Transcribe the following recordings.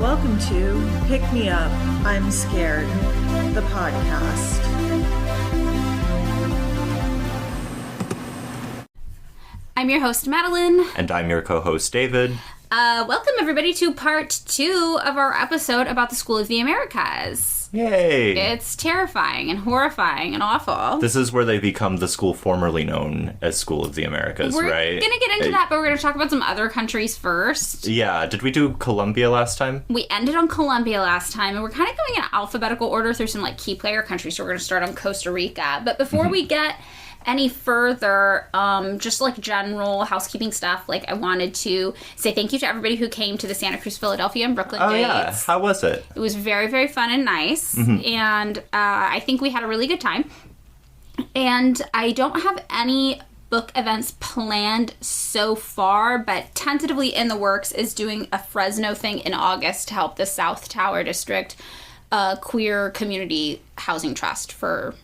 Welcome to Pick Me Up, I'm Scared, the podcast. I'm your host, Madeline. And I'm your co-host, David. Welcome, everybody, to part 2 of our episode about the School of the Americas. Yay! It's terrifying and horrifying and awful. This is where they become the school formerly known as School of the Americas, right? We're going to get into that, but we're going to talk about some other countries first. Yeah. Did we do Colombia last time? We ended on Colombia last time, and we're kind of going in alphabetical order through some key player countries, so we're going to start on Costa Rica. But before we get any further, just general housekeeping stuff, I wanted to say thank you to everybody who came to the Santa Cruz, Philadelphia, and Brooklyn dates. Yeah. How was it? It was very, very fun and nice, and I think we had a really good time. And I don't have any book events planned so far, but tentatively in the works is doing a Fresno thing in August to help the South Tower District Queer Community Housing Trust for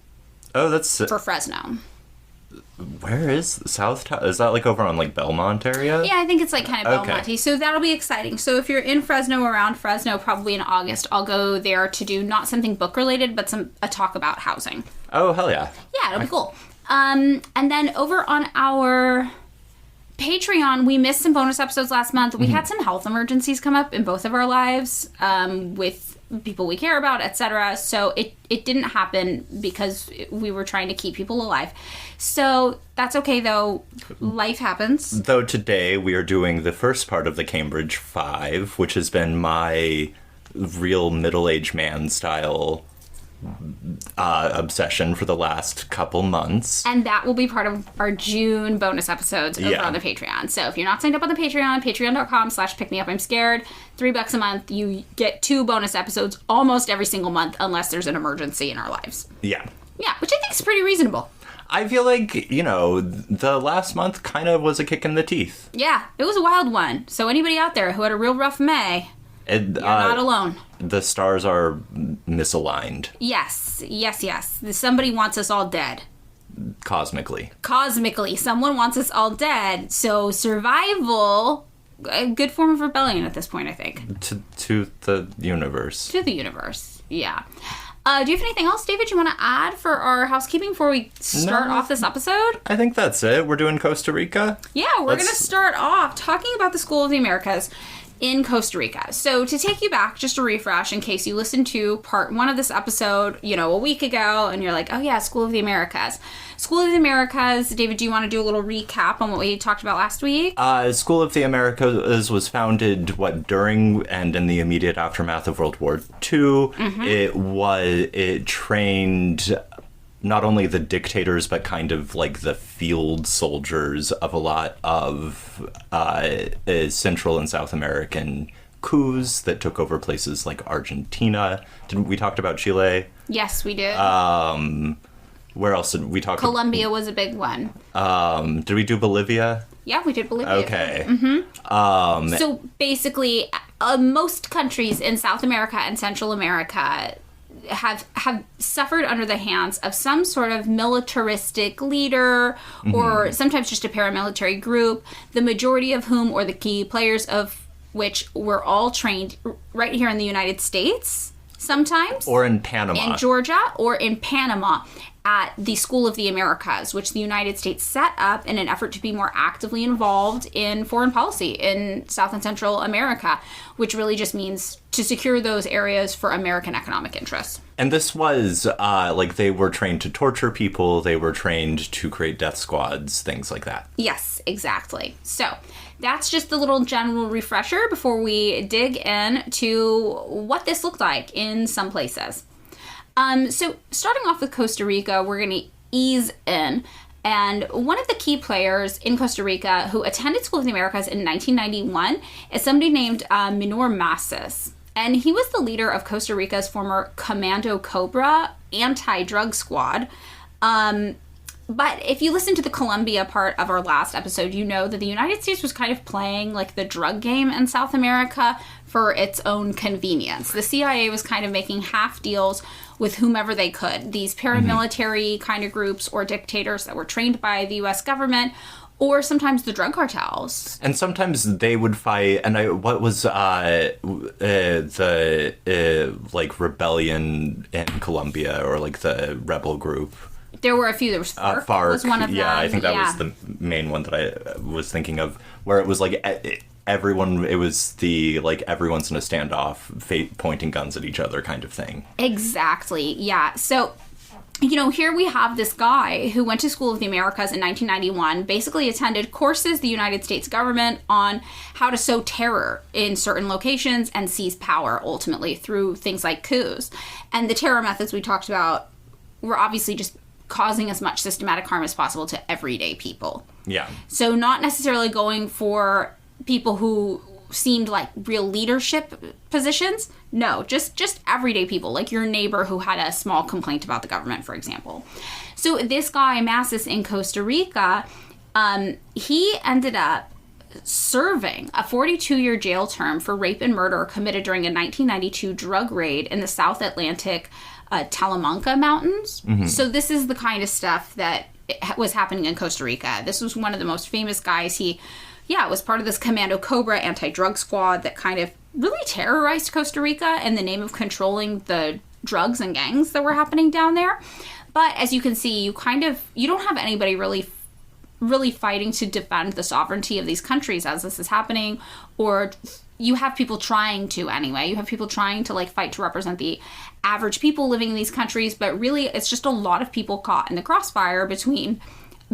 Fresno. Where is South Tower? Is that over on Belmont area? Yeah, I think it's kind of Belmonty. Okay. So that'll be exciting. So if you're in Fresno, around Fresno, probably in August, I'll go there to do not something book related, but a talk about housing. Oh, hell yeah. Yeah, it'll be cool. And then over on our Patreon, we missed some bonus episodes last month. We had some health emergencies come up in both of our lives with people we care about, etc. So it didn't happen because we were trying to keep people alive. So that's okay, though. Life happens. Though today we are doing the first part of the Cambridge 5, which has been my real middle-aged man style obsession for the last couple months. And that will be part of our June bonus episodes over on the Patreon. So if you're not signed up on the Patreon, patreon.com/pickmeupimscared, $3 a month, you get 2 bonus episodes almost every single month unless there's an emergency in our lives. Yeah. Yeah, which I think is pretty reasonable. I feel like, the last month kind of was a kick in the teeth. Yeah, it was a wild one. So anybody out there who had a real rough May, you're not alone. The stars are misaligned. Yes. Somebody wants us all dead. Cosmically. Someone wants us all dead. So survival, a good form of rebellion at this point, I think. To the universe. To the universe, yeah. Do you have anything else, David, you want to add for our housekeeping before we start off this episode? I think that's it. We're doing Costa Rica. Yeah, we're going to start off talking about the School of the Americas in Costa Rica. So to take you back, just a refresh in case you listened to part 1 of this episode, a week ago, and you're like, oh yeah, School of the Americas. School of the Americas, David, do you want to do a little recap on what we talked about last week? School of the Americas was founded, during and in the immediate aftermath of World War II. It trained not only the dictators, but kind of the field soldiers of a lot of Central and South American coups that took over places like Argentina. We talked about Chile? Yes, we did. Where else did we talk? Colombia was a big one. Did we do Bolivia? Yeah, we did Bolivia. Okay. So basically, most countries in South America and Central America have suffered under the hands of some sort of militaristic leader or sometimes just a paramilitary group, the majority of whom, or the key players of which, were all trained right here in the United States sometimes. Or in Panama. In Georgia or in Panama at the School of the Americas, which the United States set up in an effort to be more actively involved in foreign policy in South and Central America, which really just means to secure those areas for American economic interests. And this was, they were trained to torture people, they were trained to create death squads, things like that. Yes, exactly. So that's just the little general refresher before we dig in to what this looked like in some places. So starting off with Costa Rica, we're going to ease in. And one of the key players in Costa Rica who attended School of the Americas in 1991 is somebody named Minor Masses. And he was the leader of Costa Rica's former Commando Cobra anti-drug squad. But if you listen to the Colombia part of our last episode, you know that the United States was kind of playing the drug game in South America for its own convenience. The CIA was kind of making half deals with whomever they could. These paramilitary kind of groups or dictators that were trained by the U.S. government, Or sometimes the drug cartels. And sometimes they would fight, and what was the like rebellion in Colombia, or like the rebel group? There were a few. There was FARC was one of them. Yeah, I think that was the main one that I was thinking of, where it was like everyone, it was the like everyone's in a standoff, pointing guns at each other kind of thing. Exactly. Yeah. So, you know, here we have this guy who went to School of the Americas in 1991, basically attended courses the United States government on how to sow terror in certain locations and seize power ultimately through things like coups. And the terror methods we talked about were obviously just causing as much systematic harm as possible to everyday people. Yeah. So not necessarily going for people who seemed like real leadership positions. No, just everyday people, like your neighbor who had a small complaint about the government, for example. So this guy, Massis, in Costa Rica, he ended up serving a 42-year jail term for rape and murder committed during a 1992 drug raid in the South Atlantic Talamanca Mountains. Mm-hmm. So this is the kind of stuff that was happening in Costa Rica. This was one of the most famous guys. He was part of this Commando Cobra anti-drug squad that kind of really terrorized Costa Rica in the name of controlling the drugs and gangs that were happening down there. But as you can see, you don't have anybody really fighting to defend the sovereignty of these countries as this is happening, or you have people trying to anyway. You have people trying to like fight to represent the average people living in these countries, but really it's just a lot of people caught in the crossfire between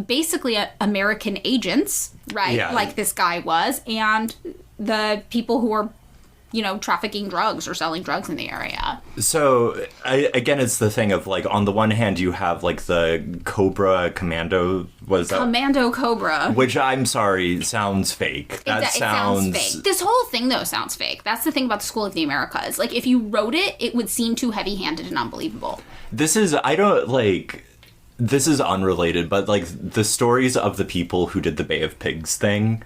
basically American agents, right? Yeah. Like this guy was, and the people who are, you know, trafficking drugs or selling drugs in the area. So, again, it's the thing of, like, on the one hand, you have, like, the Cobra Commando. Commando Cobra. Which, I'm sorry, sounds fake. It sounds fake. This whole thing, though, sounds fake. That's the thing about the School of the Americas. Like, if you wrote it, it would seem too heavy-handed and unbelievable. This is unrelated, but, like, the stories of the people who did the Bay of Pigs thing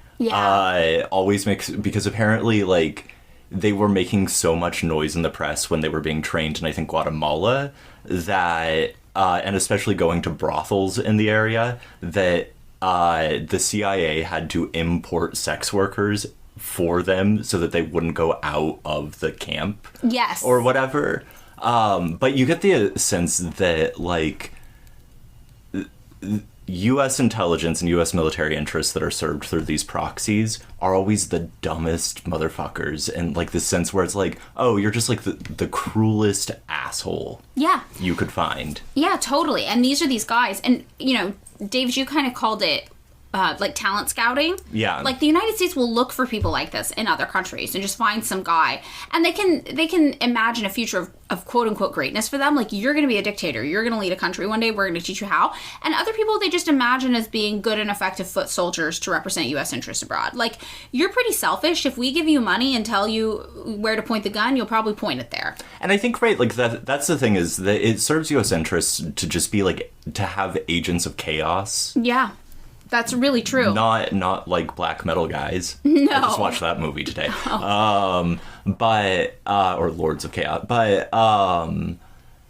always makes, because apparently, like, they were making so much noise in the press when they were being trained in, I think, Guatemala, that, and especially going to brothels in the area, that the CIA had to import sex workers for them so that they wouldn't go out of the camp. Yes. Or whatever. But you get the sense that, like, U.S. intelligence and U.S. military interests that are served through these proxies are always the dumbest motherfuckers, in like the sense where it's like, oh, you're just like the cruelest asshole you could find. Yeah, totally. And these are these guys, and you know, David, you kind of called it like talent scouting. Yeah. Like the United States will look for people like this in other countries and just find some guy, and they can imagine a future of quote unquote greatness for them. Like, you're going to be a dictator. You're going to lead a country one day. We're going to teach you how. And other people, they just imagine as being good and effective foot soldiers to represent U.S. interests abroad. Like, you're pretty selfish. If we give you money and tell you where to point the gun, you'll probably point it there. And I think, right, like that's the thing, is that it serves U.S. interests to just be like, to have agents of chaos. Yeah. That's really true. Not like black metal guys. No. I just watched that movie today. Oh. Or Lords of Chaos. But,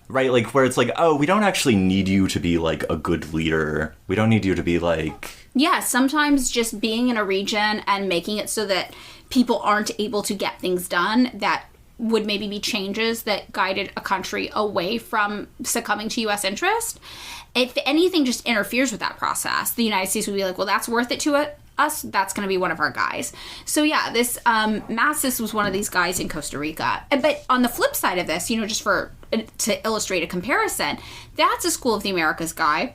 right, like, where it's like, oh, we don't actually need you to be, like, a good leader. We don't need you to be, like... Yeah, sometimes just being in a region and making it so that people aren't able to get things done that would maybe be changes that guided a country away from succumbing to U.S. interest. If anything just interferes with that process, the United States would be like, well, that's worth it to us. That's going to be one of our guys. So yeah, this Massis was one of these guys in Costa Rica. But on the flip side of this, you know, just to illustrate a comparison, that's a School of the Americas guy.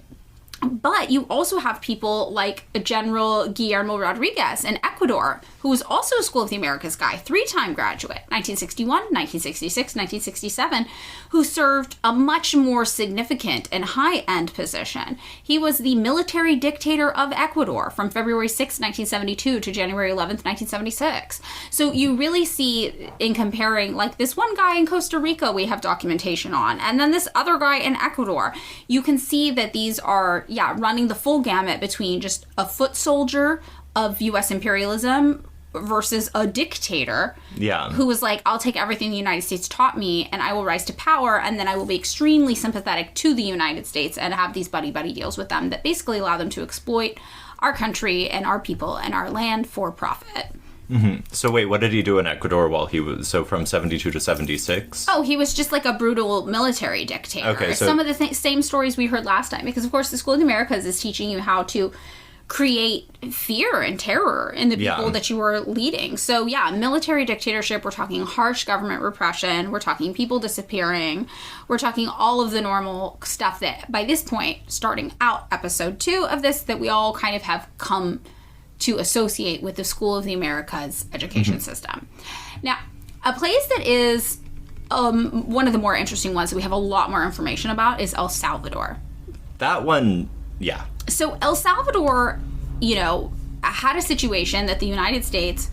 But you also have people like General Guillermo Rodriguez in Ecuador, who was also a School of the Americas guy, 3-time graduate, 1961, 1966, 1967, who served a much more significant and high-end position. He was the military dictator of Ecuador from February 6, 1972 to January 11th, 1976. So you really see, in comparing, like, this one guy in Costa Rica we have documentation on, and then this other guy in Ecuador, you can see that these are, running the full gamut between just a foot soldier of U.S. imperialism versus a dictator who was like, I'll take everything the United States taught me and I will rise to power, and then I will be extremely sympathetic to the United States and have these buddy-buddy deals with them that basically allow them to exploit our country and our people and our land for profit. So wait, what did he do in Ecuador while he was, so from 72 to 76? Oh, he was just like a brutal military dictator. Okay, so some of the same stories we heard last time, because of course the School of the Americas is teaching you how to create fear and terror in the people that you are leading. So yeah, military dictatorship, we're talking harsh government repression, we're talking people disappearing, we're talking all of the normal stuff that by this point, starting out episode 2 of this, that we all kind of have come to associate with the School of the Americas education system. Now, a place that is one of the more interesting ones that we have a lot more information about is El Salvador. That one, yeah. So El Salvador, you know, had a situation that the United States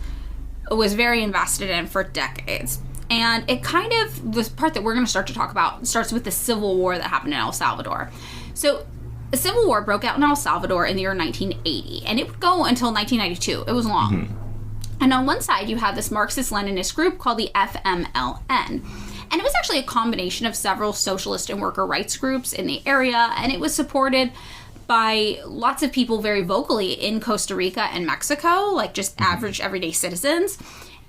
was very invested in for decades. And it kind of, the part that we're going to start to talk about starts with the civil war that happened in El Salvador. So the Civil War broke out in El Salvador in the year 1980, and it would go until 1992. It was long. And on one side, you have this Marxist-Leninist group called the FMLN. And it was actually a combination of several socialist and worker rights groups in the area, and it was supported by lots of people very vocally in Costa Rica and Mexico, like just average everyday citizens.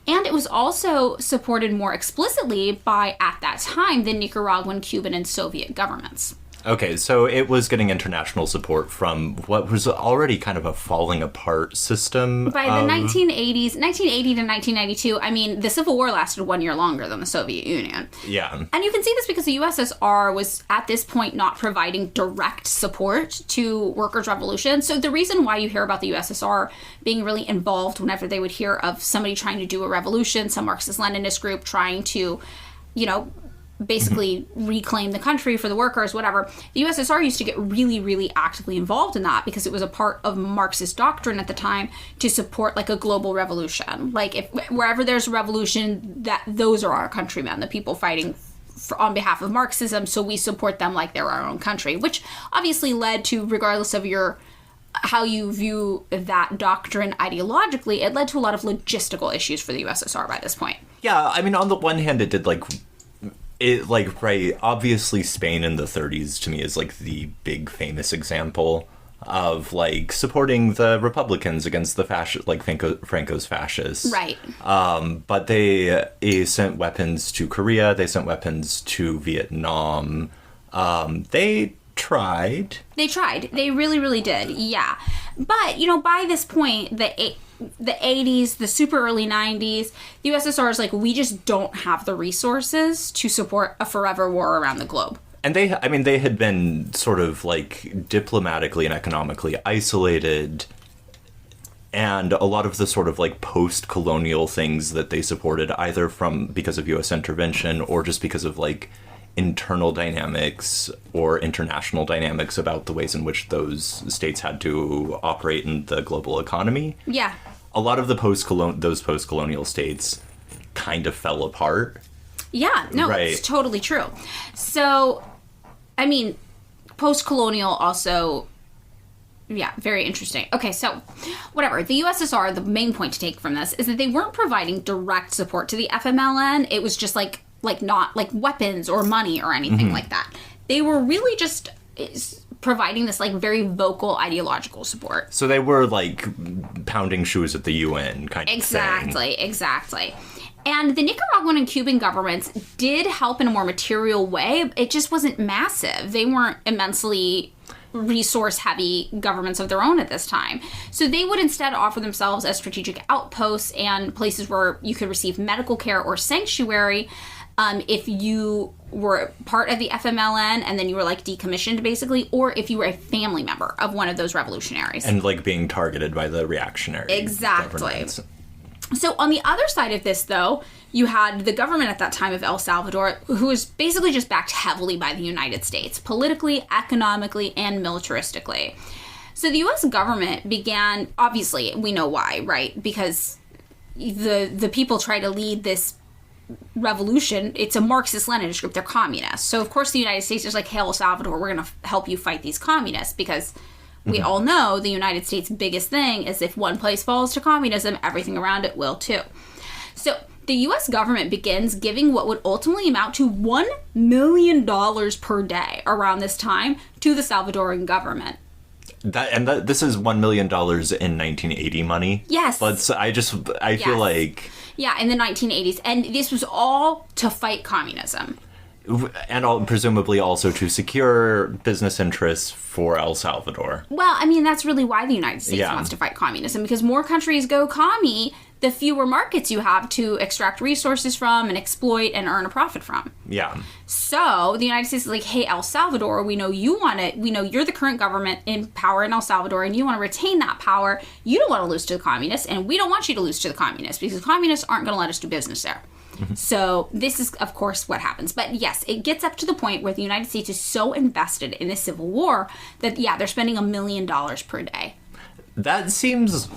And it was also supported more explicitly by, at that time, the Nicaraguan, Cuban, and Soviet governments. Okay, so it was getting international support from what was already kind of a falling apart system. By the 1980s, 1980 to 1992, I mean, the Civil War lasted 1 year longer than the Soviet Union. Yeah. And you can see this because the USSR was, at this point, not providing direct support to workers' revolution. So the reason why you hear about the USSR being really involved whenever they would hear of somebody trying to do a revolution, some Marxist-Leninist group trying to, you know, basically reclaim the country for the workers, whatever. The USSR used to get really, really actively involved in that because it was a part of Marxist doctrine at the time to support like a global revolution. Like if wherever there's a revolution, that those are our countrymen, the people fighting on behalf of Marxism, so we support them like they're our own country, which obviously led to, regardless of your how you view that doctrine ideologically, it led to a lot of logistical issues for the USSR by this point. Yeah, I mean, on the one hand, it did right, obviously Spain in the 30s to me is like the big famous example of like supporting the Republicans against the fascist, like Franco's fascists. Right. But they sent weapons to Korea, they sent weapons to Vietnam. They tried. They really, really did. Yeah. But, you know, by this point, the 80s, the super early 90s, the USSR is like, we just don't have the resources to support a forever war around the globe. And they had been sort of like diplomatically and economically isolated. And a lot of the sort of like post-colonial things that they supported, either because of U.S. intervention or just because of like internal dynamics or international dynamics about the ways in which those states had to operate in the global economy. Yeah. A lot of those post-colonial states kind of fell apart. Yeah, no, right. It's totally true. So, I mean, post-colonial also, yeah, very interesting. Okay, so, whatever. The USSR, the main point to take from this is that they weren't providing direct support to the FMLN. It was just like not like weapons or money or anything like that. They were really just providing this like very vocal ideological support. So they were like pounding shoes at the UN kind of thing. Exactly. And the Nicaraguan and Cuban governments did help in a more material way. It just wasn't massive. They weren't immensely resource-heavy governments of their own at this time. So they would instead offer themselves as strategic outposts and places where you could receive medical care or sanctuary if you were part of the FMLN and then you were like decommissioned basically, or if you were a family member of one of those revolutionaries. And like being targeted by the reactionary governments. So on the other side of this, though, you had the government at that time of El Salvador, who was basically just backed heavily by the United States, politically, economically, and militaristically. So the U.S. government began, obviously, we know why, right? Because the people try to lead this revolution. It's a Marxist-Leninist group. They're communists. So, of course, the United States is like, hey, El Salvador, we're going to help you fight these communists because we all know the United States' biggest thing is if one place falls to communism, everything around it will too. So the U.S. government begins giving what would ultimately amount to $1 million per day around this time to the Salvadoran government. This is $1 million in 1980 money. Yes. But I feel like... Yeah, in the 1980s. And this was all to fight communism. And presumably also to secure business interests for El Salvador. Well, I mean, that's really why the United States wants to fight communism, because more countries go commie, the fewer markets you have to extract resources from and exploit and earn a profit from. Yeah. So the United States is like, hey, El Salvador, we know you're the current government in power in El Salvador, and you want to retain that power. You don't want to lose to the communists, and we don't want you to lose to the communists, because communists aren't going to let us do business there. So this is, of course, what happens. But yes, it gets up to the point where the United States is so invested in this civil war that, they're spending $1 million per day. That seems...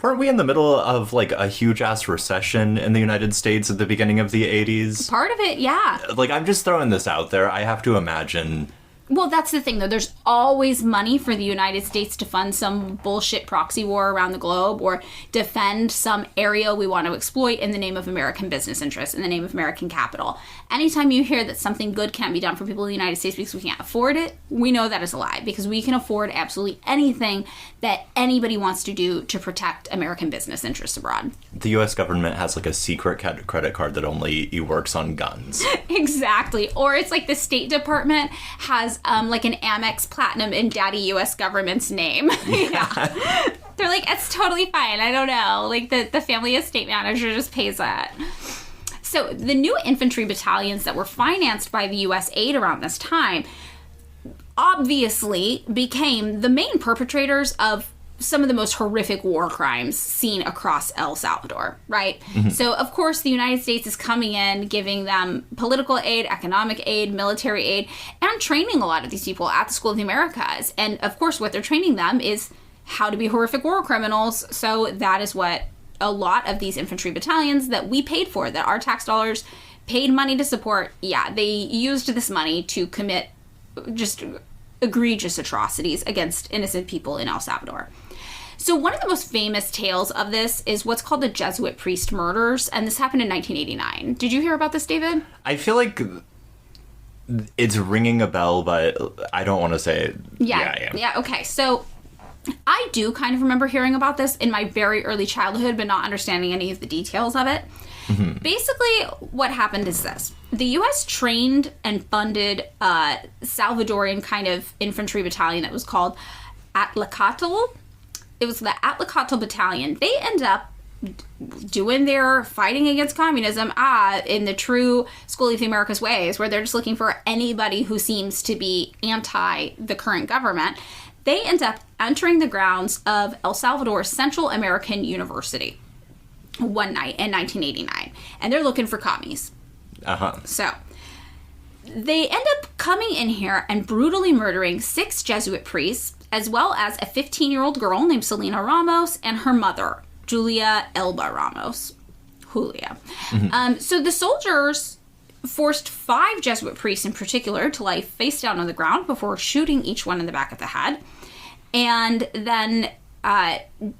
Weren't we in the middle of, like, a huge-ass recession in the United States at the beginning of the 80s? Part of it, yeah. Like, I'm just throwing this out there. I have to imagine... Well, that's the thing, though. There's always money for the United States to fund some bullshit proxy war around the globe or defend some area we want to exploit in the name of American business interests, in the name of American capital. Anytime you hear that something good can't be done for people in the United States because we can't afford it, we know that is a lie, because we can afford absolutely anything that anybody wants to do to protect American business interests abroad. The U.S. government has, like, a secret credit card that only works on guns. Exactly. Or it's like the State Department has like an Amex Platinum in Daddy U.S. government's name. Yeah. They're like, it's totally fine. I don't know. Like the family estate manager just pays that. So the new infantry battalions that were financed by the U.S. aid around this time obviously became the main perpetrators of some of the most horrific war crimes seen across El Salvador, right? Mm-hmm. So, of course, the United States is coming in, giving them political aid, economic aid, military aid, and training a lot of these people at the School of the Americas. And, of course, what they're training them is how to be horrific war criminals. So that is what a lot of these infantry battalions that we paid for, that our tax dollars paid money to support, they used this money to commit just egregious atrocities against innocent people in El Salvador. So one of the most famous tales of this is what's called the Jesuit priest murders, and this happened in 1989. Did you hear about this, David? I feel like it's ringing a bell, but I don't want to say it. Yeah, okay. So I do kind of remember hearing about this in my very early childhood, but not understanding any of the details of it. Mm-hmm. Basically, what happened is this. The U.S. trained and funded a Salvadorian kind of infantry battalion that was called Atlacatl. It was the Atlacatl Battalion. They end up doing their fighting against communism in the true School of the Americas ways, where they're just looking for anybody who seems to be anti the current government. They end up entering the grounds of El Salvador's Central American University one night in 1989, and they're looking for commies. So they end up coming in here and brutally murdering 6 Jesuit priests, as well as a 15-year-old girl named Selena Ramos and her mother, Julia Elba Ramos. Julia. Mm-hmm. So the soldiers forced 5 Jesuit priests in particular to lie face down on the ground before shooting each one in the back of the head. And then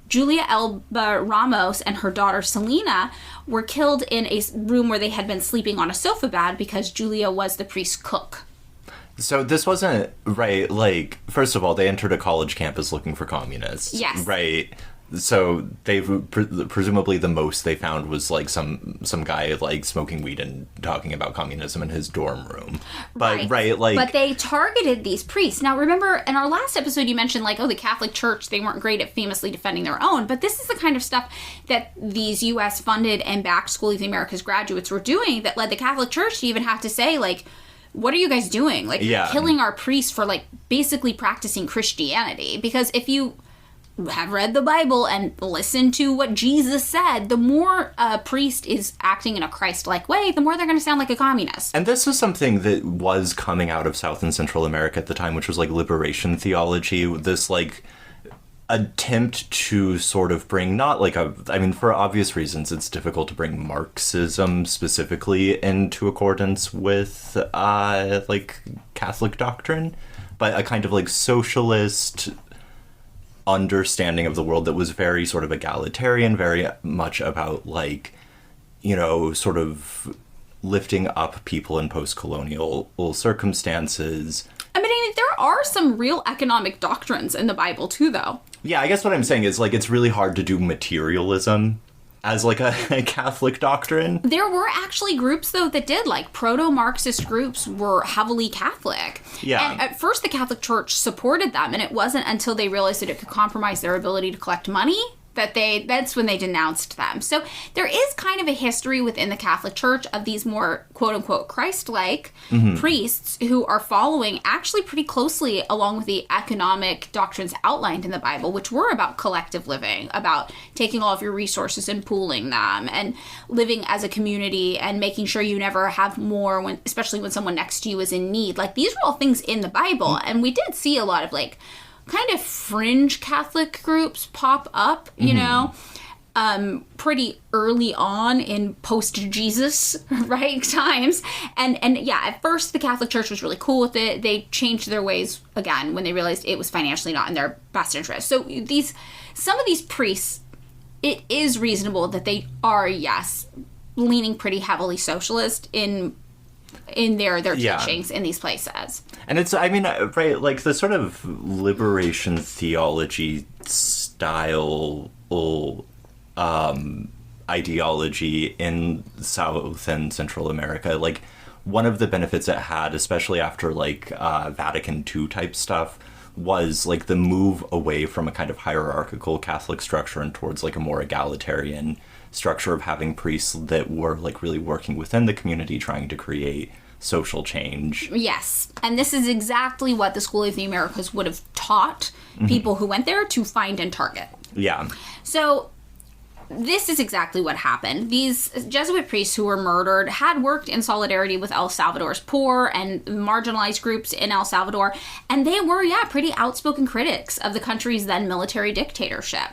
Julia Elba Ramos and her daughter Selena were killed in a room where they had been sleeping on a sofa bed because Julia was the priest's cook. So this wasn't, right, like, first of all, they entered a college campus looking for communists. Yes. Right. So they presumably the most they found was, like, some guy, like, smoking weed and talking about communism in his dorm room. But, but they targeted these priests. Now, remember, in our last episode, you mentioned, like, the Catholic Church, they weren't great at famously defending their own. But this is the kind of stuff that these U.S.-funded and backed School of the Americas graduates were doing that led the Catholic Church to even have to say, like, what are you guys doing? Like, you're killing our priests for, like, basically practicing Christianity. Because if you have read the Bible and listened to what Jesus said, the more a priest is acting in a Christ-like way, the more they're going to sound like a communist. And this was something that was coming out of South and Central America at the time, which was, like, liberation theology. This, like, attempt to sort of bring, not like for obvious reasons, it's difficult to bring Marxism specifically into accordance with, like, Catholic doctrine, but a kind of, like, socialist understanding of the world that was very sort of egalitarian, very much about, like, you know, sort of lifting up people in post-colonial circumstances. I mean, there there are some real economic doctrines in the Bible, too, though. Yeah, I guess what I'm saying is, like, it's really hard to do materialism as, like, a Catholic doctrine. There were actually groups, though, that did. Like, proto-Marxist groups were heavily Catholic. Yeah. And at first, the Catholic Church supported them, and it wasn't until they realized that it could compromise their ability to collect money that's when they denounced them. So there is kind of a history within the Catholic Church of these more quote-unquote Christ-like priests who are following actually pretty closely along with the economic doctrines outlined in the Bible, which were about collective living, about taking all of your resources and pooling them, and living as a community and making sure you never have more, especially when someone next to you is in need. Like, these are all things in the Bible, and we did see a lot of, like, kind of fringe Catholic groups pop up, you know, pretty early on in post-Jesus, right, times. And yeah, at first the Catholic Church was really cool with it. They changed their ways, again, when they realized it was financially not in their best interest. So some of these priests, it is reasonable that they are, yes, leaning pretty heavily socialist in their teachings in these places. And it's, I mean, right, like the sort of liberation theology style ideology in South and Central America, like one of the benefits it had, especially after like Vatican II type stuff, was like the move away from a kind of hierarchical Catholic structure and towards like a more egalitarian structure of having priests that were like really working within the community trying to create social change. Yes. And this is exactly what the School of the Americas would have taught people who went there to find and target. Yeah. So this is exactly what happened. These Jesuit priests who were murdered had worked in solidarity with El Salvador's poor and marginalized groups in El Salvador, and they were, pretty outspoken critics of the country's then military dictatorship.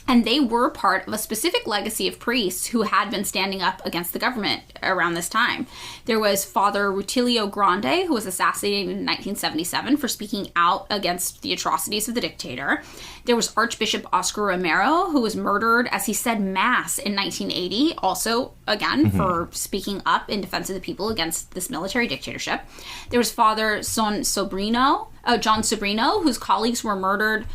And they were part of a specific legacy of priests who had been standing up against the government around this time. There was Father Rutilio Grande, who was assassinated in 1977 for speaking out against the atrocities of the dictator. There was Archbishop Oscar Romero, who was murdered as he said Mass in 1980, also, again, for speaking up in defense of the people against this military dictatorship. There was Father John Sobrino, whose colleagues were murdered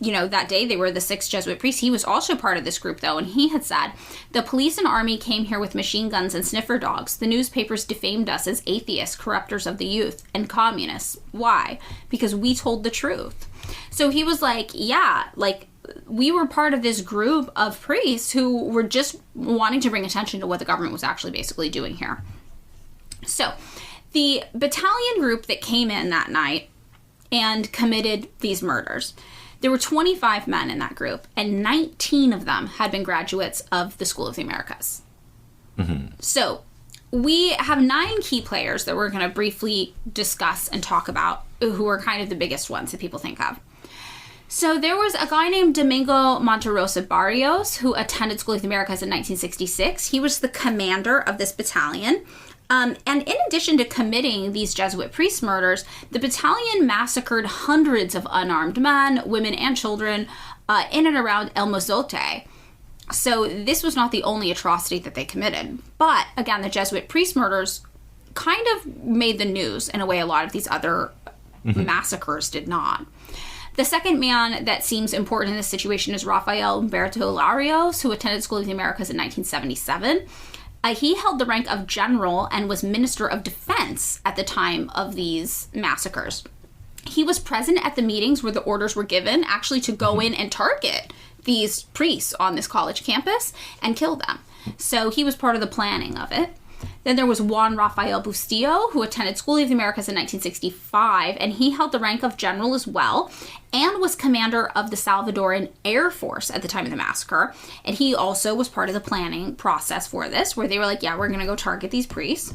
that day. They were the 6 Jesuit priests. He was also part of this group, though, and he had said, "The police and army came here with machine guns and sniffer dogs. The newspapers defamed us as atheists, corruptors of the youth, and communists. Why? Because we told the truth." So he was like, we were part of this group of priests who were just wanting to bring attention to what the government was actually basically doing here. So the battalion group that came in that night and committed these murders, there were 25 men in that group, and 19 of them had been graduates of the School of the Americas. So we have 9 key players that we're going to briefly discuss and talk about, who are kind of the biggest ones that people think of. So there was a guy named Domingo Monterosa Barrios who attended School of the Americas in 1966. He was the commander of this battalion. And in addition to committing these Jesuit priest murders, the battalion massacred hundreds of unarmed men, women, and children in and around El Mozote. So this was not the only atrocity that they committed. But, again, the Jesuit priest murders kind of made the news in a way a lot of these other massacres did not. The second man that seems important in this situation is Rafael Humberto Larios, who attended School of the Americas in 1977. He held the rank of general and was Minister of Defense at the time of these massacres. He was present at the meetings where the orders were given actually to go in and target these priests on this college campus and kill them. So he was part of the planning of it. Then there was Juan Rafael Bustillo, who attended School of the Americas in 1965, and he held the rank of general as well, and was commander of the Salvadoran Air Force at the time of the massacre. And he also was part of the planning process for this, where they were like, we're going to go target these priests.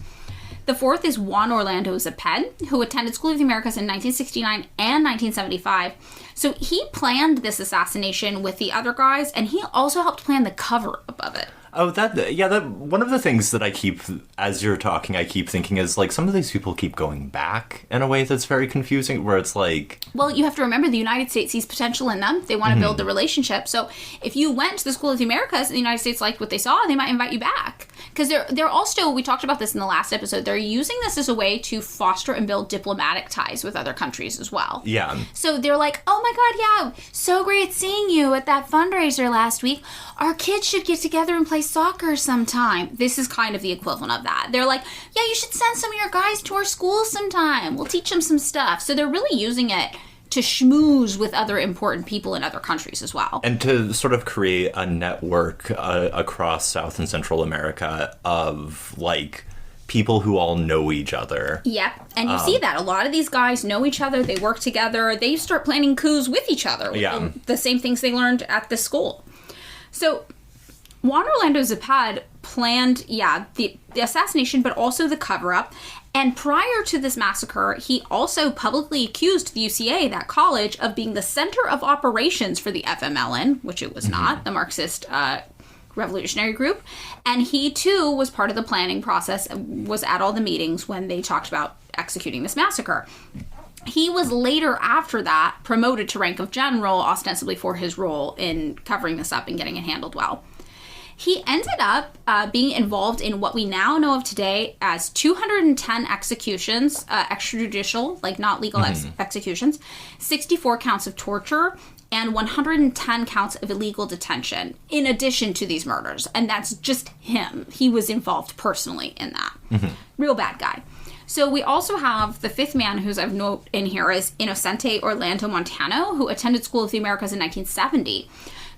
The fourth is Juan Orlando Zeped, who attended School of the Americas in 1969 and 1975. So he planned this assassination with the other guys, and he also helped plan the cover-up of it. Oh, that one of the things that I keep, as you're talking, I keep thinking is, like, some of these people keep going back in a way that's very confusing, where it's like... Well, you have to remember the United States sees potential in them. They want to build the relationship. So if you went to the School of the Americas and the United States liked what they saw, they might invite you back. Because they're also, we talked about this in the last episode, they're using this as a way to foster and build diplomatic ties with other countries as well. Yeah. So they're like, oh my God, yeah, so great seeing you at that fundraiser last week. Our kids should get together and play soccer sometime. This is kind of the equivalent of that. They're like, yeah, you should send some of your guys to our school sometime. We'll teach them some stuff. So they're really using it to schmooze with other important people in other countries as well. And to sort of create a network across South and Central America of, like, people who all know each other. Yep. And you see that. A lot of these guys know each other. They work together. They start planning coups with each other. Yeah. The same things they learned at the school. So Juan Orlando Zepad planned, the assassination, but also the cover-up. And prior to this massacre, he also publicly accused the UCA, that college, of being the center of operations for the FMLN, which it was not, the Marxist revolutionary group. And he, too, was part of the planning process, was at all the meetings when they talked about executing this massacre. He was later, after that, promoted to rank of general, ostensibly for his role in covering this up and getting it handled well. He ended up being involved in what we now know of today as 210 executions, extrajudicial, like not legal executions, 64 counts of torture, and 110 counts of illegal detention, in addition to these murders. And that's just him. He was involved personally in that. Real bad guy. So we also have the fifth man, who's I've note in here, is Inocente Orlando Montano, who attended School of the Americas in 1970.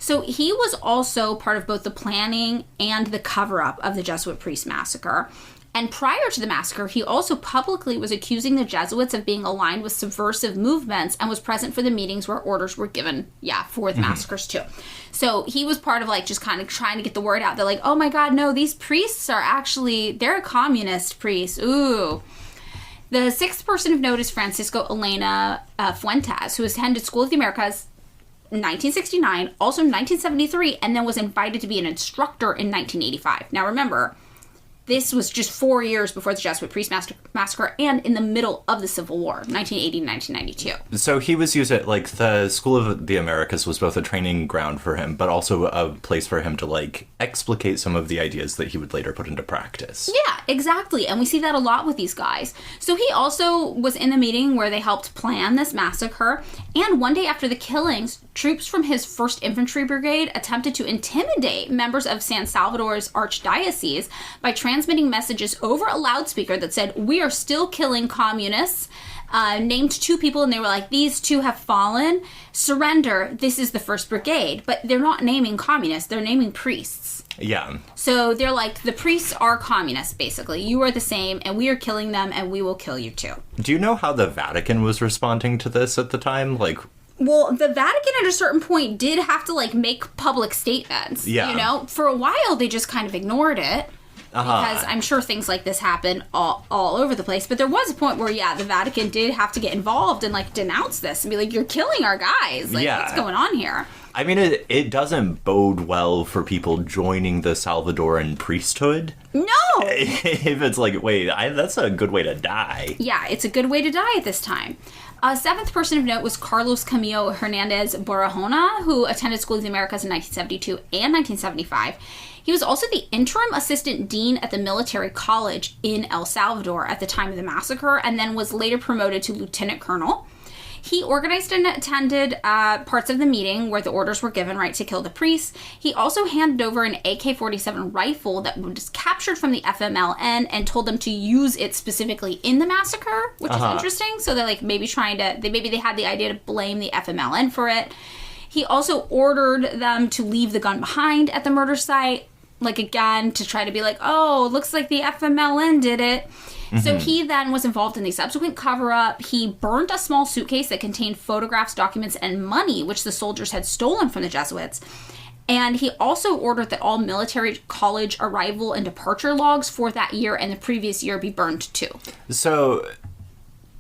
So he was also part of both the planning and the cover-up of the Jesuit priest massacre. And prior to the massacre, he also publicly was accusing the Jesuits of being aligned with subversive movements and was present for the meetings where orders were given, for the massacres too. So he was part of, like, just kind of trying to get the word out. They're like, oh my God, no, these priests are actually, they're a communist priest. Ooh. The sixth person of note is Francisco Elena Fuentes, who attended School of the Americas 1969, also 1973, and then was invited to be an instructor in 1985. Now remember, this was just 4 years before the Jesuit priest massacre and in the middle of the Civil War, 1980 to 1992. So he was used at, like, the School of the Americas was both a training ground for him, but also a place for him to, like, explicate some of the ideas that he would later put into practice. Yeah, exactly. And we see that a lot with these guys. So he also was in the meeting where they helped plan this massacre. And one day after the killings, troops from his 1st Infantry Brigade attempted to intimidate members of San Salvador's archdiocese by transmitting messages over a loudspeaker that said, "We are still killing communists," named 2 people, and they were like, "These 2 have fallen. Surrender. This is the 1st Brigade." But they're not naming communists. They're naming priests. Yeah. So they're like, the priests are communists, basically. You are the same, and we are killing them, and we will kill you too. Do you know how the Vatican was responding to this at the time? Like, well, the Vatican at a certain point did have to, like, make public statements. Yeah. You know, for a while they just kind of ignored it. Because I'm sure things like this happen all over the place. But there was a point where, the Vatican did have to get involved and, like, denounce this and be like, you're killing our guys. Like, what's going on here? I mean, it doesn't bode well for people joining the Salvadoran priesthood. No! If it's like, wait, that's a good way to die. Yeah, it's a good way to die at this time. A 7th person of note was Carlos Camilo Hernandez Borajona, who attended School of the Americas in 1972 and 1975. He was also the interim assistant dean at the military college in El Salvador at the time of the massacre, and then was later promoted to lieutenant colonel. He organized and attended parts of the meeting where the orders were given, right, to kill the priests. He also handed over an AK-47 rifle that was captured from the FMLN and told them to use it specifically in the massacre, which is interesting. So they're, like, maybe they had the idea to blame the FMLN for it. He also ordered them to leave the gun behind at the murder site, like, again, to try to be like, oh, it looks like the FMLN did it. So he then was involved in the subsequent cover-up. He burned a small suitcase that contained photographs, documents, and money, which the soldiers had stolen from the Jesuits. And he also ordered that all military college arrival and departure logs for that year and the previous year be burned too. So,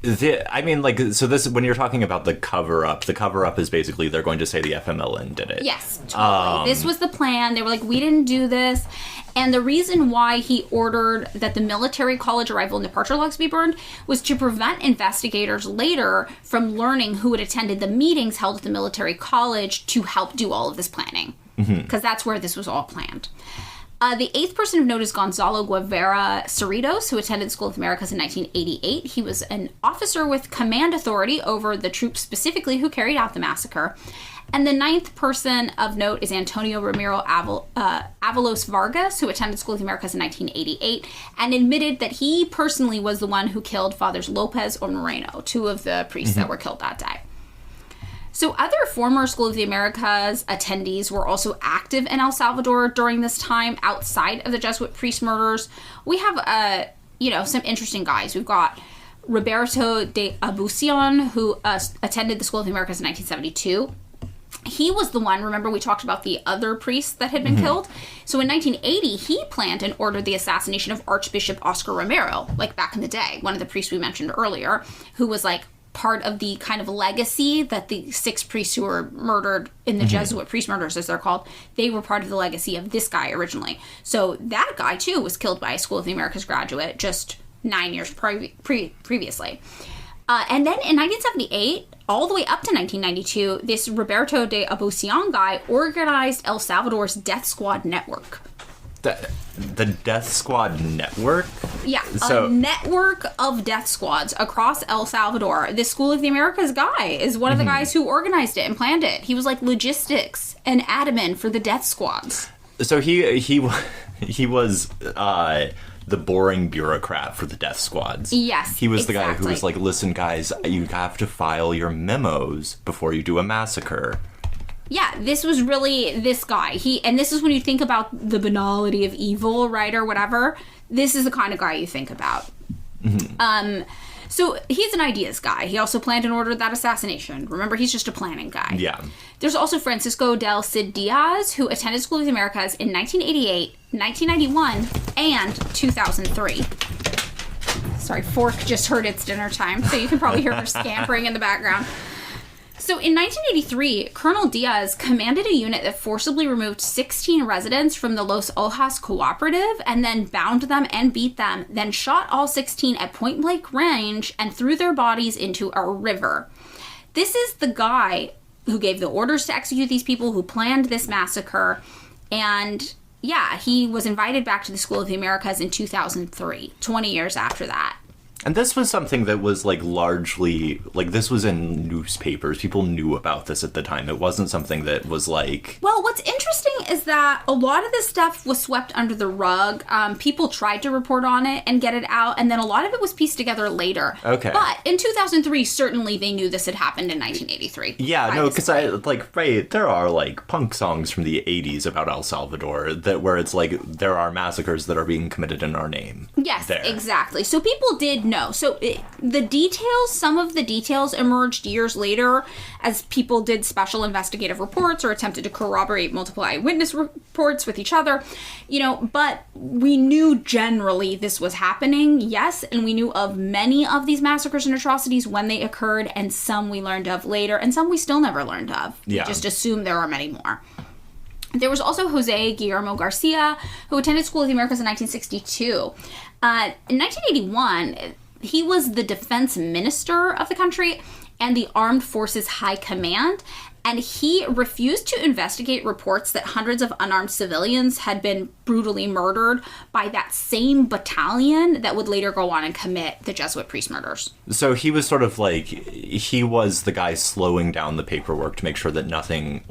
this, when you're talking about the cover-up is basically they're going to say the FMLN did it. Yes, totally. This was the plan. They were like, we didn't do this. And the reason why he ordered that the military college arrival and departure logs be burned was to prevent investigators later from learning who had attended the meetings held at the military college to help do all of this planning. Because that's where this was all planned. The eighth person of note is Gonzalo Guevara Cerritos, who attended the School of the Americas in 1988. He was an officer with command authority over the troops specifically who carried out the massacre. And the ninth person of note is Antonio Ramiro Avalos Vargas, who attended School of the Americas in 1988 and admitted that he personally was the one who killed Fathers Lopez or Moreno, two of the priests that were killed that day. So other former School of the Americas attendees were also active in El Salvador during this time outside of the Jesuit priest murders. We have, some interesting guys. We've got Roberto de Abusion, who attended the School of the Americas in 1972. He was the one, remember we talked about the other priests that had been killed? So in 1980, he planned and ordered the assassination of Archbishop Oscar Romero, like back in the day, one of the priests we mentioned earlier, who was like part of the kind of legacy that the 6 priests who were murdered in the Jesuit priest murders, as they're called, they were part of the legacy of this guy originally. So that guy, too, was killed by a School of the Americas graduate just 9 years previously. And then in 1978, all the way up to 1992, this Roberto de Abusion guy organized El Salvador's Death Squad Network. The Death Squad Network? Yeah, a network of death squads across El Salvador. This School of the Americas guy is one of the guys who organized it and planned it. He was like logistics and admin for the death squads. So he was the boring bureaucrat for the death squads. Yes, he was the guy who was like, listen, guys, you have to file your memos before you do a massacre. Yeah, this was really this guy. And this is when you think about the banality of evil, right, or whatever. This is the kind of guy you think about. So he's an ideas guy. He also planned and ordered that assassination. Remember, he's just a planning guy. Yeah. There's also Francisco del Cid Diaz, who attended School of the Americas in 1988, 1991, and 2003. Sorry, Fork just heard it's dinner time, so you can probably hear her scampering in the background. So in 1983, Colonel Diaz commanded a unit that forcibly removed 16 residents from the Los Ojas Cooperative and then bound them and beat them, then shot all 16 at point-blank range and threw their bodies into a river. This is the guy who gave the orders to execute these people, who planned this massacre, and yeah, he was invited back to the School of the Americas in 2003, 20 years after that. And this was something that was, like, largely, like, this was in newspapers. People knew about this at the time. It wasn't something that was, like... Well, what's interesting is that a lot of this stuff was swept under the rug. People tried to report on it and get it out, and then a lot of it was pieced together later. Okay. But in 2003, certainly they knew this had happened in 1983. Yeah, no, because there are, like, punk songs from the 80s about El Salvador where it's, like, there are massacres that are being committed in our name. Yes, exactly. So people did know. So the details, some of the details emerged years later as people did special investigative reports or attempted to corroborate multiple eyewitness reports with each other, but we knew generally this was happening, yes, and we knew of many of these massacres and atrocities when they occurred, and some we learned of later, and some we still never learned of. Yeah. We just assume there are many more. There was also Jose Guillermo Garcia, who attended School of the Americas in 1962. In 1981, he was the defense minister of the country and the Armed Forces High Command, and he refused to investigate reports that hundreds of unarmed civilians had been brutally murdered by that same battalion that would later go on and commit the Jesuit priest murders. So he was sort of like, he was the guy slowing down the paperwork to make sure that nothing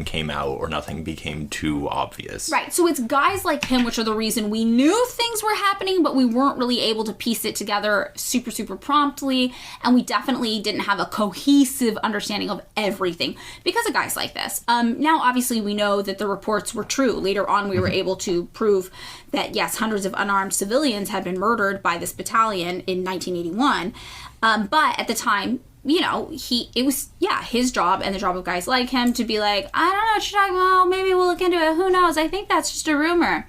came out or nothing became too obvious. Right, so it's guys like him which are the reason we knew things were happening, but we weren't really able to piece it together super, super promptly, and we definitely didn't have a cohesive understanding of everything because of guys like this. Now, obviously, we know that the reports were true. Later on, we were able to prove that, yes, hundreds of unarmed civilians had been murdered by this battalion in 1981. But at the time, it was his job and the job of guys like him to be like, I don't know what you're talking about. Maybe we'll look into it. Who knows? I think that's just a rumor.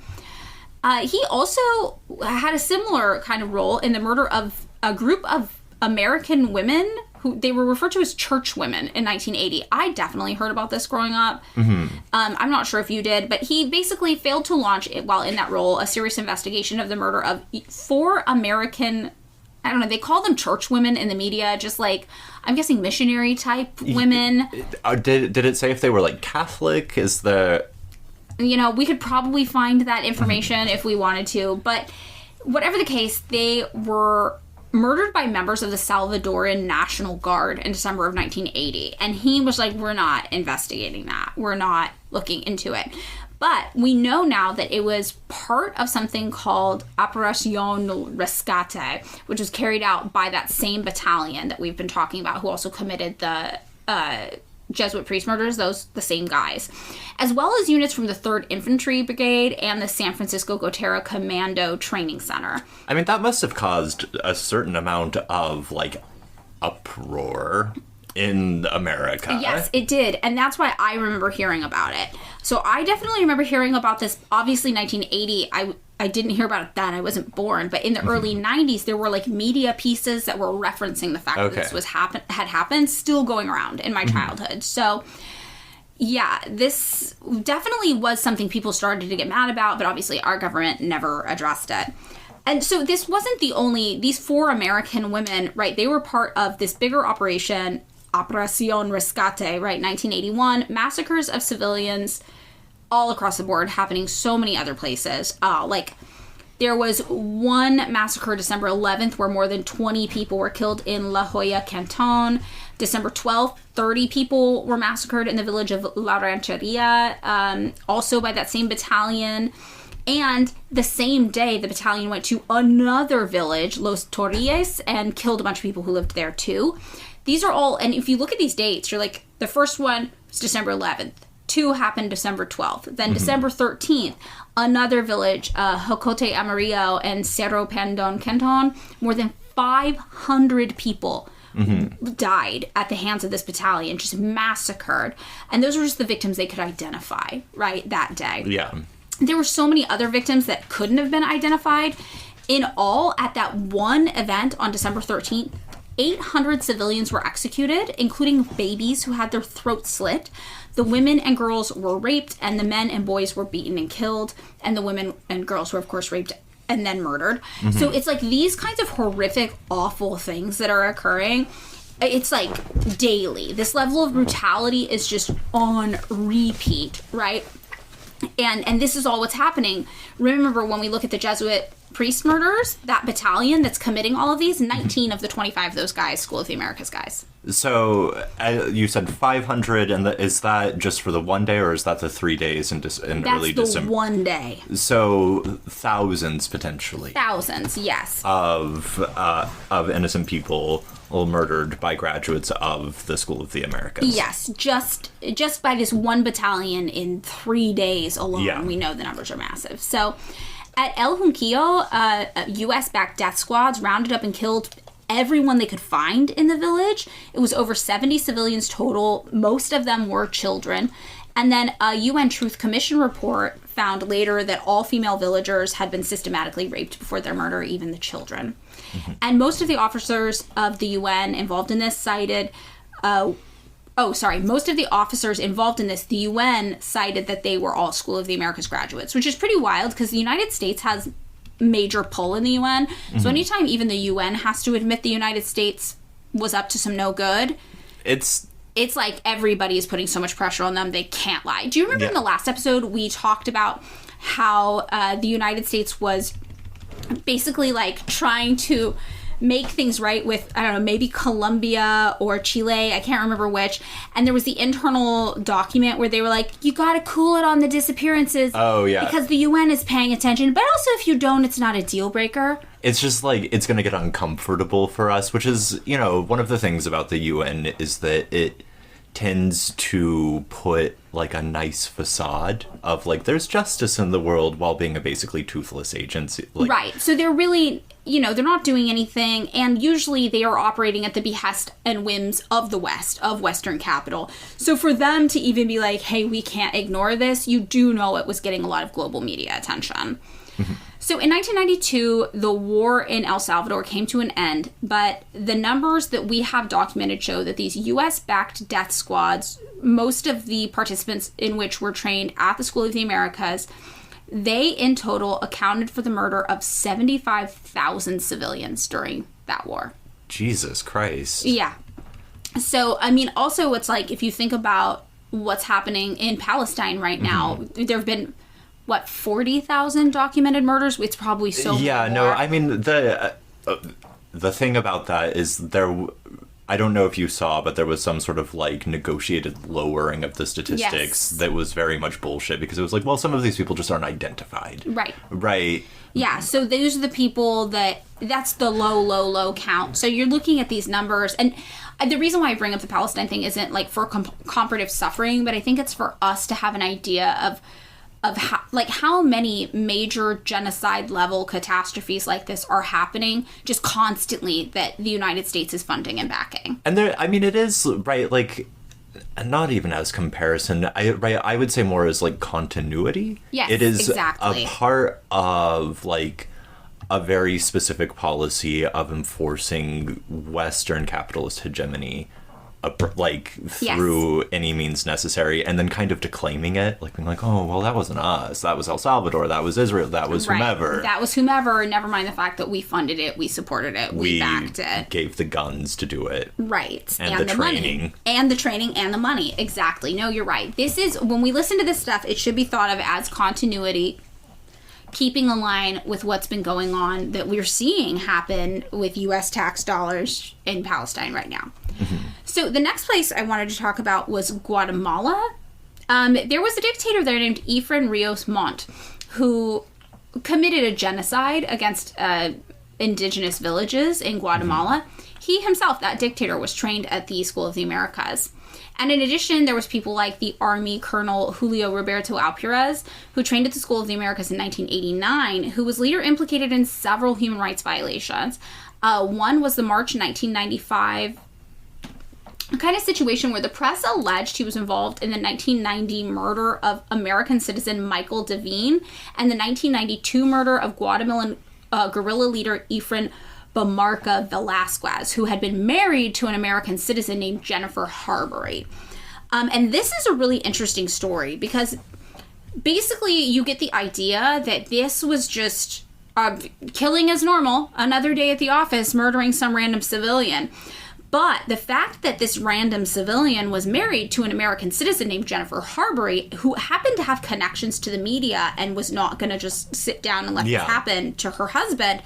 He also had a similar kind of role in the murder of a group of American women who they were referred to as church women in 1980. I definitely heard about this growing up. I'm not sure if you did, but he basically failed to launch, while in that role, a serious investigation of the murder of 4 American, I don't know, they call them church women in the media, just like, I'm guessing missionary type women. Did it say if they were like Catholic? we could probably find that information if we wanted to, but whatever the case, they were murdered by members of the Salvadoran National Guard in December of 1980. And he was like, we're not investigating that. We're not looking into it. But we know now that it was part of something called Operación Rescate, which was carried out by that same battalion that we've been talking about, who also committed the Jesuit priest murders, the same guys, as well as units from the 3rd Infantry Brigade and the San Francisco Gotera Commando Training Center. I mean, that must have caused a certain amount of, uproar in America. Yes, it did. And that's why I remember hearing about it. So I definitely remember hearing about this. Obviously, 1980, I didn't hear about it then. I wasn't born. But in the early 90s, there were media pieces that were referencing the fact that this had happened, still going around in my childhood. So yeah, this definitely was something people started to get mad about, but obviously our government never addressed it. And so this wasn't the only, these 4 American women, right, they were part of this bigger operation, Operación Rescate, right, 1981, massacres of civilians all across the board, happening so many other places. There was one massacre December 11th where more than 20 people were killed in La Jolla Canton. December 12th, 30 people were massacred in the village of La Rancheria, also by that same battalion. And the same day, the battalion went to another village, Los Torres, and killed a bunch of people who lived there too. These are all, and if you look at these dates, you're like, the first one was December 11th. 2 happened December 12th. Then December 13th, another village, Jocote Amarillo and Cerro Pandon Canton, more than 500 people died at the hands of this battalian, just massacred. And those were just the victims they could identify, right, that day. Yeah. There were so many other victims that couldn't have been identified. In all, at that one event on December 13th, 800 civilians were executed, including babies who had their throats slit. The women and girls were raped, and the men and boys were beaten and killed, and the women and girls were, of course, raped and then murdered. So it's these kinds of horrific, awful things that are occurring. It's daily. This level of brutality is just on repeat, right? And this is all what's happening. Remember, when we look at the Jesuit priest murders, that battalion that's committing all of these, 19 of the 25 of those guys, School of the Americas guys. So you said 500, and is that just for the one day, or is that the 3 days in early December? That's the one day. So thousands, potentially. Thousands, yes. Of innocent people murdered by graduates of the School of the Americas. Yes, just by this one battalion in 3 days alone, we know the numbers are massive. So at El Junquillo, U.S.-backed death squads rounded up and killed everyone they could find in the village. It was over 70 civilians total. Most of them were children. And then a UN Truth Commission report found later that all female villagers had been systematically raped before their murder, even the children. And most of the officers of the UN involved in this cited... most of the officers involved in this, the UN cited that they were all School of the Americas graduates, which is pretty wild because the United States has major pull in the UN. So anytime even the UN has to admit the United States was up to some no good, it's like everybody is putting so much pressure on them, they can't lie. Do you remember in the last episode we talked about how the United States was basically trying to make things right with, I don't know, maybe Colombia or Chile, I can't remember which, and there was the internal document where they were like, you gotta cool it on the disappearances. Oh, yeah. Because the UN is paying attention, but also if you don't, it's not a deal breaker. It's just it's gonna get uncomfortable for us, which is, one of the things about the UN is that it tends to put a nice facade of there's justice in the world while being a basically toothless agency. Right. So they're really, they're not doing anything, and usually they are operating at the behest and whims of the West, of Western capital. So for them to even be like, hey, we can't ignore this, you do know it was getting a lot of global media attention. So in 1992, the war in El Salvador came to an end, but the numbers that we have documented show that these U.S.-backed death squads, most of the participants in which were trained at the School of the Americas, they in total accounted for the murder of 75,000 civilians during that war. Jesus Christ. Yeah. So, I mean, also it's if you think about what's happening in Palestine right now. There have been, 40,000 documented murders? It's probably so many more. No, I mean, the thing about that is I don't know if you saw, but there was some sort of, like, negotiated lowering of the statistics that was very much bullshit, because it was like, well, some of these people just aren't identified. Right. Yeah, so those are the people that's the low count. So you're looking at these numbers, and the reason why I bring up the Palestine thing isn't, like, for comparative suffering, but I think it's for us to have an idea of how many major genocide level catastrophes like this are happening just constantly that the United States is funding and backing. And it is, right, like, not even as comparison, I would say more as, like, continuity. Yes, it is exactly. a part of, like, a very specific policy of enforcing Western capitalist hegemony, through any means necessary, and then kind of declaiming it, like being like, oh, well, that wasn't us, that was El Salvador, that was Israel, that was whomever. That was whomever, never mind the fact that we funded it, we supported it, we backed it. Gave the guns to do it. Right. And the training. Money. And the training and the money. Exactly. No, you're right. This is, when we listen to this stuff, it should be thought of as continuity, keeping in line with what's been going on that we're seeing happen with U.S. tax dollars in Palestine right now. So the next place I wanted to talk about was Guatemala. There was a dictator there named Efren Rios Montt who committed a genocide against indigenous villages in Guatemala. He himself, that dictator, was trained at the School of the Americas. And in addition, there was people like the Army Colonel Julio Roberto Alpurez, who trained at the School of the Americas in 1989, who was later implicated in several human rights violations. One was the March 1995 kind of situation where the press alleged he was involved in the 1990 murder of American citizen Michael Devine and the 1992 murder of Guatemalan guerrilla leader Efren Bamarca Velasquez, who had been married to an American citizen named Jennifer Harbury. And this is a really interesting story because basically you get the idea that this was just killing as normal, another day at the office, murdering some random civilian. But the fact that this random civilian was married to an American citizen named Jennifer Harbury, who happened to have connections to the media and was not going to just sit down and let this happen to her husband,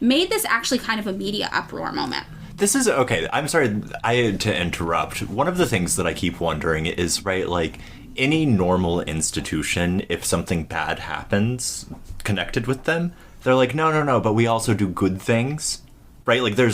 made this actually kind of a media uproar moment. This is, okay, I'm sorry to interrupt. One of the things that I keep wondering is, right, like, any normal institution, if something bad happens connected with them, they're like, no, but we also do good things. Right, like they're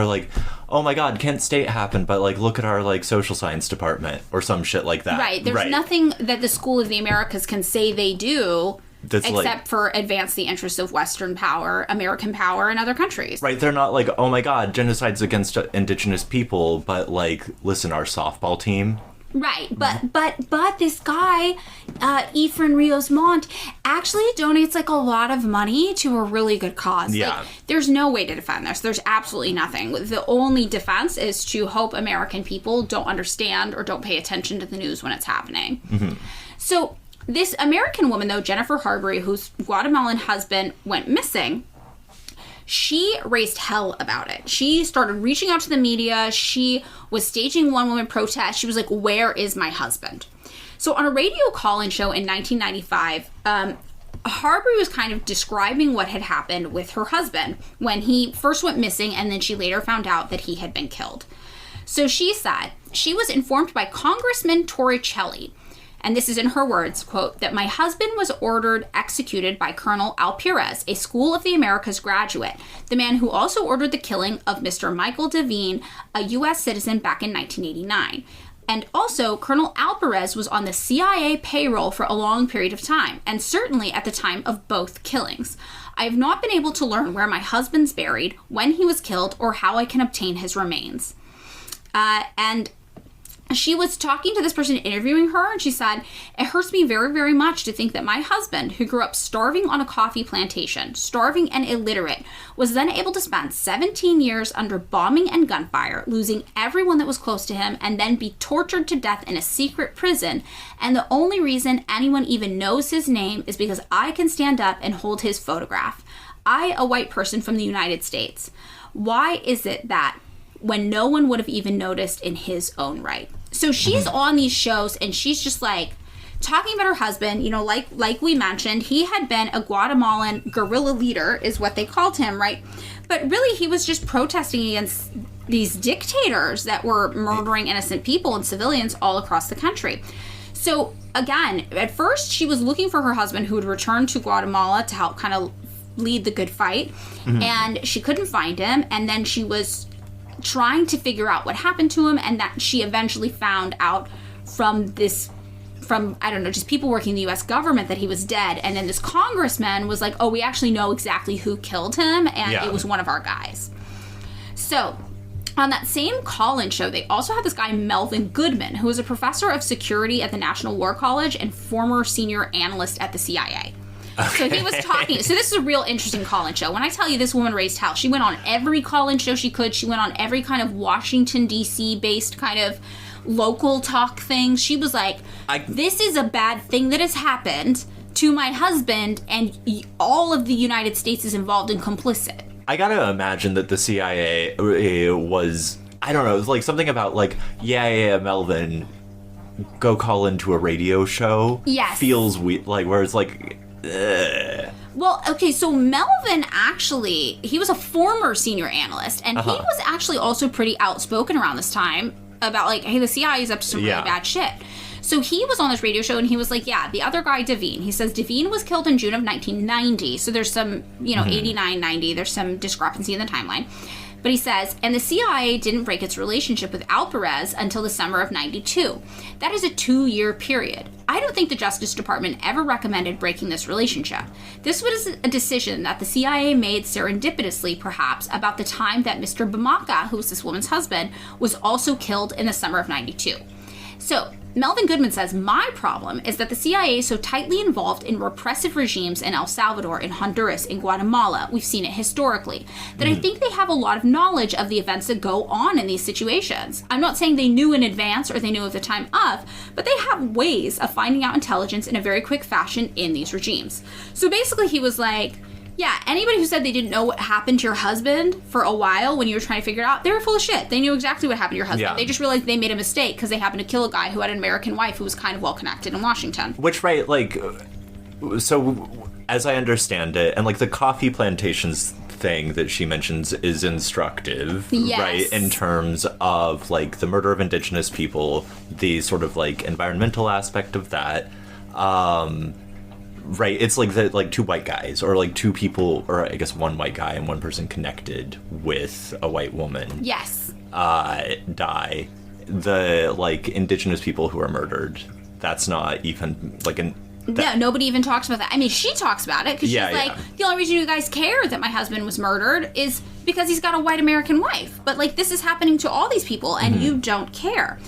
like, oh my God, Kent State happened, but like look at our like social science department or some shit like that. Right, there's nothing that the School of the Americas can say they do except for advance the interests of Western power, American power, in other countries. Right, they're not like, oh my God, genocide's against indigenous people, but like, listen, our softball team. Right, but this guy, Efren Rios Montt, actually donates like a lot of money to a really good cause. Yeah. Like, there's no way to defend this. There's absolutely nothing. The only defense is to hope American people don't understand or don't pay attention to the news when it's happening. Mm-hmm. So this American woman, though, Jennifer Harbury, whose Guatemalan husband went missing, she raised hell about it. She started reaching out to the media. She was staging one-woman protest. She was like, where is my husband? So on a radio call-in show in 1995, Harbury was kind of describing what had happened with her husband when he first went missing, and then she later found out that he had been killed. So she said she was informed by Congressman Torricelli, and this is in her words, quote, that my husband was ordered executed by Colonel Alpurez, a School of the Americas graduate, the man who also ordered the killing of Mr. Michael Devine, a U.S. citizen, back in 1989. And also, Colonel Alpurez was on the CIA payroll for a long period of time, and certainly at the time of both killings. I have not been able to learn where my husband's buried, when he was killed, or how I can obtain his remains. And she was talking to this person interviewing her, and she said, it hurts me very, very much to think that my husband, who grew up starving on a coffee plantation, starving and illiterate, was then able to spend 17 years under bombing and gunfire, losing everyone that was close to him, and then be tortured to death in a secret prison. And the only reason anyone even knows his name is because I can stand up and hold his photograph. I, a white person from the United States. Why is it that when no one would have even noticed in his own right? So she's on these shows, and she's just like talking about her husband. You know, like we mentioned, he had been a Guatemalan guerrilla leader, is what they called him, right? But really, he was just protesting against these dictators that were murdering innocent people and civilians all across the country. So again, at first she was looking for her husband, who would return to Guatemala to help kind of lead the good fight, and she couldn't find him. And then she was trying to figure out what happened to him, and that she eventually found out from I don't know, just people working in the U.S. government, that he was dead. And then this congressman was like, oh, we actually know exactly who killed him, and it was one of our guys. So on that same call-in show, they also had this guy, Melvin Goodman, who was a professor of security at the National War College and former senior analyst at the CIA. Okay. So he was talking. So this is a real interesting call-in show. When I tell you this woman raised hell, she went on every call-in show she could. She went on every kind of Washington, D.C. based kind of local talk thing. She was like, this is a bad thing that has happened to my husband, and all of the United States is involved and complicit. I gotta imagine that the CIA was, I don't know, it was like something about like, yeah, Melvin, go call into a radio show. Yes. Feels weird, like, where it's like, ugh. Well, okay, so Melvin actually, he was a former senior analyst, and he was actually also pretty outspoken around this time about like, hey, the CIA is up to some really bad shit. So he was on this radio show, and he was like, yeah, the other guy, Devine, he says Devine was killed in June of 1990. So there's some, 89, 90, there's some discrepancy in the timeline. But he says, and the CIA didn't break its relationship with Alvarez until the summer of 92. That is a 2-year period. I don't think the Justice Department ever recommended breaking this relationship. This was a decision that the CIA made serendipitously, perhaps, about the time that Mr. Bamaka, who was this woman's husband, was also killed in the summer of 92. So Melvin Goodman says, my problem is that the CIA is so tightly involved in repressive regimes in El Salvador, in Honduras, in Guatemala, we've seen it historically, that I think they have a lot of knowledge of the events that go on in these situations. I'm not saying they knew in advance or they knew at the time of, but they have ways of finding out intelligence in a very quick fashion in these regimes. So basically he was like, yeah, anybody who said they didn't know what happened to your husband for a while when you were trying to figure it out, they were full of shit. They knew exactly what happened to your husband. Yeah. They just realized they made a mistake because they happened to kill a guy who had an American wife who was kind of well-connected in Washington. Which, right, like, so as I understand it, and like the coffee plantations thing that she mentions is instructive, yes. Right, in terms of like the murder of indigenous people, the sort of like environmental aspect of that. Right, it's like the two white guys, or like two people, or I guess one white guy and one person connected with a white woman. Yes. Die. The like indigenous people who are murdered. That's not even like an. No, nobody even talks about that. I mean, she talks about it because she's like, the only reason you guys care that my husband was murdered is because he's got a white American wife. But like, this is happening to all these people, and you don't care.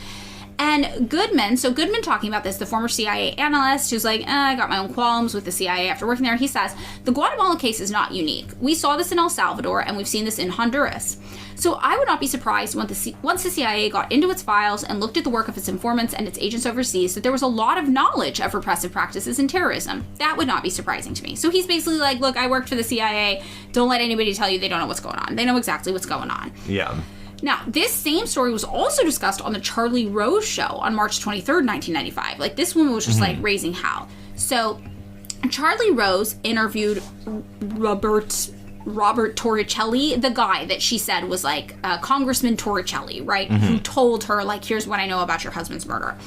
And Goodman talking about this, the former CIA analyst who's like, I got my own qualms with the CIA after working there. He says, the Guatemala case is not unique. We saw this in El Salvador, and we've seen this in Honduras. So I would not be surprised once the CIA got into its files and looked at the work of its informants and its agents overseas that there was a lot of knowledge of repressive practices and terrorism. That would not be surprising to me. So he's basically like, look, I worked for the CIA. Don't let anybody tell you they don't know what's going on. They know exactly what's going on. Yeah. Now, this same story was also discussed on the Charlie Rose show on March 23rd, 1995. Like, this woman was just, like, raising hell. So, Charlie Rose interviewed Robert Torricelli, the guy that she said was, like, Congressman Torricelli, right? Who told her, like, here's what I know about your husband's murder.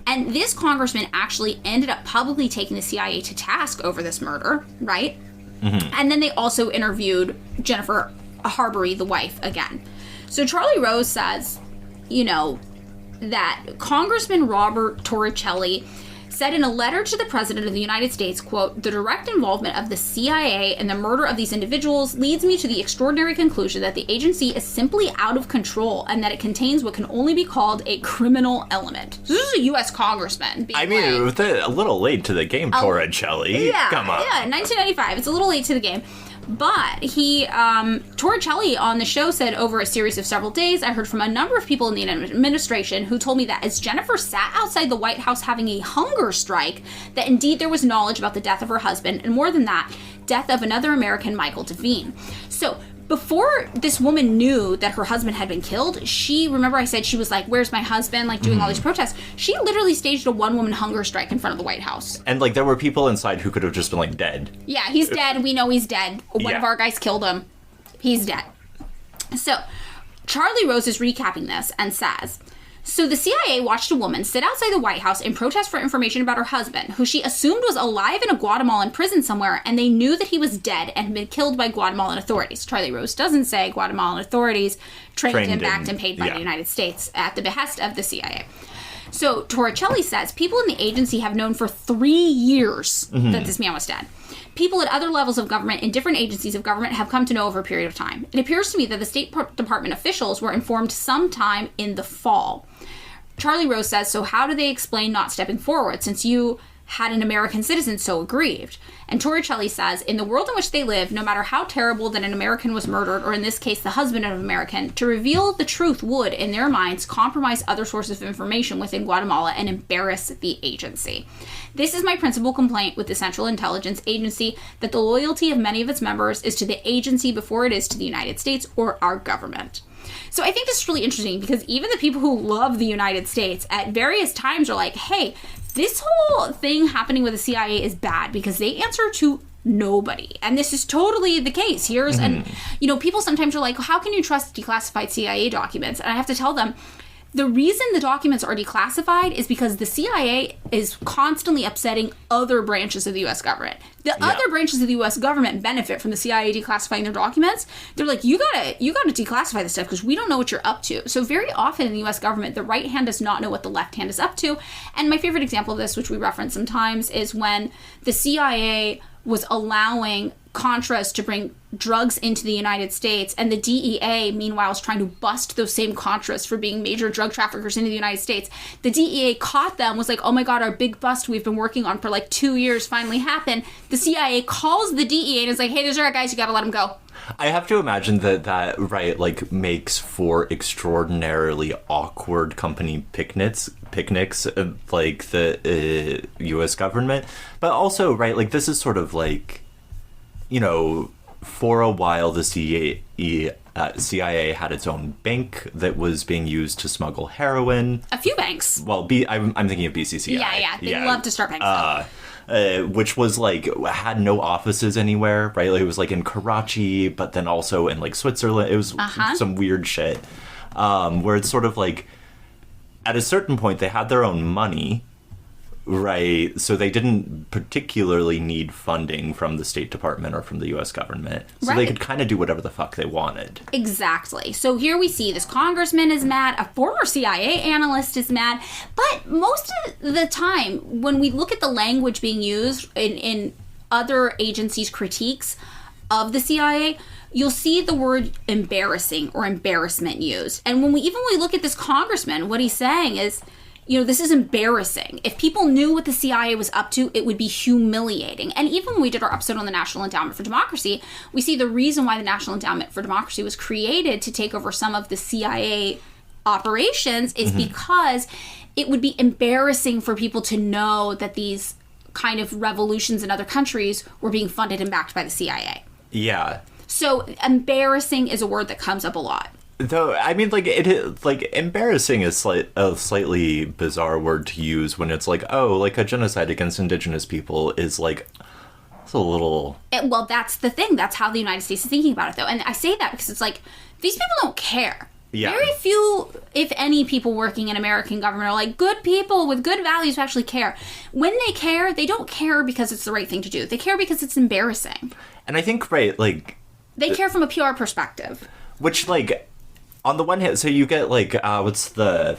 And this congressman actually ended up publicly taking the CIA to task over this murder, right? And then they also interviewed Jennifer Harbury, the wife, again. So Charlie Rose says, that Congressman Robert Torricelli said in a letter to the President of the United States, quote, the direct involvement of the CIA in the murder of these individuals leads me to the extraordinary conclusion that the agency is simply out of control and that it contains what can only be called a criminal element. So this is a U.S. congressman. It was a little late to the game, Torricelli. Yeah, come on. Yeah, 1995. It's a little late to the game. But Torricelli on the show said, over a series of several days, I heard from a number of people in the administration who told me that as Jennifer sat outside the White House having a hunger strike, that indeed there was knowledge about the death of her husband, and more than that, death of another American, Michael Devine. So before this woman knew that her husband had been killed, remember I said she was like, where's my husband? Like, doing all these protests. She literally staged a one-woman hunger strike in front of the White House. And, like, there were people inside who could have just been, like, dead. Yeah, he's dead. We know he's dead. One of our guys killed him. He's dead. So, Charlie Rose is recapping this and says, so the CIA watched a woman sit outside the White House in protest for information about her husband, who she assumed was alive in a Guatemalan prison somewhere, and they knew that he was dead and had been killed by Guatemalan authorities. Charlie Rose doesn't say Guatemalan authorities trained him, backed and paid by the United States at the behest of the CIA. So Torricelli says people in the agency have known for 3 years that this man was dead. People at other levels of government in different agencies of government have come to know over a period of time. It appears to me that the State Department officials were informed sometime in the fall. Charlie Rose says, so how do they explain not stepping forward since you had an American citizen so aggrieved? And Torricelli says, in the world in which they live, no matter how terrible that an American was murdered, or in this case the husband of an American, to reveal the truth would, in their minds, compromise other sources of information within Guatemala and embarrass the agency. This is my principal complaint with the Central Intelligence Agency, that the loyalty of many of its members is to the agency before it is to the United States or our government. So I think this is really interesting because even the people who love the United States at various times are like, hey, this whole thing happening with the CIA is bad because they answer to nobody. And this is totally the case. And, people sometimes are like, how can you trust declassified CIA documents? And I have to tell them, the reason the documents are declassified is because the CIA is constantly upsetting other branches of the U.S. government. The other branches of the U.S. government benefit from the CIA declassifying their documents. They're like, you gotta declassify this stuff because we don't know what you're up to. So very often in the U.S. government, the right hand does not know what the left hand is up to. And my favorite example of this, which we reference sometimes, is when the CIA was allowing Contras to bring drugs into the United States, and the DEA, meanwhile, is trying to bust those same Contras for being major drug traffickers into the United States. The DEA caught them, was like, oh my god, our big bust we've been working on for like 2 years finally happened. The CIA calls the DEA and is like, hey, there's our guys, you gotta let them go. I have to imagine that makes for extraordinarily awkward company picnics, like the U.S. government. But also, this is sort of like, for a while the CIA had its own bank that was being used to smuggle heroin. A few banks. Well, I'm thinking of BCCI. Yeah. They love to start banks. Which was had no offices anywhere, right? It was in Karachi, but then also in Switzerland. It was some weird shit. Where it's sort of at a certain point they had their own money, right? So they didn't particularly need funding from the State Department or from the U.S. government. So they could kind of do whatever the fuck they wanted. Exactly. So here we see this congressman is mad, a former CIA analyst is mad, but most of the time when we look at the language being used in other agencies' critiques of the CIA, you'll see the word embarrassing or embarrassment used. And when we look at this congressman, what he's saying is, this is embarrassing. If people knew what the CIA was up to, it would be humiliating. And even when we did our episode on the National Endowment for Democracy, we see the reason why the National Endowment for Democracy was created to take over some of the CIA operations is because it would be embarrassing for people to know that these kind of revolutions in other countries were being funded and backed by the CIA. Yeah. So embarrassing is a word that comes up a lot. Though, embarrassing is a slightly bizarre word to use when it's a genocide against indigenous people is it's a little... Well, that's the thing. That's how the United States is thinking about it, though. And I say that because it's these people don't care. Yeah. Very few, if any, people working in American government are good people with good values who actually care. When they care, they don't care because it's the right thing to do. They care because it's embarrassing. And I think, they care from a PR perspective. Which, on the one hand, so you get, what's the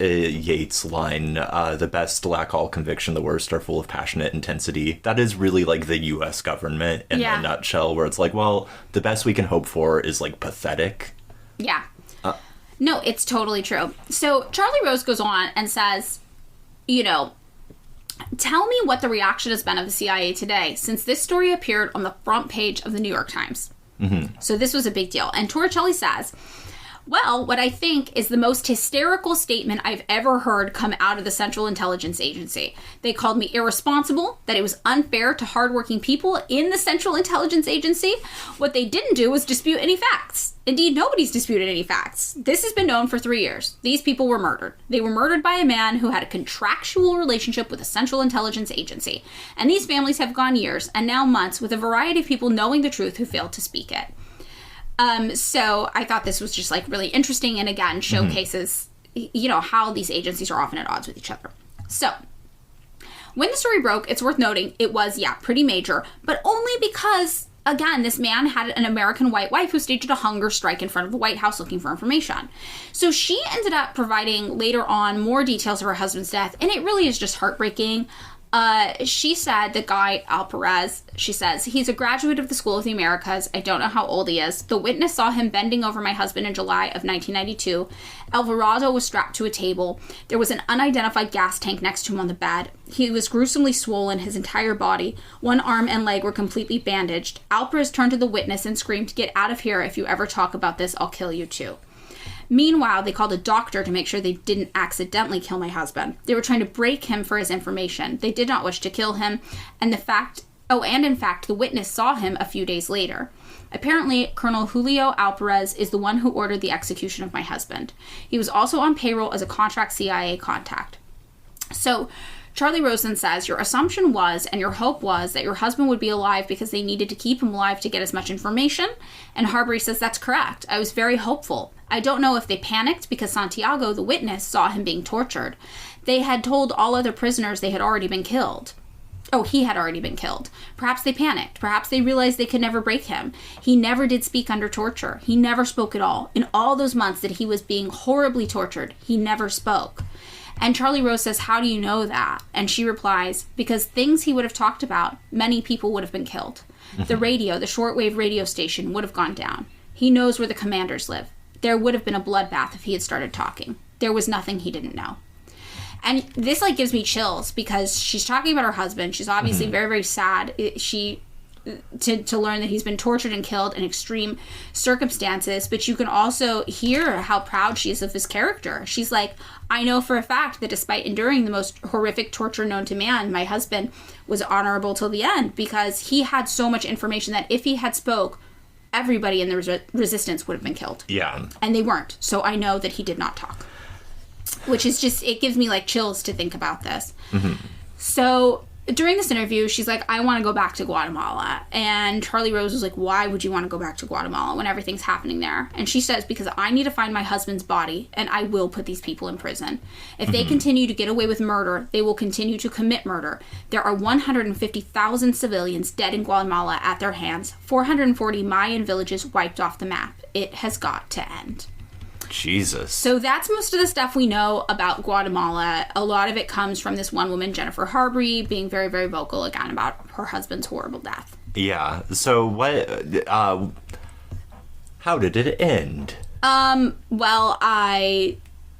Yeats line, the best lack all conviction, the worst are full of passionate intensity. That is really, the U.S. government in a nutshell, where it's well, the best we can hope for is, pathetic. Yeah. No, it's totally true. So Charlie Rose goes on and says, tell me what the reaction has been of the CIA today since this story appeared on the front page of the New York Times. So this was a big deal. And Torricelli says, Well, what I think is the most hysterical statement I've ever heard come out of the Central Intelligence Agency. They called me irresponsible, that it was unfair to hardworking people in the Central Intelligence Agency. What they didn't do was dispute any facts. Indeed, nobody's disputed any facts. This has been known for 3 years. These people were murdered. They were murdered by a man who had a contractual relationship with the Central Intelligence Agency. And these families have gone years, and now months, with a variety of people knowing the truth who failed to speak it. So I thought this was just like really interesting, and again showcases how these agencies are often at odds with each other. So when the story broke, it's worth noting it was pretty major, but only because again this man had an American white wife who staged a hunger strike in front of the White House looking for information. So she ended up providing later on more details of her husband's death, and it really is just heartbreaking. She said that Guy Alvarez, she says, he's a graduate of the School of the Americas. I don't know how old he is. The witness saw him bending over my husband in July of 1992. Alvarado was strapped to a table. There was an unidentified gas tank next to him on the bed. He was gruesomely swollen, his entire body. One arm and leg were completely bandaged. Alvarez turned to the witness and screamed, "Get out of here. If you ever talk about this, I'll kill you too." Meanwhile, they called a doctor to make sure they didn't accidentally kill my husband. They were trying to break him for his information. They did not wish to kill him, and in fact, the witness saw him a few days later. Apparently, Colonel Julio Alvarez is the one who ordered the execution of my husband. He was also on payroll as a contract CIA contact. So, Charlie Rosen says, your assumption was and your hope was that your husband would be alive because they needed to keep him alive to get as much information. And Harbury says, that's correct. I was very hopeful. I don't know if they panicked because Santiago, the witness, saw him being tortured. They had told all other prisoners they had already been killed. Oh, he had already been killed. Perhaps they panicked. Perhaps they realized they could never break him. He never did speak under torture. He never spoke at all. In all those months that he was being horribly tortured, he never spoke. And Charlie Rose says, how do you know that? And she replies, because things he would have talked about, many people would have been killed. The radio, the shortwave radio station would have gone down. He knows where the commanders live. There would have been a bloodbath if he had started talking. There was nothing he didn't know. And this gives me chills because she's talking about her husband. She's obviously very, very sad. To learn that he's been tortured and killed in extreme circumstances, but you can also hear how proud she is of his character. She's like, I know for a fact that despite enduring the most horrific torture known to man, my husband was honorable till the end because he had so much information that if he had spoke, everybody in the resistance would have been killed. Yeah. And they weren't. So I know that he did not talk. Which is just, it gives me chills to think about this. So during this interview, she's like, I want to go back to Guatemala. And Charlie Rose was like, why would you want to go back to Guatemala when everything's happening there? And she says, because I need to find my husband's body, and I will put these people in prison. If they continue to get away with murder, they will continue to commit murder. There are 150,000 civilians dead in Guatemala at their hands, 440 Mayan villages wiped off the map. It has got to end. Jesus. So that's most of the stuff we know about Guatemala. A lot of it comes from this one woman, Jennifer Harbury, being very, very vocal again about her husband's horrible death. Yeah. So what, how did it end? Well,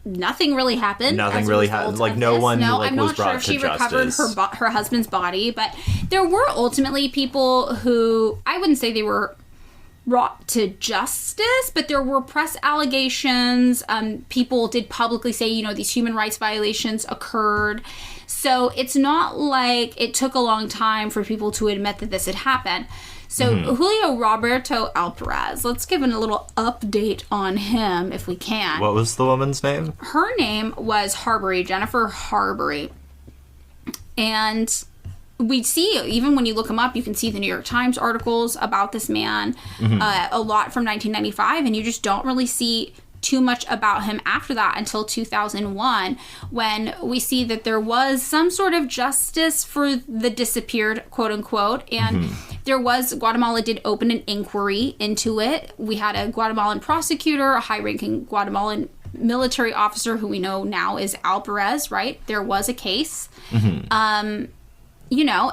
nothing really happened. Nothing really happened. No one was brought to justice. I'm not sure if she recovered her husband's body, but there were ultimately people who, I wouldn't say they were brought to justice, but there were press allegations. People did publicly say, these human rights violations occurred. So it's not like it took a long time for people to admit that this had happened. So Julio Roberto Alvarez, let's give a little update on him if we can. What was the woman's name? Her name was Harbury, Jennifer Harbury. And we see, even when you look him up, you can see the New York Times articles about this man, a lot from 1995, and you just don't really see too much about him after that until 2001, when we see that there was some sort of justice for the disappeared, quote unquote, and Guatemala did open an inquiry into it. We had a Guatemalan prosecutor, a high-ranking Guatemalan military officer who we know now is Alvarez, right? There was a case.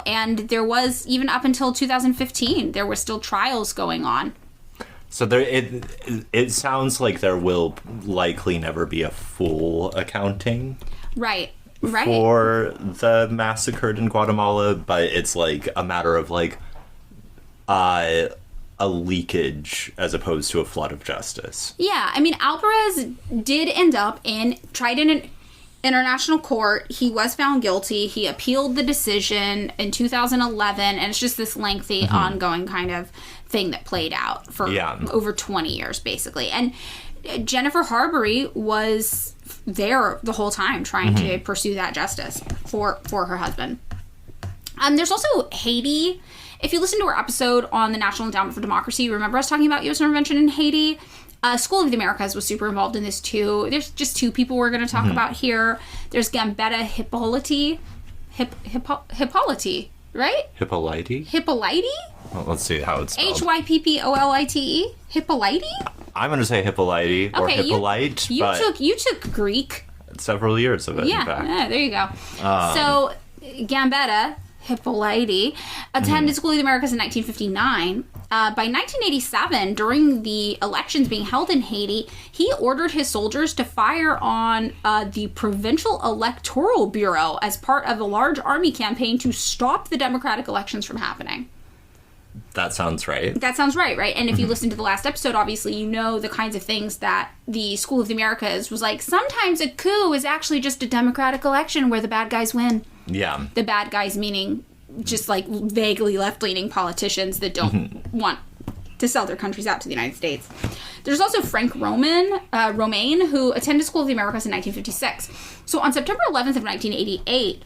And there was, even up until 2015, there were still trials going on. So it sounds like there will likely never be a full accounting. Right. For the massacre in Guatemala, but it's a matter of a leakage as opposed to a flood of justice. Yeah, I mean, Alvarez did end up tried in an international court. He was found guilty. He appealed the decision in 2011, and it's just this lengthy, ongoing kind of thing that played out for over 20 years, basically. And Jennifer Harbury was there the whole time trying to pursue that justice for her husband. There's also Haiti. If you listen to our episode on the National Endowment for Democracy, remember us talking about U.S. intervention in Haiti? School of the Americas was super involved in this too. There's just two people we're going to talk about here. There's Gambetta Hippolyte, right? Hippolyte? Well, let's see how it's spelled. Hyppolyte? Hippolyte? I'm going to say Hippolyte or Hippolyte. You took Greek. Several years of it, in fact. Yeah, there you go. So, Gambetta Hippolyte attended School of the Americas in 1959. By 1987, during the elections being held in Haiti, he ordered his soldiers to fire on the Provincial Electoral Bureau as part of a large army campaign to stop the democratic elections from happening. That sounds right. That sounds right? And if you listen to the last episode, obviously you know the kinds of things that the School of the Americas was like, sometimes a coup is actually just a democratic election where the bad guys win. Yeah. The bad guys meaning just like vaguely left-leaning politicians that don't want to sell their countries out to the United States. There's also Frank Romaine, who attended School of the Americas in 1956. So on September 11th of 1988,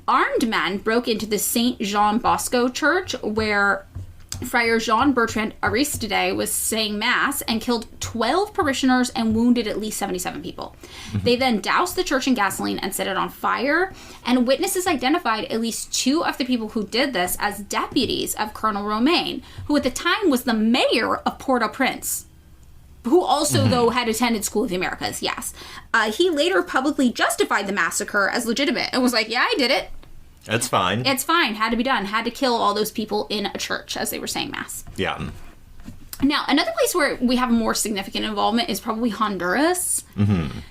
armed men broke into the St. Jean Bosco Church where Friar Jean-Bertrand Aristide was saying Mass and killed 12 parishioners and wounded at least 77 people. They then doused the church in gasoline and set it on fire, and witnesses identified at least 2 of the people who did this as deputies of Colonel Romaine, who at the time was the mayor of Port-au-Prince, who also, though, had attended School of the Americas, yes. He later publicly justified the massacre as legitimate and was like, yeah, I did it. It's fine. It's fine. Had to be done. Had to kill all those people in a church as they were saying Mass. Yeah. Now, another place where we have more significant involvement is probably Honduras.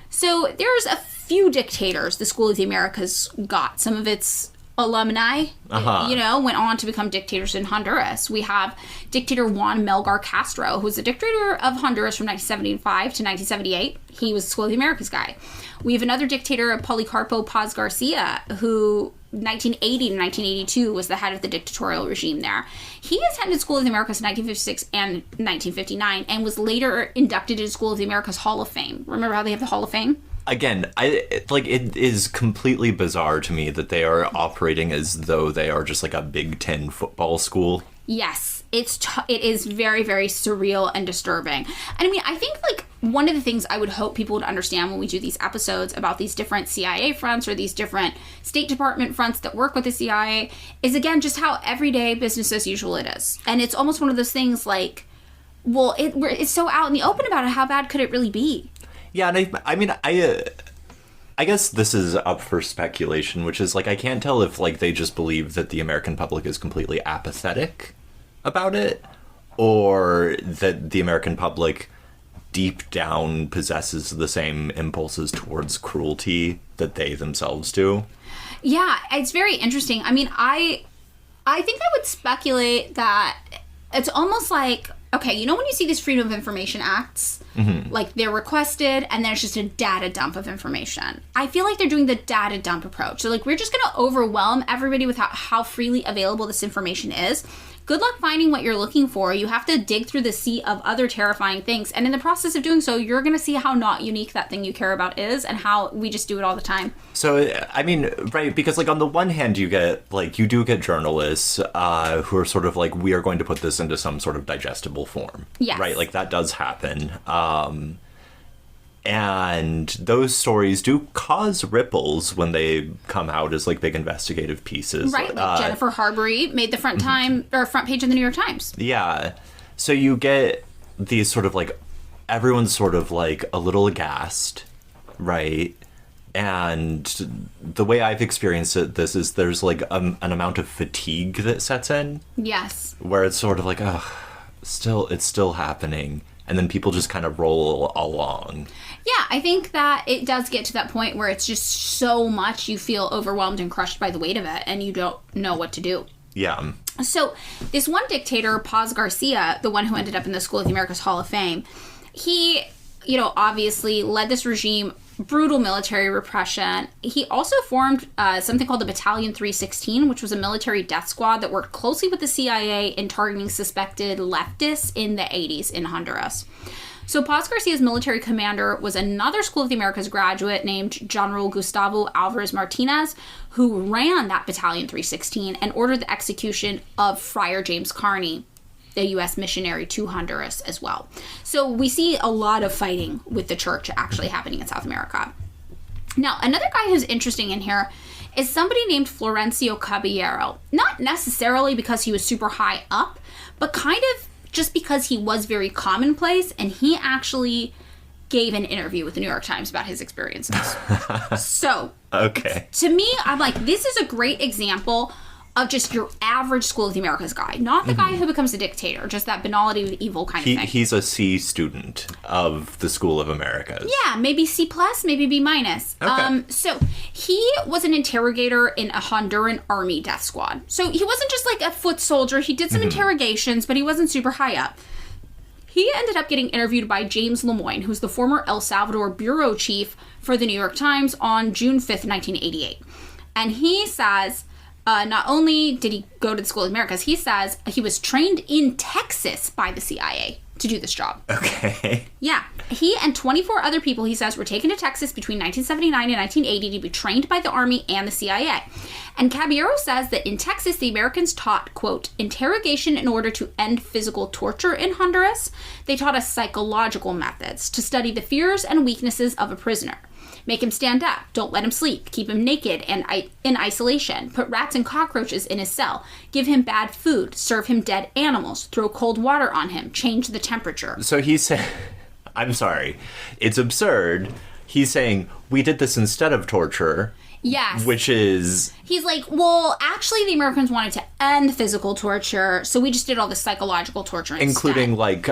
So there's a few dictators the School of the Americas got. Some of its alumni, went on to become dictators in Honduras. We have dictator Juan Melgar Castro, who was the dictator of Honduras from 1975 to 1978. He was the School of the Americas guy. We have another dictator, Policarpo Paz Garcia, who 1980 to 1982 was the head of the dictatorial regime there. He attended School of the Americas in 1956 and 1959 and was later inducted into School of the Americas Hall of Fame. Remember how they have the Hall of Fame? Again, it is completely bizarre to me that they are operating as though they are just like a Big Ten football school. Yes, it is very, very surreal and disturbing. And I mean, I think like one of the things I would hope people would understand when we do these episodes about these different CIA fronts or these different State Department fronts that work with the CIA is, again, just how everyday business as usual it is. And it's almost one of those things like, well, it's so out in the open about it. How bad could it really be? Yeah, and I guess this is up for speculation, which is like I can't tell if like they just believe that the American public is completely apathetic about it, or that the American public deep down possesses the same impulses towards cruelty that they themselves do. Yeah, it's very interesting. I mean, I think I would speculate that it's almost like, okay, you know when you see these Freedom of Information Acts, like they're requested and there's just a data dump of information. I feel like they're doing the data dump approach. So like we're just going to overwhelm everybody with how freely available this information is. Good luck finding what you're looking for. You have to dig through the sea of other terrifying things. And in the process of doing so, you're going to see how not unique that thing you care about is and how we just do it all the time. So, I mean, right, because like on the one hand, you do get journalists who are sort of like, we are going to put this into some sort of digestible form. Yes. Right, like that does happen. And those stories do cause ripples when they come out as like big investigative pieces. Right, like Jennifer Harbury made the front page of the New York Times. Yeah. So you get these sort of like, everyone's sort of like a little aghast, right? And the way I've experienced this is there's like an amount of fatigue that sets in. Yes. Where it's sort of like, it's still happening. And then people just kind of roll along. Yeah, I think that it does get to that point where it's just so much you feel overwhelmed and crushed by the weight of it and you don't know what to do. Yeah. So this one dictator, Paz Garcia, the one who ended up in the School of the Americas Hall of Fame, he, obviously led this regime, brutal military repression. He also formed something called the Battalion 316, which was a military death squad that worked closely with the CIA in targeting suspected leftists in the 80s in Honduras. So Paz Garcia's military commander was another School of the Americas graduate named General Gustavo Alvarez Martinez, who ran that Battalion 316 and ordered the execution of Friar James Carney, a U.S. missionary to Honduras as well. So we see a lot of fighting with the church actually happening in South America. Now, another guy who's interesting in here is somebody named Florencio Caballero. Not necessarily because he was super high up, but kind of just because he was very commonplace, and he actually gave an interview with the New York Times about his experiences. So, okay. To me, I'm like, this is a great example of just your average School of the Americas guy. Not the guy who becomes a dictator, just that banality of evil kind of thing. He's a C student of the School of Americas. Yeah, maybe C+, maybe B-. Okay. So he was an interrogator in a Honduran army death squad. So he wasn't just like a foot soldier. He did some interrogations, but he wasn't super high up. He ended up getting interviewed by James Lemoyne, who's the former El Salvador bureau chief for the New York Times, on June 5th, 1988. And he says, not only did he go to the School of the Americas, he says he was trained in Texas by the CIA to do this job. Okay. Yeah. He and 24 other people, he says, were taken to Texas between 1979 and 1980 to be trained by the Army and the CIA. And Caballero says that in Texas, the Americans taught, quote, interrogation in order to end physical torture in Honduras. They taught us psychological methods to study the fears and weaknesses of a prisoner. Make him stand up. Don't let him sleep. Keep him naked and in isolation. Put rats and cockroaches in his cell. Give him bad food. Serve him dead animals. Throw cold water on him. Change the temperature. So he said, I'm sorry, it's absurd. He's saying, we did this instead of torture. Yes. Which is... He's like, well, actually the Americans wanted to end physical torture, so we just did all the psychological torture instead. Including, like,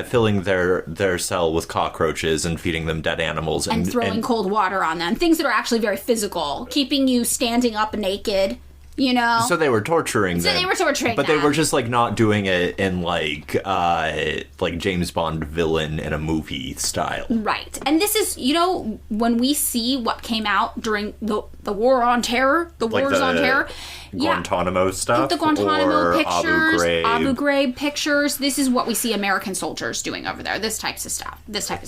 filling their cell with cockroaches and feeding them dead animals. And throwing cold water on them. Things that are actually very physical. Keeping you standing up naked, So they were torturing them. So they were torturing But them. they were just, like, not doing it in, like James Bond villain in a movie style. Right. And this is, when we see what came out during the War on Terror, the Wars on Terror. Guantanamo stuff? The Guantanamo or pictures, Abu Ghraib pictures. This is what we see American soldiers doing over there. This type of stuff.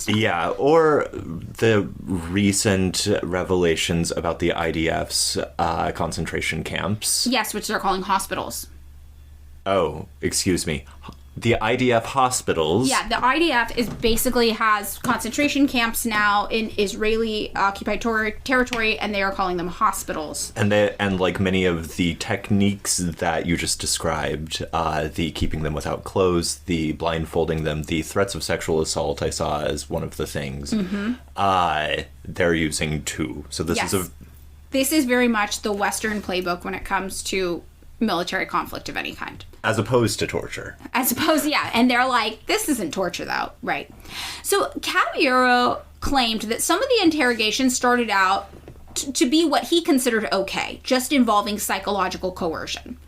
Yeah, or the recent revelations about the IDF's concentration camps. Yes, which they're calling hospitals. Oh, excuse me. The IDF hospitals. Yeah, the IDF basically has concentration camps now in Israeli occupied territory, and they are calling them hospitals. And like many of the techniques that you just described, the keeping them without clothes, the blindfolding them, the threats of sexual assault, I saw as one of the things. They're using too. So this is very much the Western playbook when it comes to military conflict of any kind. As opposed to torture. And they're like, this isn't torture, though. Right. So Caballero claimed that some of the interrogations started out to be what he considered okay, just involving psychological coercion.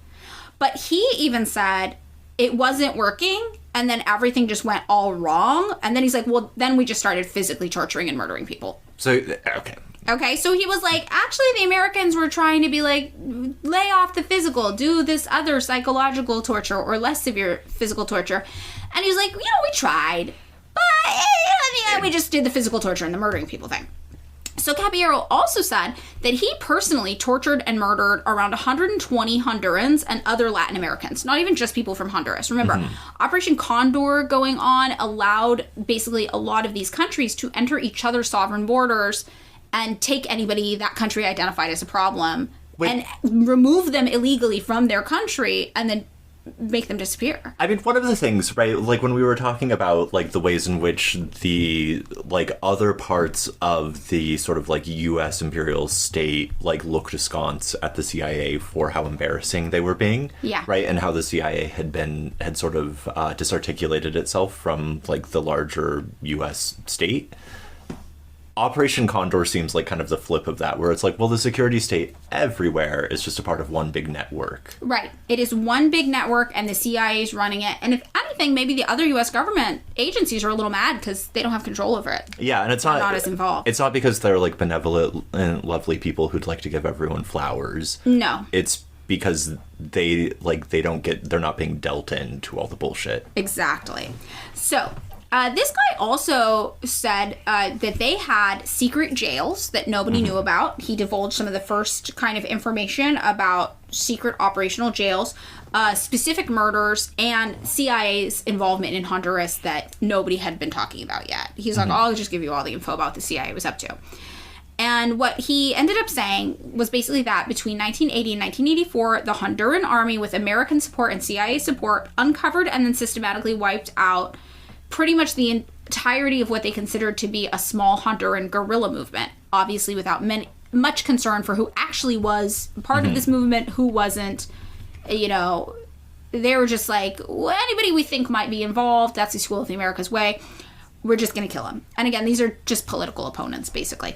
But he even said it wasn't working, and then everything just went all wrong. And then he's like, well, then we just started physically torturing and murdering people. So, okay, so he was like, actually, the Americans were trying to be like, lay off the physical, do this other psychological torture or less severe physical torture. And he was like, we tried, but we just did the physical torture and the murdering people thing. So Caballero also said that he personally tortured and murdered around 120 Hondurans and other Latin Americans, not even just people from Honduras. Remember, Operation Condor going on allowed basically a lot of these countries to enter each other's sovereign borders and take anybody that country identified as a problem and remove them illegally from their country and then make them disappear. I mean, one of the things, right, like when we were talking about like the ways in which the like other parts of the sort of like U.S. imperial state like looked askance at the CIA for how embarrassing they were being, right, and how the CIA had sort of disarticulated itself from like the larger U.S. state. Operation Condor seems like kind of the flip of that, where it's like, well, the security state everywhere is just a part of one big network. Right. It is one big network, and the CIA is running it. And if anything, maybe the other U.S. government agencies are a little mad because they don't have control over it. Yeah, and They're not as involved. It's not because they're like benevolent and lovely people who'd like to give everyone flowers. No. It's because they're not being dealt into all the bullshit. Exactly. So, this guy also said that they had secret jails that nobody knew about. He divulged some of the first kind of information about secret operational jails, specific murders, and CIA's involvement in Honduras that nobody had been talking about yet. He's like, I'll just give you all the info about the CIA was up to. And what he ended up saying was basically that between 1980 and 1984, the Honduran army, with American support and CIA support, uncovered and then systematically wiped out pretty much the entirety of what they considered to be a small Honduran guerrilla movement, obviously without much concern for who actually was part of this movement, who wasn't. You know, they were just like, well, anybody we think might be involved, that's the School of the Americas way, we're just going to kill them. And again, these are just political opponents, basically.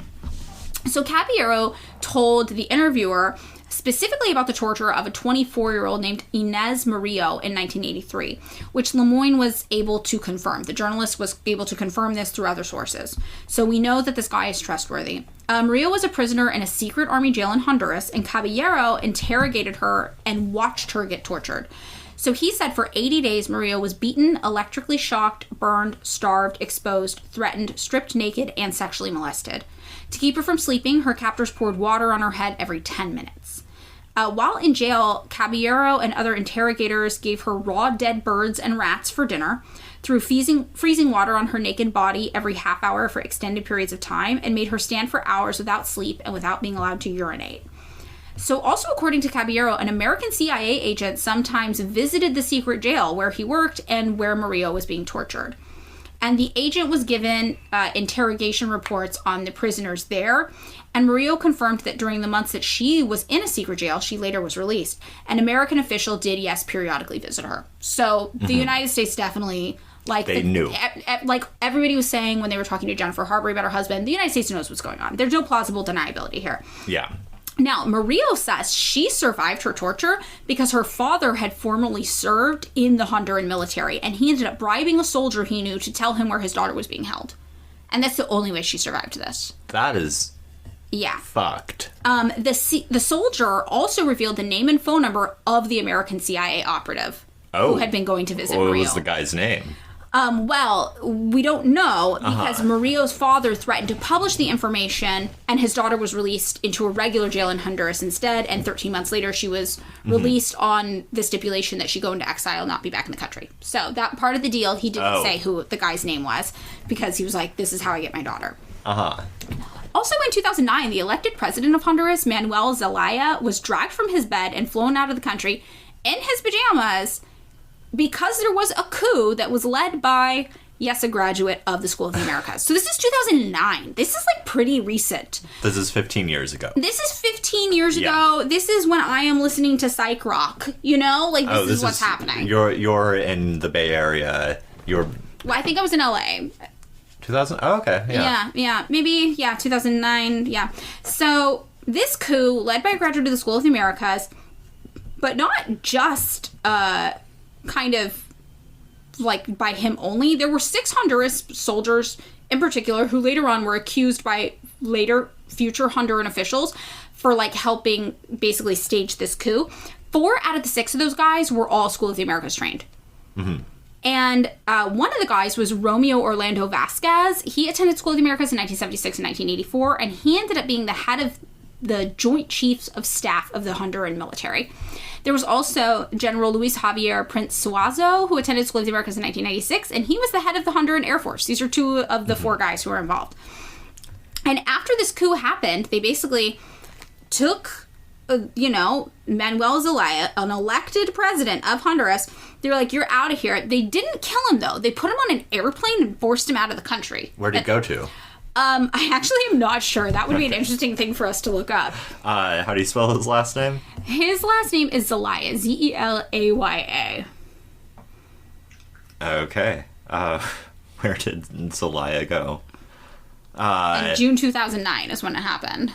So Caballero told the interviewer specifically about the torture of a 24-year-old named Inez Murillo in 1983, which Lemoyne was able to confirm. The journalist was able to confirm this through other sources. So we know that this guy is trustworthy. Murillo was a prisoner in a secret army jail in Honduras, and Caballero interrogated her and watched her get tortured. So he said for 80 days, Murillo was beaten, electrically shocked, burned, starved, exposed, threatened, stripped naked, and sexually molested. To keep her from sleeping, her captors poured water on her head every 10 minutes. While in jail, Caballero and other interrogators gave her raw dead birds and rats for dinner, threw freezing water on her naked body every half hour for extended periods of time, and made her stand for hours without sleep and without being allowed to urinate. So also according to Caballero, an American CIA agent sometimes visited the secret jail where he worked and where Murillo was being tortured. And the agent was given interrogation reports on the prisoners there. And Murillo confirmed that during the months that she was in a secret jail, she later was released. An American official did, yes, periodically visit her. So the United States definitely, like... They knew. Like everybody was saying when they were talking to Jennifer Harbury about her husband, the United States knows what's going on. There's no plausible deniability here. Yeah. Now, Murillo says she survived her torture because her father had formerly served in the Honduran military, and he ended up bribing a soldier he knew to tell him where his daughter was being held. And that's the only way she survived this. That is... Yeah. fucked. The soldier also revealed the name and phone number of the American CIA operative who had been going to visit Murillo. What was the guy's name? Well, we don't know because Murillo's father threatened to publish the information, and his daughter was released into a regular jail in Honduras instead, and 13 months later she was released on the stipulation that she go into exile, not be back in the country. So that part of the deal, he didn't say who the guy's name was, because he was like, this is how I get my daughter. Also in 2009, the elected president of Honduras, Manuel Zelaya, was dragged from his bed and flown out of the country in his pajamas because there was a coup that was led by, yes, a graduate of the School of the Americas. So this is 2009. This is like pretty recent. This is 15 years ago. This is 15 years ago. This is when I am listening to psych rock, you know? Like, this is what's happening. You're in the Bay Area. Well, I think I was in LA. 2000? Oh, okay. Yeah. Maybe, 2009. Yeah. So this coup, led by a graduate of the School of the Americas, but not just... kind of like by him only. There were 6 Honduras soldiers in particular who later on were accused by later future Honduran officials for like helping basically stage this coup. 4 out of the 6 of those guys were all School of the Americas trained. And one of the guys was Romeo Orlando Vasquez. He attended School of the Americas in 1976 and 1984, and he ended up being the head of the Joint Chiefs of Staff of the Honduran military. There was also General Luis Javier Prince Suazo, who attended School of the Americas in 1996, and he was the head of the Honduran Air Force. These are 2 of the 4 guys who were involved. And after this coup happened, they basically took, Manuel Zelaya, an elected president of Honduras. They were like, you're out of here. They didn't kill him, though. They put him on an airplane and forced him out of the country. Where'd he go to? I actually am not sure. That would be an interesting thing for us to look up. How do you spell his last name? His last name is Zelaya. Zelaya. Okay. Where did Zelaya go? In June 2009 is when it happened.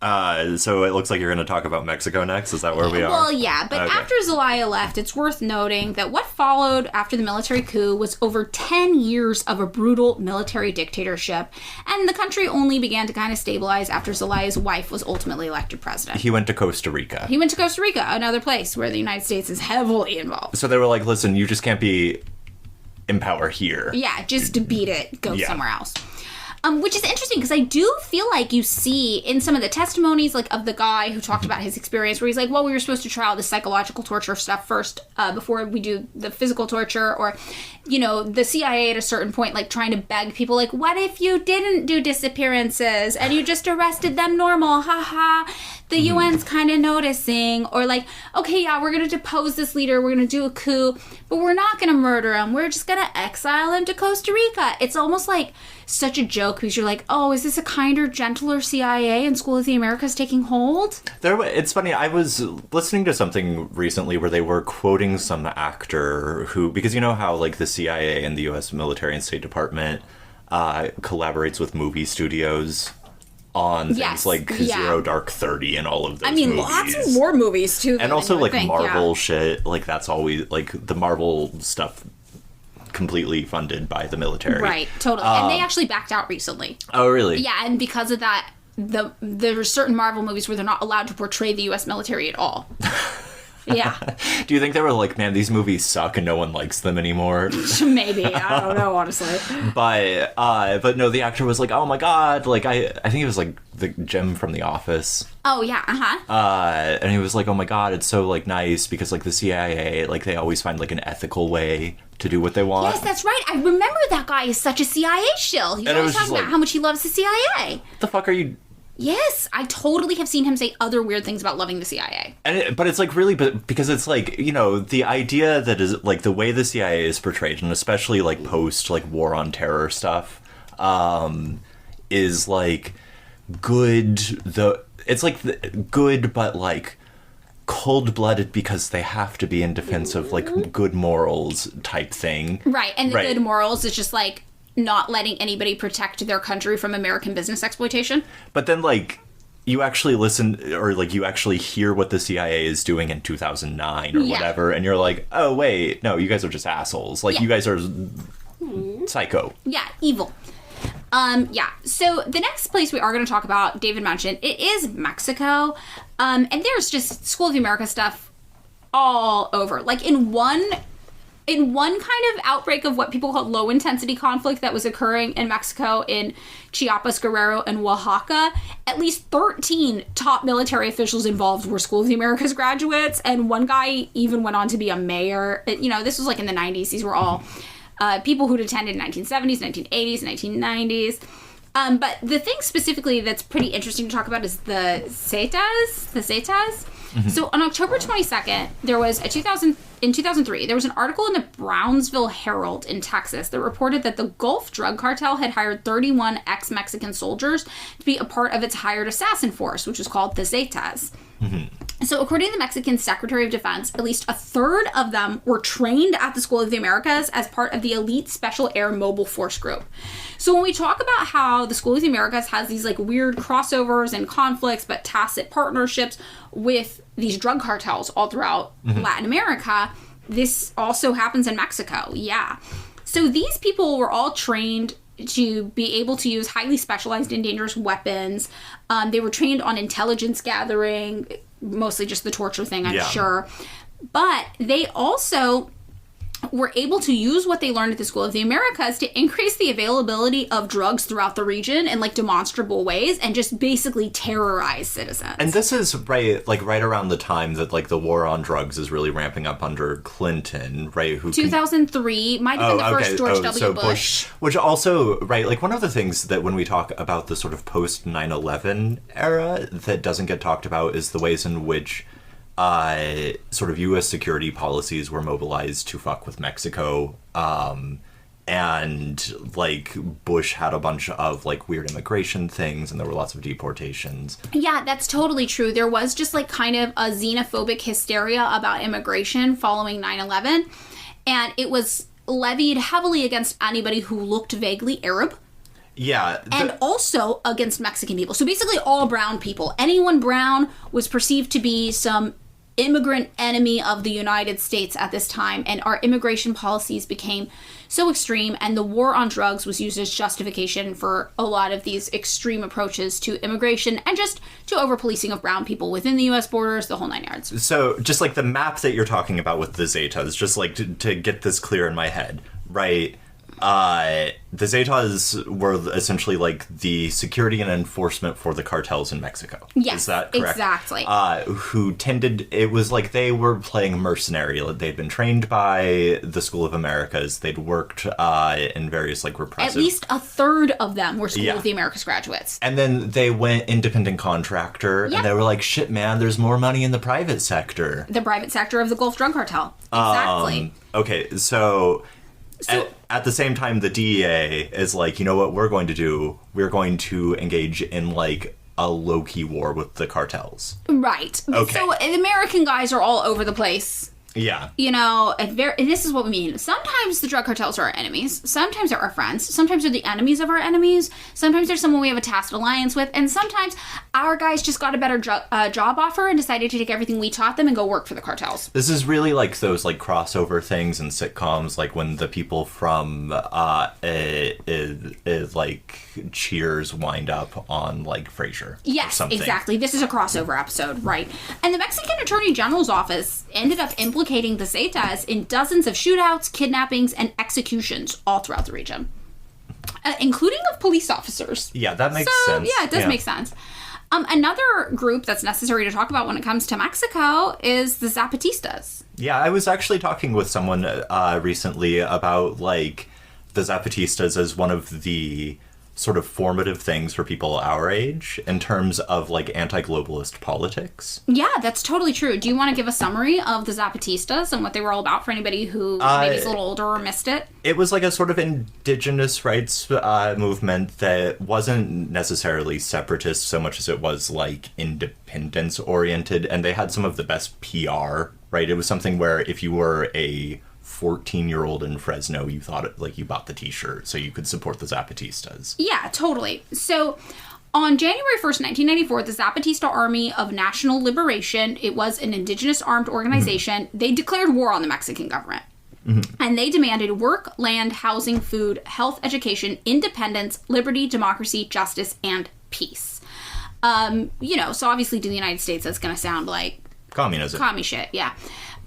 So it looks like you're going to talk about Mexico next. Is that where we are? Well, yeah, but Okay. after Zelaya left, it's worth noting that what followed after the military coup was over 10 years of a brutal military dictatorship, and the country only began to kind of stabilize after Zelaya's wife was ultimately elected president. He went to Costa Rica. He went to Costa Rica, another place where the United States is heavily involved. So they were like, listen, you just can't be in power here. Yeah, just to beat it, go Yeah. somewhere else. Which is interesting because I do feel like you see in some of the testimonies, like of the guy who talked about his experience, where he's like, well, we were supposed to try all the psychological torture stuff first before we do the physical torture, or, you know, the CIA at a certain point, like trying to beg people, like, what if you didn't do disappearances and you just arrested them normal, haha. The UN's kind of noticing, or like, okay, yeah, we're going to depose this leader, we're going to do a coup, but we're not going to murder him, we're just going to exile him to Costa Rica. It's almost like such a joke because you're like, oh, is this a kinder, gentler CIA and School of the Americas taking hold? It's funny, I was listening to something recently where they were quoting some actor who, because you know how like the CIA and the U.S. military and State Department collaborates with movie studios on things Yes, like yeah. Zero Dark 30 and all of those I mean, movies. lots of war movies too. And also like Marvel shit, like that's always like the Marvel stuff completely funded by the military. Right, totally. And they actually backed out recently. Oh, really? Yeah, and because of that, there are certain Marvel movies where they're not allowed to portray the U.S. military at all. Yeah. Do you think they were like, man, these movies suck and no one likes them anymore? Maybe. I don't know, honestly. But no, the actor was like, oh my god, like I think it was like the Jim from The Office. Oh, yeah, uh-huh. And he was like, oh my god, it's so like nice because like the CIA, like they always find like an ethical way to do what they want. Yes, that's right. I remember that guy is such a CIA shill. He's And it always was just talking about like- how much he loves the CIA. What the fuck are you... Yes, I totally have seen him say other weird things about loving the CIA. But it's like really, but because it's like, you know, the idea that is like the way the CIA is portrayed, and especially like post like war on terror stuff, is like good. It's like good, but like cold-blooded because they have to be in defense of like good morals type thing. Right, and the Right. good morals is just like not letting anybody protect their country from American business exploitation. But then, like, you actually listen, or, like, you actually hear what the CIA is doing in 2009 or Yeah. whatever, and you're like, oh, wait, no, you guys are just assholes. Like, Yeah. you guys are psycho. Yeah, evil. Yeah, so the next place we are going to talk about, David mentioned, it is Mexico. And there's just School of the Americas stuff all over. Like, in one kind of outbreak of what people call low-intensity conflict that was occurring in Mexico in Chiapas, Guerrero, and Oaxaca, at least 13 top military officials involved were School of the Americas graduates, and one guy even went on to be a mayor. You know, this was like in the 90s. These were all people who'd attended 1970s, 1980s, 1990s. But the thing specifically that's pretty interesting to talk about is the Zetas. So on October 22nd, there was in 2003, there was an article in the Brownsville Herald in Texas that reported that the Gulf drug cartel had hired 31 ex-Mexican soldiers to be a part of its hired assassin force, which was called the Zetas. So according to the Mexican Secretary of Defense, at least a third of them were trained at the School of the Americas as part of the elite Special Air Mobile Force Group. So when we talk about how the School of the Americas has these like weird crossovers and conflicts, but tacit partnerships with these drug cartels all throughout Latin America, this also happens in Mexico. Yeah. So these people were all trained to be able to use highly specialized and dangerous weapons. They were trained on intelligence gathering, mostly just the torture thing, I'm sure. But they also were able to use what they learned at the School of the Americas to increase the availability of drugs throughout the region in like demonstrable ways and just basically terrorize citizens. And this is right around the time that like the war on drugs is really ramping up under Clinton, right? 2003 might have been the first George W. Bush. Which also, right, like one of the things that when we talk about the sort of post 9/11 era that doesn't get talked about is the ways in which sort of U.S. security policies were mobilized to fuck with Mexico. And, like, Bush had a bunch of, like, weird immigration things, and there were lots of deportations. Yeah, that's totally true. There was just, like, kind of a xenophobic hysteria about immigration following 9/11. And it was levied heavily against anybody who looked vaguely Arab. Yeah. And also against Mexican people. So basically all brown people. Anyone brown was perceived to be some immigrant enemy of the United States at this time, and our immigration policies became so extreme, and the war on drugs was used as justification for a lot of these extreme approaches to immigration and just to over-policing of brown people within the U.S. borders, the whole nine yards. So just like the map that you're talking about with the Zetas, just like to get this clear in my head, right? The Zetas were essentially like the security and enforcement for the cartels in Mexico. Yes, is that correct? Exactly. It was like they were playing mercenary. They'd been trained by the School of Americas. They'd worked in various like repressive... At least a third of them were School of the Americas graduates. And then they went independent contractor, and they were like, shit, man, there's more money in the private sector. The private sector of the Gulf drug cartel. Exactly. Okay, so at the same time, the DEA is like, you know what we're going to do? We're going to engage in, like, a low-key war with the cartels. Right. Okay. So the American guys are all over the place. Yeah. You know, and this is what we mean. Sometimes the drug cartels are our enemies. Sometimes they're our friends. Sometimes they're the enemies of our enemies. Sometimes they're someone we have a tacit alliance with. And sometimes our guys just got a better job offer and decided to take everything we taught them and go work for the cartels. This is really like those like crossover things in sitcoms, like when the people from like Cheers wind up on like Frasier. Yes, exactly. This is a crossover episode, right? And the Mexican Attorney General's office ended up implicating the Zetas in dozens of shootouts, kidnappings, and executions all throughout the region, including of police officers. Yeah, that makes sense. Yeah, it does make sense. Another group that's necessary to talk about when it comes to Mexico is the Zapatistas. Yeah, I was actually talking with someone recently about, like, the Zapatistas as one of the sort of formative things for people our age in terms of, like, anti-globalist politics. Yeah, that's totally true. Do you want to give a summary of the Zapatistas and what they were all about for anybody who maybe is a little older or missed it? It was like a sort of indigenous rights movement that wasn't necessarily separatist so much as it was, like, independence-oriented, and they had some of the best PR, right? It was something where if you were a 14-year-old in Fresno, you thought it, like, you bought the t-shirt so you could support the Zapatistas. Yeah, totally. So on January 1st, 1994, the Zapatista Army of National Liberation, it was an indigenous armed organization, they declared war on the Mexican government. And they demanded work, land, housing, food, health, education, independence, liberty, democracy, justice, and peace. You know, so obviously to the United States, that's going to sound like communism. Commie shit, yeah.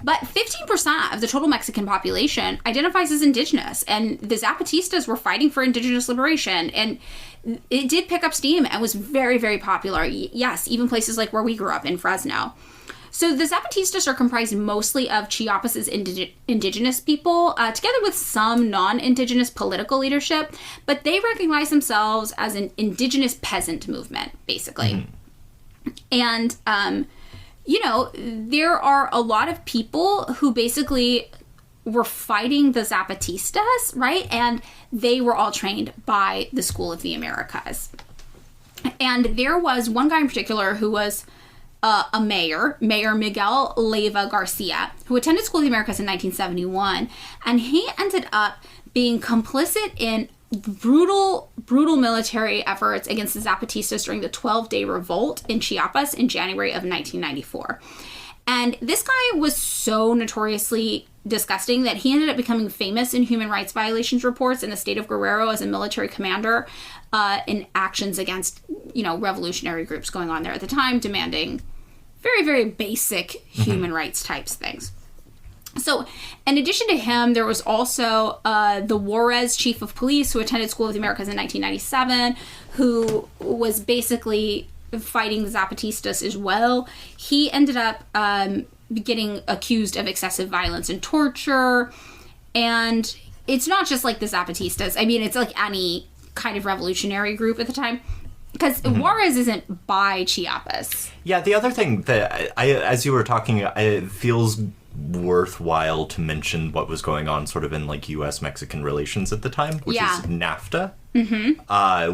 But 15% of the total Mexican population identifies as indigenous, and the Zapatistas were fighting for indigenous liberation, and it did pick up steam and was very, very popular. Yes, even places like where we grew up in Fresno. So the Zapatistas are comprised mostly of Chiapas' indigenous people, together with some non-indigenous political leadership, but they recognize themselves as an indigenous peasant movement, basically. And, you know, there are a lot of people who basically were fighting the Zapatistas, right? And they were all trained by the School of the Americas. And there was one guy in particular who was a Mayor Miguel Leiva Garcia, who attended School of the Americas in 1971. And he ended up being complicit in brutal military efforts against the Zapatistas during the 12-day revolt in Chiapas in January of 1994. And this guy was so notoriously disgusting that he ended up becoming famous in human rights violations reports in the state of Guerrero as a military commander in actions against, you know, revolutionary groups going on there at the time, demanding very, very basic human rights types things. So, in addition to him, there was also the Juarez chief of police who attended School of the Americas in 1997, who was basically fighting the Zapatistas as well. He ended up getting accused of excessive violence and torture. And it's not just like the Zapatistas. I mean, it's like any kind of revolutionary group at the time. Because Juarez isn't by Chiapas. Yeah, the other thing that, as you were talking, it feels worthwhile to mention what was going on sort of in like U.S.-Mexican relations at the time, which is NAFTA,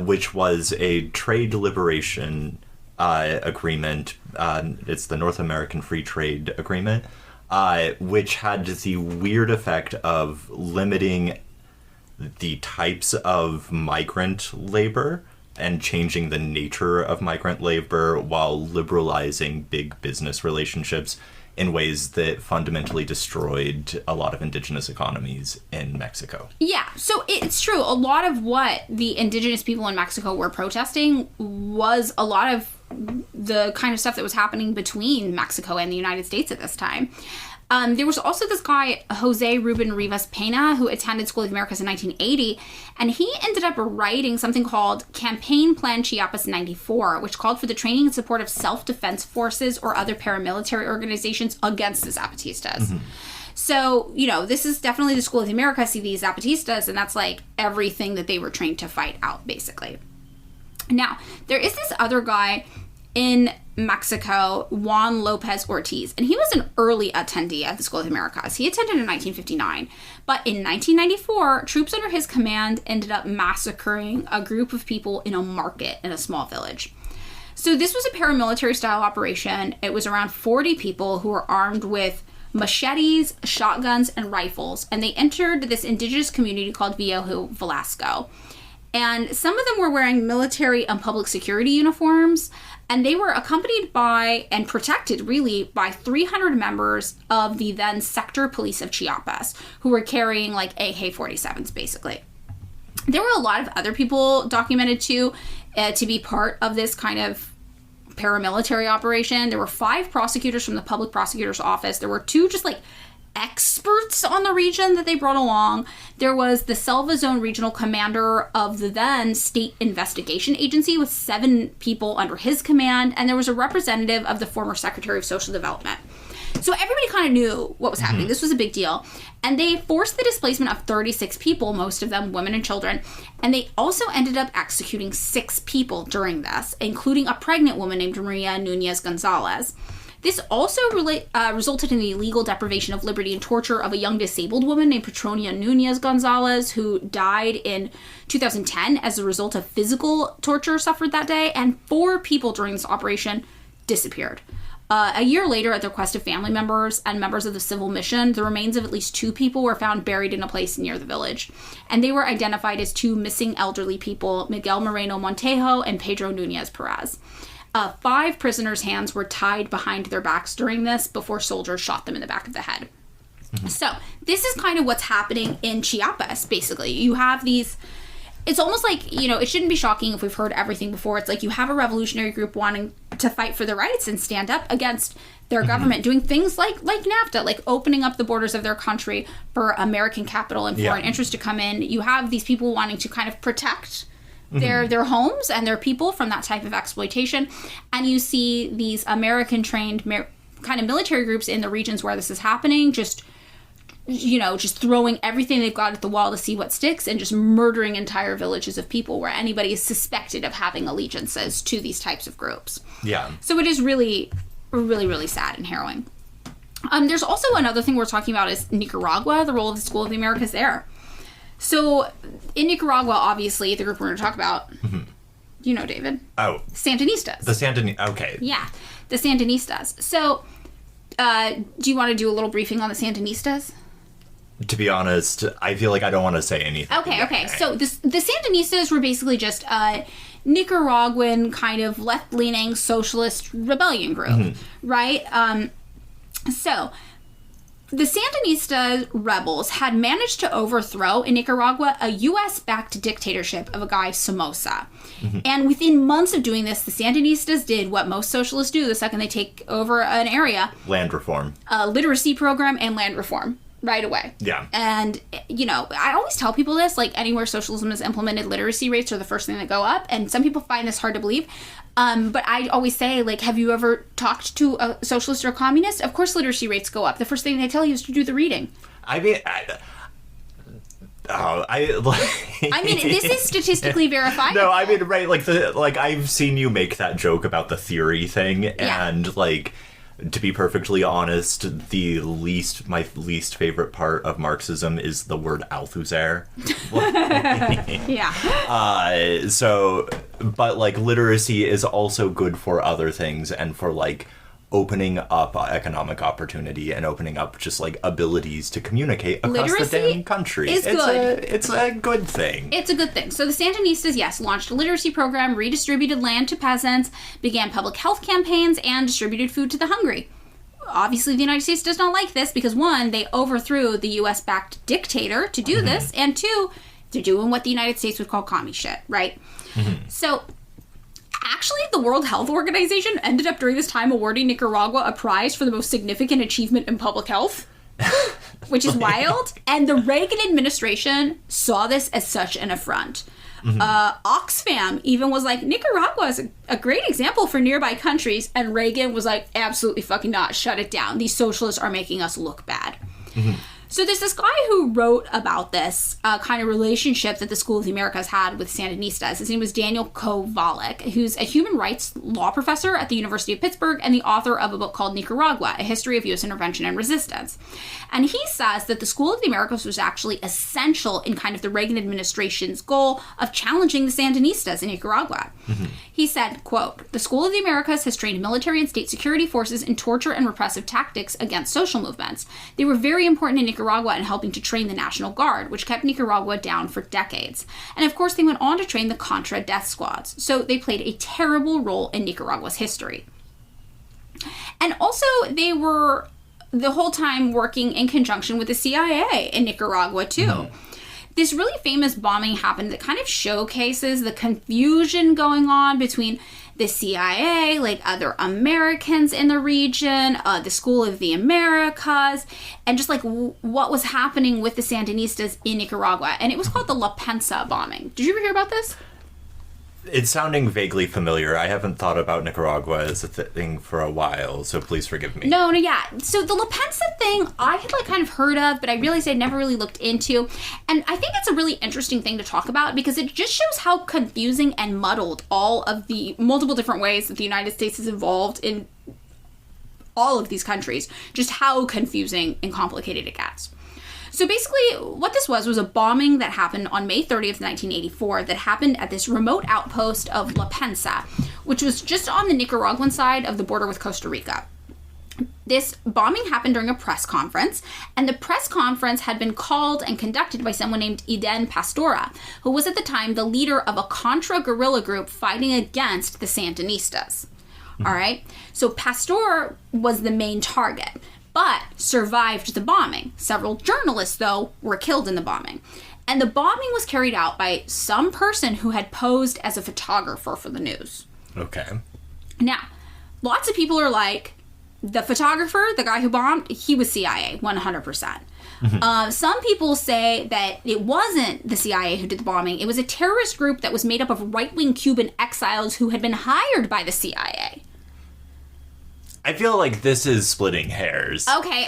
which was a trade liberation agreement. It's the North American Free Trade Agreement, which had the weird effect of limiting the types of migrant labor and changing the nature of migrant labor while liberalizing big business relationships in ways that fundamentally destroyed a lot of indigenous economies in Mexico. Yeah, so it's true. A lot of what the indigenous people in Mexico were protesting was a lot of the kind of stuff that was happening between Mexico and the United States at this time. There was also this guy, Jose Ruben Rivas Pena, who attended School of the Americas in 1980, and he ended up writing something called Campaign Plan Chiapas 94, which called for the training and support of self-defense forces or other paramilitary organizations against the Zapatistas. Mm-hmm. So, this is definitely the School of the Americas see these Zapatistas, and that's like everything that they were trained to fight out, basically. Now, there is this other guy in Mexico, Juan Lopez Ortiz, and he was an early attendee at the School of the Americas. He attended in 1959, but in 1994, troops under his command ended up massacring a group of people in a market in a small village. So this was a paramilitary-style operation. It was around 40 people who were armed with machetes, shotguns, and rifles, and they entered this indigenous community called Viejo Velasco. And some of them were wearing military and public security uniforms, and they were accompanied by and protected, really, by 300 members of the then sector police of Chiapas, who were carrying, like, AK-47s, basically. There were a lot of other people documented, too, to be part of this kind of paramilitary operation. There were 5 prosecutors from the public prosecutor's office. There were 2 just, like, experts on the region that they brought along. There was the Selva Zone regional commander of the then state investigation agency with 7 people under his command, and there was a representative of the former Secretary of Social Development. So everybody kind of knew what was happening. Mm-hmm. This was a big deal. And they forced the displacement of 36 people, most of them women and children, and they also ended up executing 6 people during this, including a pregnant woman named Maria Nunez Gonzalez. This also resulted in the illegal deprivation of liberty and torture of a young disabled woman named Petronia Nunez Gonzalez, who died in 2010 as a result of physical torture suffered that day, and 4 people during this operation disappeared. A year later, at the request of family members and members of the civil mission, the remains of at least 2 people were found buried in a place near the village, and they were identified as 2 missing elderly people, Miguel Moreno Montejo and Pedro Nunez Perez. 5 prisoners' hands were tied behind their backs during this before soldiers shot them in the back of the head. Mm-hmm. So this is kind of what's happening in Chiapas, basically. You have these... It's almost like, it shouldn't be shocking if we've heard everything before. It's like you have a revolutionary group wanting to fight for their rights and stand up against their government, doing things like NAFTA, like opening up the borders of their country for American capital and foreign interest to come in. You have these people wanting to kind of protect their homes and their people from that type of exploitation. And you see these American-trained kind of military groups in the regions where this is happening, just throwing everything they've got at the wall to see what sticks and just murdering entire villages of people where anybody is suspected of having allegiances to these types of groups. Yeah. So it is really, really, really sad and harrowing. There's also another thing we're talking about is Nicaragua, the role of the School of the Americas there. So, in Nicaragua, obviously, the group we're going to talk about, David. Oh. Sandinistas. The Sandinistas, okay. Yeah, the Sandinistas. So, do you want to do a little briefing on the Sandinistas? To be honest, I feel like I don't want to say anything. Okay. So, the Sandinistas were basically just a Nicaraguan kind of left-leaning socialist rebellion group, right? So... The Sandinista rebels had managed to overthrow in Nicaragua a U.S.-backed dictatorship of a guy, Somoza. Mm-hmm. And within months of doing this, the Sandinistas did what most socialists do the second they take over an area. Land reform. A literacy program and land reform right away. Yeah. And, I always tell people this, like anywhere socialism is implemented, literacy rates are the first thing that go up. And some people find this hard to believe. But I always say, like, have you ever talked to a socialist or a communist? Of course literacy rates go up. The first thing they tell you is to do the reading. I mean, this is statistically verified. No, I mean, right, like I've seen you make that joke about the theory thing, and, like, to be perfectly honest, my least favorite part of Marxism is the word Althusser. Yeah. But, like, literacy is also good for other things and for, like, opening up economic opportunity and opening up just like abilities to communicate across the damn country. It's good. It's a good thing. It's a good thing. So the Sandinistas, yes, launched a literacy program, redistributed land to peasants, began public health campaigns, and distributed food to the hungry. Obviously, the United States does not like this because, one, they overthrew the U.S.-backed dictator to do this, and two, they're doing what the United States would call commie shit, right? So actually, the World Health Organization ended up during this time awarding Nicaragua a prize for the most significant achievement in public health, which is wild. And the Reagan administration saw this as such an affront. Oxfam even was like, Nicaragua is a great example for nearby countries. And Reagan was like, absolutely fucking not. Shut it down. These socialists are making us look bad. So there's this guy who wrote about this kind of relationship that the School of the Americas had with Sandinistas. His name was Daniel Kovalik, who's a human rights law professor at the University of Pittsburgh and the author of a book called Nicaragua, A History of U.S. Intervention and Resistance. And he says that the School of the Americas was actually essential in kind of the Reagan administration's goal of challenging the Sandinistas in Nicaragua. He said, quote, "The School of the Americas has trained military and state security forces in torture and repressive tactics against social movements. They were very important in Nicaragua in helping to train the National Guard, which kept Nicaragua down for decades. And of course, they went on to train the Contra death squads. So they played a terrible role in Nicaragua's history. And also, they were the whole time working in conjunction with the CIA in Nicaragua, too. This really famous bombing happened that kind of showcases the confusion going on between the CIA, like other Americans in the region, the School of the Americas, and just like what was happening with the Sandinistas in Nicaragua. And it was called the La Pensa bombing. Did you ever hear about this? It's sounding vaguely familiar. I haven't thought about Nicaragua as a thing for a while, so please forgive me. No, yeah. So the La Pensa thing, I had like kind of heard of, but I realized I'd never really looked into. And I think it's a really interesting thing to talk about because it just shows how confusing and muddled all of the multiple different ways that the United States is involved in all of these countries, just how confusing and complicated it gets. So basically, what this was a bombing that happened on May 30th, 1984, that happened at this remote outpost of La Pensa, which was just on the Nicaraguan side of the border with Costa Rica. This bombing happened during a press conference, and the press conference had been called and conducted by someone named Eden Pastora, who was at the time the leader of a Contra guerrilla group fighting against the Sandinistas. All right? So Pastor was the main target, but survived the bombing. Several journalists, though, were killed in the bombing. And the bombing was carried out by some person who had posed as a photographer for the news. Okay. Now, lots of people are like, the photographer, the guy who bombed, he was CIA, 100%. Some people say that it wasn't the CIA who did the bombing. It was a terrorist group that was made up of right-wing Cuban exiles who had been hired by the CIA. I feel like this is splitting hairs. Okay.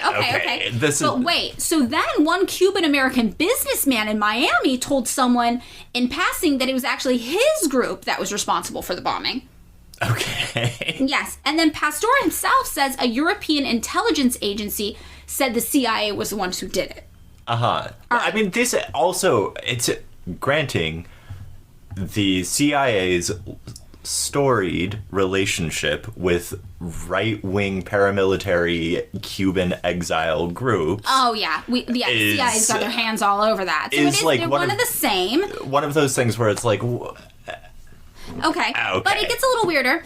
But wait, so then one Cuban-American businessman in Miami told someone in passing that it was actually his group that was responsible for the bombing. Okay. Yes, and then Pastor himself says a European intelligence agency said the CIA was the ones who did it. Right. I mean, this also, it's granting the CIA's storied relationship with right-wing paramilitary Cuban exile groups. Oh, yeah. The CIA's got their hands all over that. So they're one of the same. One of those things where it's like... Okay. But it gets a little weirder.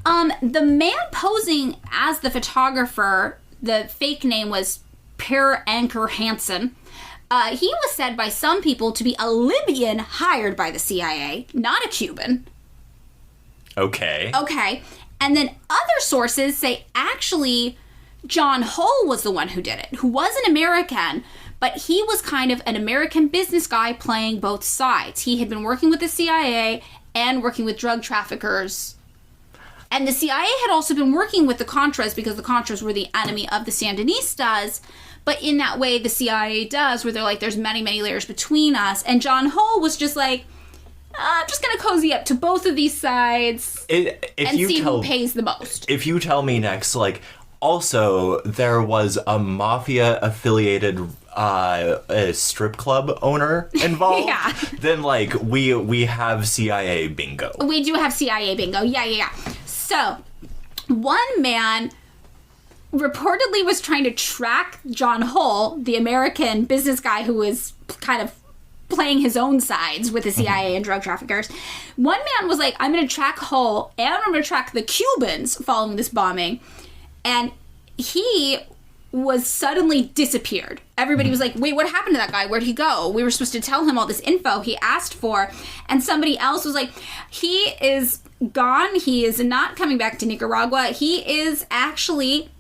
The man posing as the photographer, the fake name was Per Anker Hansen. He was said by some people to be a Libyan hired by the CIA, not a Cuban. Okay. And then other sources say actually John Hull was the one who did it, who was an American, but he was kind of an American business guy playing both sides. He had been working with the CIA and working with drug traffickers. And the CIA had also been working with the Contras because the Contras were the enemy of the Sandinistas. But in that way, the CIA does, where they're like, there's many, many layers between us. And John Hull was just like, I'm just going to cozy up to both of these sides and see who pays the most. If you tell me next, like, also, there was a mafia-affiliated a strip club owner involved, then, like, we have CIA bingo. We do have CIA bingo, yeah. So, one man reportedly was trying to track John Hull, the American business guy who was kind of playing his own sides with the CIA and drug traffickers. One man was like, I'm going to track Hull and I'm going to track the Cubans following this bombing. And he was suddenly disappeared. Everybody was like, wait, what happened to that guy? Where'd he go? We were supposed to tell him all this info he asked for. And somebody else was like, he is gone. He is not coming back to Nicaragua. He is actually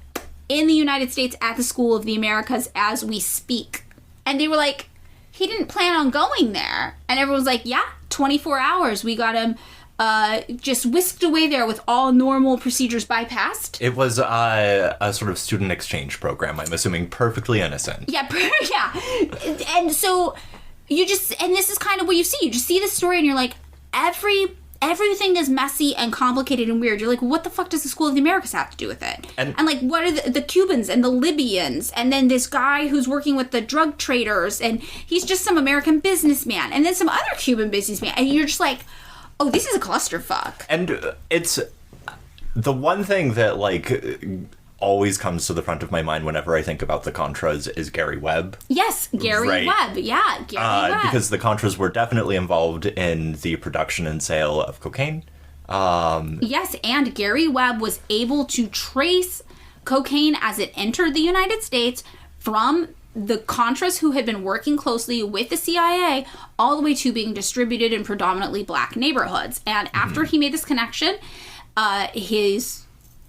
in the United States at the School of the Americas as we speak. And they were like, he didn't plan on going there. And everyone's like, yeah, 24 hours. We got him just whisked away there with all normal procedures bypassed. It was a sort of student exchange program, I'm assuming, perfectly innocent. Yeah, yeah. And so you just, and this is kind of what you see. You just see this story and you're like, everything is messy and complicated and weird. You're like, what the fuck does the School of the Americas have to do with it? And like, what are the Cubans and the Libyans? And then this guy who's working with the drug traders, and he's just some American businessman. And then some other Cuban businessman. And you're just like, oh, this is a clusterfuck. And it's the one thing that, like, always comes to the front of my mind whenever I think about the Contras is Gary Webb. Yes, Gary Webb. Yeah, Gary Webb. Because the Contras were definitely involved in the production and sale of cocaine. Yes, and Gary Webb was able to trace cocaine as it entered the United States from the Contras who had been working closely with the CIA all the way to being distributed in predominantly black neighborhoods. And after he made this connection, his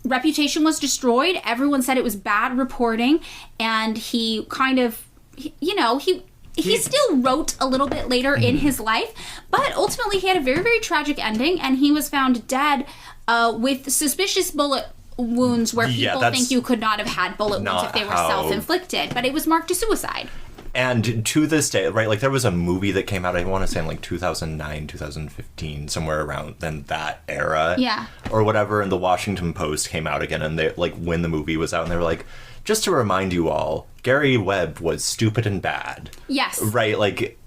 reputation was destroyed. Everyone said it was bad reporting, and he kind of, he still wrote a little bit later in his life, but ultimately he had a very, very tragic ending, and he was found dead with suspicious bullet wounds where people think you could not have had bullet wounds if they were self-inflicted, but it was marked as suicide. And to this day, right, like there was a movie that came out, I want to say in like 2009, 2015, somewhere around then that era. Yeah. Or whatever, and the Washington Post came out again, and they, like, when the movie was out, and they were like, just to remind you all, Gary Webb was stupid and bad. Yes. Right, like,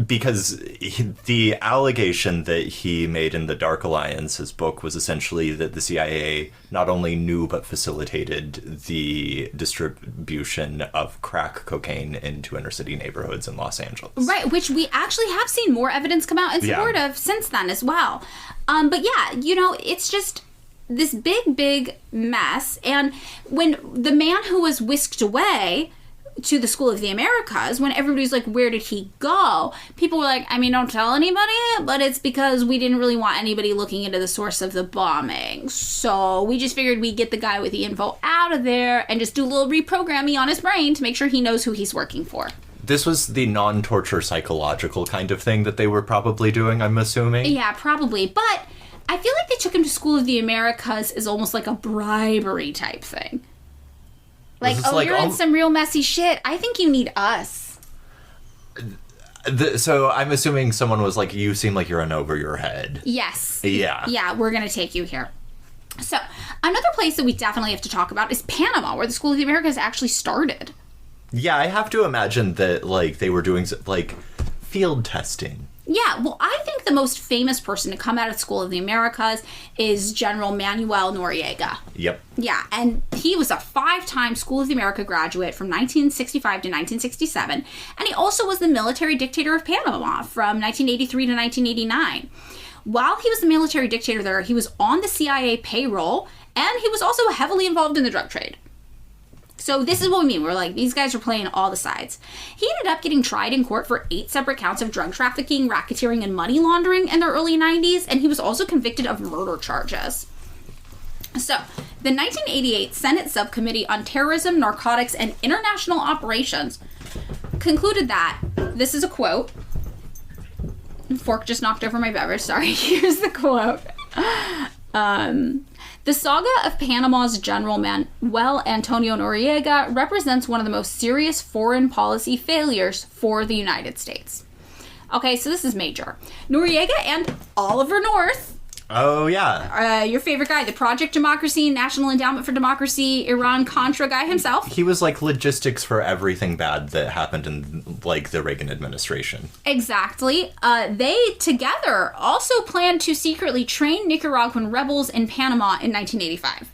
because the allegation that he made in the Dark Alliance, his book, was essentially that the CIA not only knew but facilitated the distribution of crack cocaine into inner city neighborhoods in Los Angeles. Right, which we actually have seen more evidence come out in support of since then as well. But yeah, it's just this big, big mess. And when the man who was whisked away to the School of the Americas, when everybody's like, where did he go? People were like, don't tell anybody, but it's because we didn't really want anybody looking into the source of the bombing. So we just figured we'd get the guy with the info out of there and just do a little reprogramming on his brain to make sure he knows who he's working for. This was the non-torture psychological kind of thing that they were probably doing, I'm assuming. Yeah, probably. But I feel like they took him to School of the Americas as almost like a bribery type thing. Like, you're in some real messy shit. I think you need us. So I'm assuming someone was like, you seem like you're in over your head. Yes. Yeah. Yeah, we're going to take you here. So, another place that we definitely have to talk about is Panama, where the School of the Americas actually started. Yeah, I have to imagine that, like, they were doing, like, field testing. Yeah, well, I think the most famous person to come out of School of the Americas is General Manuel Noriega. Yep. Yeah, and he was a 5-time School of the America graduate from 1965 to 1967, and he also was the military dictator of Panama from 1983 to 1989. While he was the military dictator there, he was on the CIA payroll, and he was also heavily involved in the drug trade. So this is what we mean. We're like, these guys are playing all the sides. He ended up getting tried in court for 8 separate counts of drug trafficking, racketeering, and money laundering in the early 90s, and he was also convicted of murder charges. So, the 1988 Senate Subcommittee on Terrorism, Narcotics, and International Operations concluded that, this is a quote, fork just knocked over my beverage, sorry, here's the quote. The saga of Panama's General Manuel Antonio Noriega represents one of the most serious foreign policy failures for the United States. Okay, so this is major. Noriega and Oliver North. Oh, yeah. Your favorite guy, the Project Democracy, National Endowment for Democracy, Iran-Contra guy himself. He was like logistics for everything bad that happened in, like, the Reagan administration. Exactly. They, together, also planned to secretly train Nicaraguan rebels in Panama in 1985.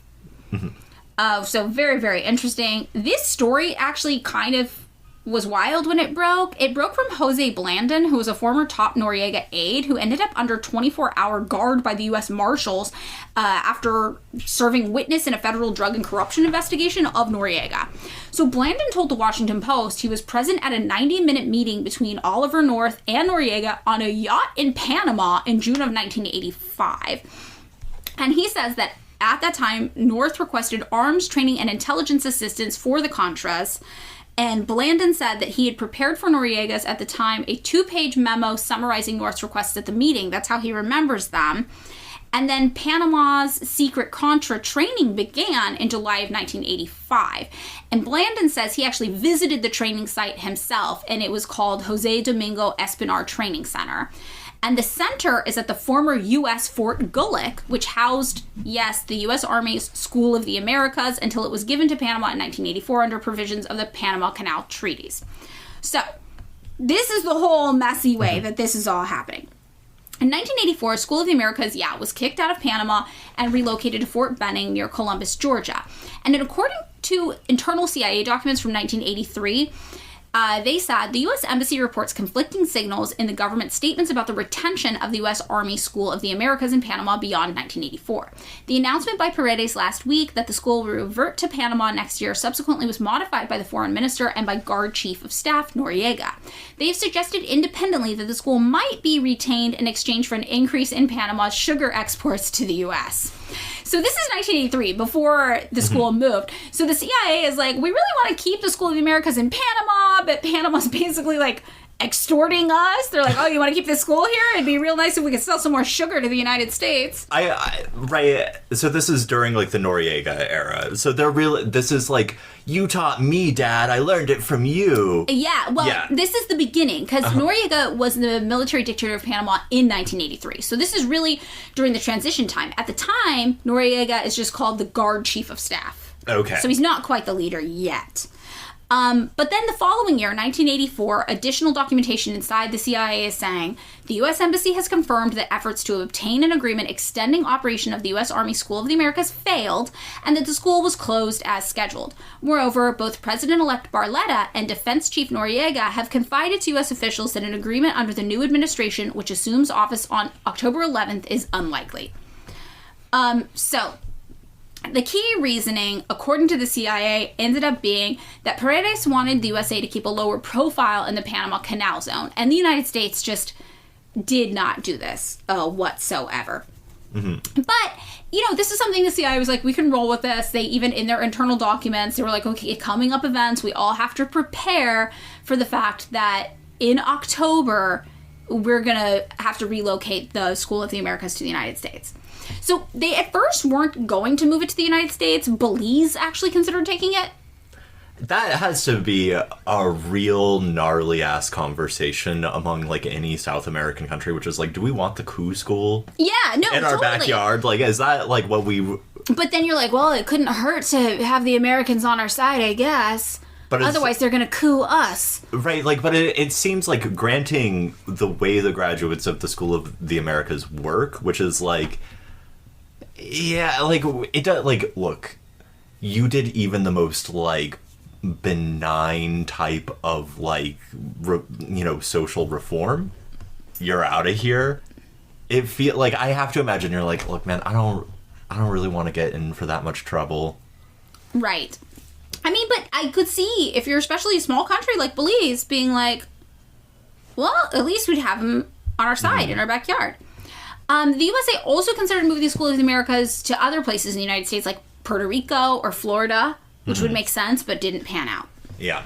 So very, very interesting. This story actually kind of was wild when it broke. It broke from Jose Blandon, who was a former top Noriega aide who ended up under 24-hour guard by the U.S. Marshals after serving witness in a federal drug and corruption investigation of Noriega. So Blandon told the Washington Post he was present at a 90-minute meeting between Oliver North and Noriega on a yacht in Panama in June of 1985. And he says that at that time, North requested arms training and intelligence assistance for the Contras. And Blandon said that he had prepared for Noriega's at the time a 2-page memo summarizing North's requests at the meeting. That's how he remembers them. And then Panama's secret Contra training began in July of 1985. And Blandon says he actually visited the training site himself, and it was called Jose Domingo Espinar Training Center. And the center is at the former U.S. Fort Gulick, which housed, yes, the U.S. Army's School of the Americas until it was given to Panama in 1984 under provisions of the Panama Canal Treaties. So, this is the whole messy way that this is all happening. In 1984, School of the Americas, was kicked out of Panama and relocated to Fort Benning near Columbus, Georgia. And according to internal CIA documents from 1983, they said the U.S. Embassy reports conflicting signals in the government statements about the retention of the U.S. Army School of the Americas in Panama beyond 1984. The announcement by Paredes last week that the school will revert to Panama next year subsequently was modified by the foreign minister and by Guard Chief of Staff Noriega. They've suggested independently that the school might be retained in exchange for an increase in Panama's sugar exports to the U.S. So this is 1983, before the school moved. So the CIA is like, we really want to keep the School of the Americas in Panama, but Panama's basically like extorting us. They're like, oh, you want to keep this school here? It'd be real nice if we could sell some more sugar to the United States. Right. So this is during like the Noriega era. So this is like, you taught me, Dad. I learned it from you. This is the beginning, because Noriega was the military dictator of Panama in 1983. So this is really during the transition time. At the time, Noriega is just called the Guard Chief of Staff. Okay. So he's not quite the leader yet. But then the following year, 1984, additional documentation inside the CIA is saying the U.S. Embassy has confirmed that efforts to obtain an agreement extending operation of the U.S. Army School of the Americas failed, and that the school was closed as scheduled. Moreover, both President-elect Barletta and Defense Chief Noriega have confided to U.S. officials that an agreement under the new administration, which assumes office on October 11th, is unlikely. The key reasoning, according to the CIA, ended up being that Paredes wanted the USA to keep a lower profile in the Panama Canal Zone, and the United States just did not do this whatsoever. Mm-hmm. But, this is something the CIA was like, we can roll with this. They even, in their internal documents, they were like, okay, coming up events, we all have to prepare for the fact that in October, we're going to have to relocate the School of the Americas to the United States. So they at first weren't going to move it to the United States. Belize actually considered taking it. That has to be a real gnarly-ass conversation among, like, any South American country, which is like, do we want the coup school? Yeah, no, in our backyard? Like, is that, like, what we... But then you're like, well, it couldn't hurt to have the Americans on our side, I guess. But otherwise, they're going to coup us. Right, like, but it seems like granting the way the graduates of the School of the Americas work, which is, like... Yeah, like, it does, like, look, you did even the most, like, benign type of, like, social reform. You're out of here. It feel like, I have to imagine you're like, look, man, I don't really want to get in for that much trouble. Right. I mean, but I could see, if you're especially a small country like Belize, being like, well, at least we'd have them on our side, in our backyard. The USA also considered moving the School of the Americas to other places in the United States, like Puerto Rico or Florida, which would make sense, but didn't pan out. Yeah.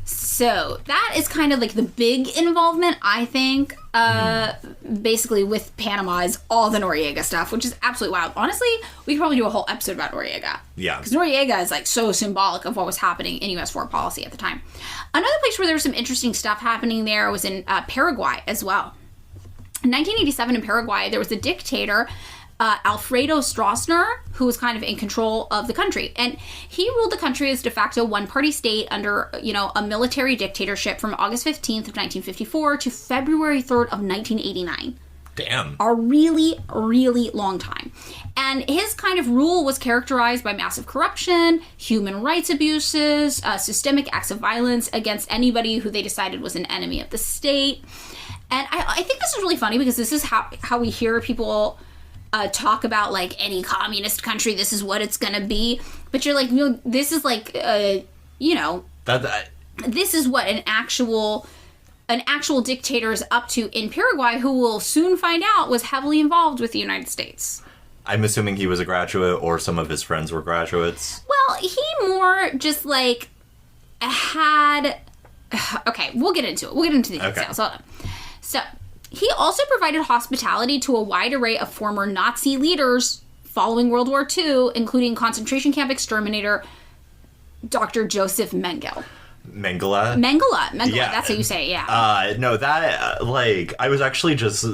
So that is kind of like the big involvement, I think, basically with Panama is all the Noriega stuff, which is absolutely wild. Honestly, we could probably do a whole episode about Noriega. Yeah. Because Noriega is like so symbolic of what was happening in U.S. foreign policy at the time. Another place where there was some interesting stuff happening there was in Paraguay as well. In 1987 in Paraguay, there was a dictator, Alfredo Stroessner, who was kind of in control of the country. And he ruled the country as de facto one-party state under, a military dictatorship from August 15th of 1954 to February 3rd of 1989. Damn. A really, really long time. And his kind of rule was characterized by massive corruption, human rights abuses, systemic acts of violence against anybody who they decided was an enemy of the state. And I think this is really funny because this is how we hear people talk about, like, any communist country, this is what it's gonna be. But you're like, this is like, this is what an actual dictator is up to in Paraguay, who we'll soon find out was heavily involved with the United States. I'm assuming he was a graduate or some of his friends were graduates. Well, he more just, like, had... Okay, we'll get into it. We'll get into the details. Hold on. So, he also provided hospitality to a wide array of former Nazi leaders following World War II, including concentration camp exterminator Dr. Joseph Mengele. Mengele? Mengele, yeah. That's how you say it, yeah. No, that, I was actually just...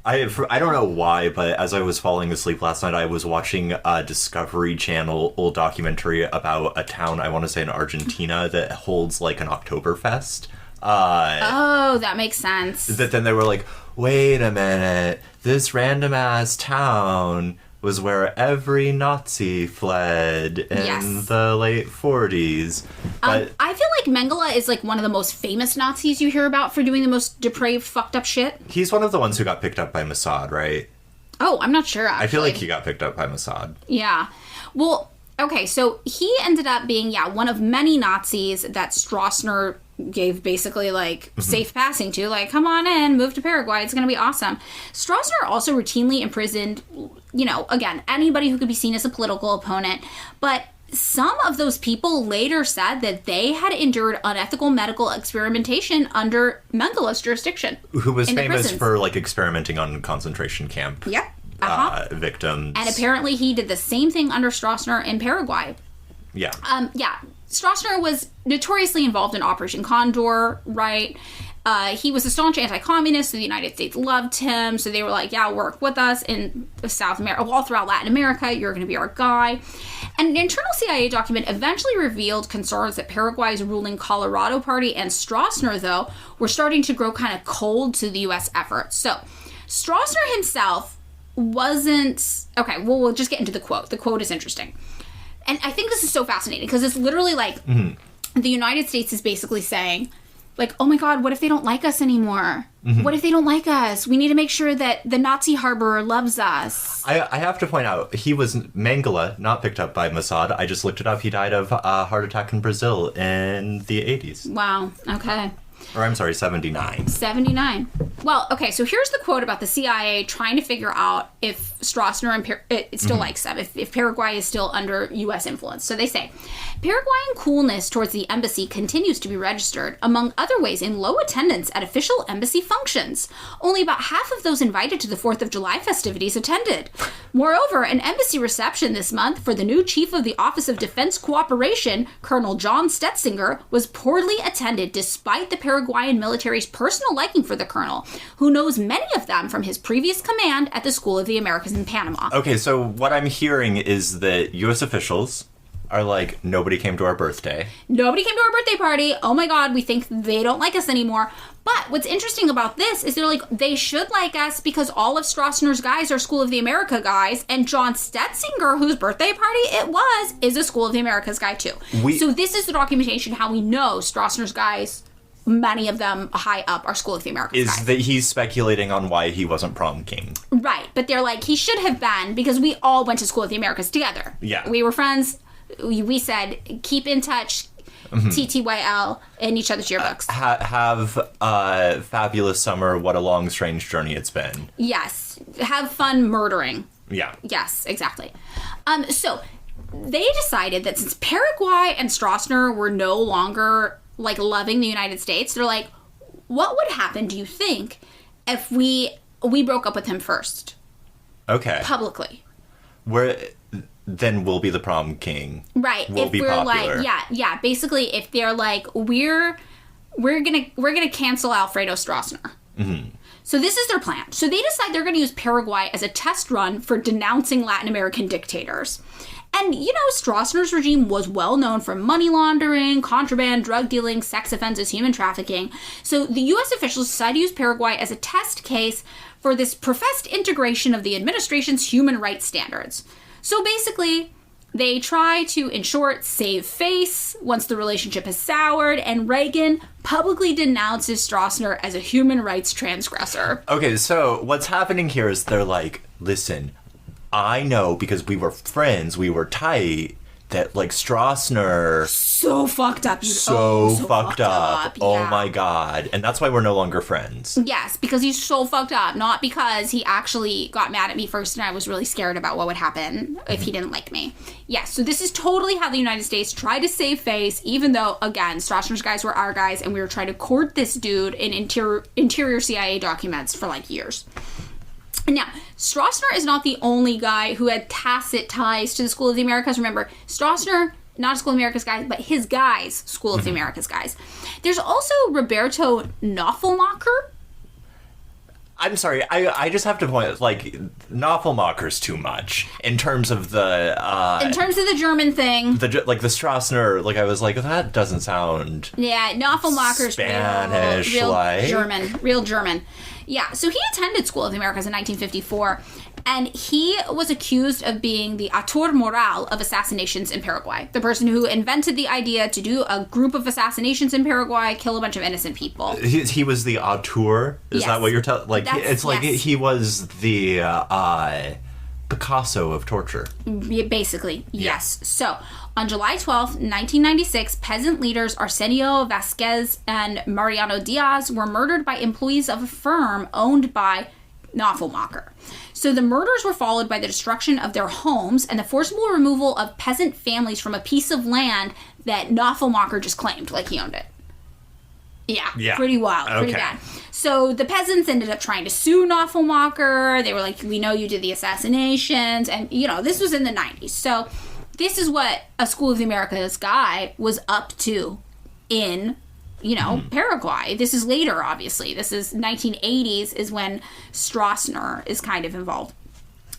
I don't know why, but as I was falling asleep last night, I was watching a Discovery Channel old documentary about a town, I want to say in Argentina, that holds, like, an Oktoberfest. That makes sense. That then they were like, wait a minute, this random-ass town was where every Nazi fled in the late 40s. But I feel like Mengele is, like, one of the most famous Nazis you hear about for doing the most depraved, fucked up shit. He's one of the ones who got picked up by Mossad, right? Oh, I'm not sure, actually. I feel like he got picked up by Mossad. Yeah. Well, okay, so he ended up being, one of many Nazis that Stroessner gave basically, like, safe passing to. Like, come on in, move to Paraguay, it's gonna be awesome. Stroessner also routinely imprisoned, again, anybody who could be seen as a political opponent. But some of those people later said that they had endured unethical medical experimentation under Mengele's jurisdiction. Who was famous for, like, experimenting on concentration camp victims. And apparently he did the same thing under Stroessner in Paraguay. Yeah. Stroessner was notoriously involved in Operation Condor, right? He was a staunch anti-communist, so the United States loved him. So they were like, yeah, work with us in South America, all throughout Latin America. You're going to be our guy. And an internal CIA document eventually revealed concerns that Paraguay's ruling Colorado Party and Stroessner, though, were starting to grow kind of cold to the U.S. efforts. So Stroessner himself wasn't... Okay, well, we'll just get into the quote. The quote is interesting. And I think this is so fascinating because it's literally like the United States is basically saying, like, oh my God, what if they don't like us anymore? What if they don't like us? We need to make sure that the Nazi harborer loves us. I have to point out, he was Mengele, not picked up by Mossad. I just looked it up. He died of a heart attack in Brazil in the 80s. Wow. Okay. Or I'm sorry, 79. 79. Well, okay, so here's the quote about the CIA trying to figure out if Stroessner and still likes them, if Paraguay is still under U.S. influence. So they say, Paraguayan coolness towards the embassy continues to be registered, among other ways, in low attendance at official embassy functions. Only about half of those invited to the 4th of July festivities attended. Moreover, an embassy reception this month for the new chief of the Office of Defense Cooperation, Colonel John Stetzinger, was poorly attended despite the Paraguayan military's personal liking for the colonel, who knows many of them from his previous command at the School of the Americas in Panama. Okay, so what I'm hearing is that U.S. officials are like, nobody came to our birthday. Nobody came to our birthday party. Oh my God, we think they don't like us anymore. But what's interesting about this is they're like, they should like us because all of Stroessner's guys are School of the America guys, and John Stetzinger, whose birthday party it was, is a School of the Americas guy too. So this is the documentation how we know Stroessner's guys, many of them high up, are School of the Americas guys. Is that he's speculating on why he wasn't prom king. Right, but they're like, he should have been because we all went to School of the Americas together. Yeah. We were friends. We said, keep in touch, TTYL, in each other's yearbooks. Have a fabulous summer. What a long, strange journey it's been. Yes. Have fun murdering. Yeah. Yes, exactly. So they decided that since Paraguay and Stroessner were no longer, like, loving the United States, they're like, what would happen, do you think, if we broke up with him first? Okay. Publicly. Then we'll be the prom king. Right. We'll be popular. Like, yeah. Basically, if they're like, we're gonna cancel Alfredo Stroessner. So this is their plan. So they decide they're gonna use Paraguay as a test run for denouncing Latin American dictators. And, Stroessner's regime was well known for money laundering, contraband, drug dealing, sex offenses, human trafficking. So the U.S. officials decided to use Paraguay as a test case for this professed integration of the administration's human rights standards. So basically, they try to, in short, save face once the relationship has soured, and Reagan publicly denounces Stroessner as a human rights transgressor. Okay, so what's happening here is they're like, listen, I know because we were friends, we were tight, that, like, Stroessner... So fucked up. So fucked up. Yeah. Oh my god. And that's why we're no longer friends. Yes, because he's so fucked up. Not because he actually got mad at me first and I was really scared about what would happen if he didn't like me. Yes, so this is totally how the United States tried to save face, even though, again, Stroessner's guys were our guys, and we were trying to court this dude in interior CIA documents for, like, years. Now, Stroessner is not the only guy who had tacit ties to the School of the Americas. Remember, Stroessner, not a School of the Americas guy, but his guys, School of the Americas guys. There's also Roberto Noffelmacher. I'm sorry, I just have to point, like, Noffelmacher's too much in terms of the... in terms of the German thing. The Stroessner, like, I was like, that doesn't sound... Yeah, Noffelmacher's Spanish, real like... Real German. Yeah, so he attended School of the Americas in 1954, and he was accused of being the auteur moral of assassinations in Paraguay. The person who invented the idea to do a group of assassinations in Paraguay, kill a bunch of innocent people. He was the auteur? Is that what you're telling? Like, it's like he was the Picasso of torture. Basically, yes. So, on July 12th, 1996, peasant leaders Arsenio Vasquez and Mariano Diaz were murdered by employees of a firm owned by Noffelmacher. So the murders were followed by the destruction of their homes and the forcible removal of peasant families from a piece of land that Noffelmacher just claimed, like he owned it. Yeah, pretty wild, pretty bad. So the peasants ended up trying to sue Noffelmacher. They were like, we know you did the assassinations. And, this was in the 90s. So this is what a School of the Americas guy was up to in, Paraguay. This is later, obviously. This is 1980s is when Stroessner is kind of involved.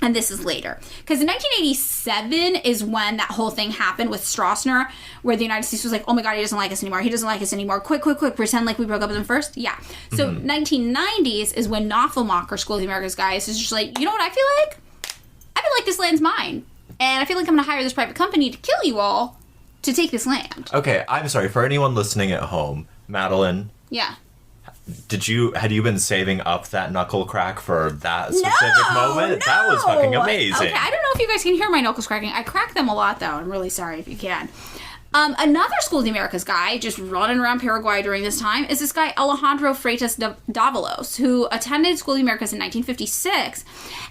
And this is later. Because in 1987 is when that whole thing happened with Stroessner, where the United States was like, oh my god, he doesn't like us anymore. He doesn't like us anymore. Quick, pretend like we broke up with him first. Yeah. So 1990s is when Noffelmacher, School of the Americas guys, is just like, you know what I feel like? I feel like this land's mine. And I feel like I'm going to hire this private company to kill you all to take this land. Okay, I'm sorry. For anyone listening at home, Madeline. Yeah. Had you been saving up that knuckle crack for that specific moment? No. That was fucking amazing. Okay, I don't know if you guys can hear my knuckles cracking. I crack them a lot, though. I'm really sorry if you can. Another School of the Americas guy just running around Paraguay during this time is this guy Alejandro Freitas Davalos, who attended School of the Americas in 1956,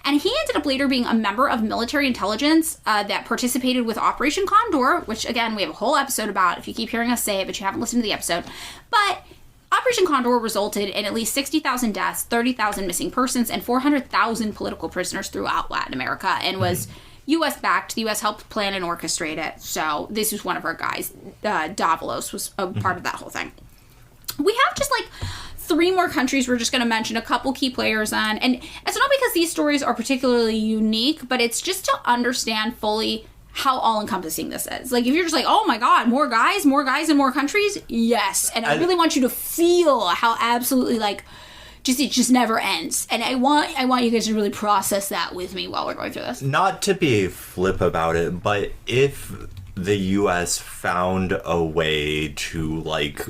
and he ended up later being a member of military intelligence that participated with Operation Condor, which, again, we have a whole episode about if you keep hearing us say it, but you haven't listened to the episode. But Operation Condor resulted in at least 60,000 deaths, 30,000 missing persons, and 400,000 political prisoners throughout Latin America, and was U.S.-backed. The U.S. helped plan and orchestrate it, so this was one of our guys. Davalos was a part of that whole thing. We have just, 3 more countries we're just going to mention, a couple key players on, and it's not because these stories are particularly unique, but it's just to understand fully how all-encompassing this is. If you're just like, oh my god, more guys in more countries? Yes. And I really want you to feel how absolutely, it just never ends. And I want you guys to really process that with me while we're going through this. Not to be flip about it, but if the U.S. found a way to,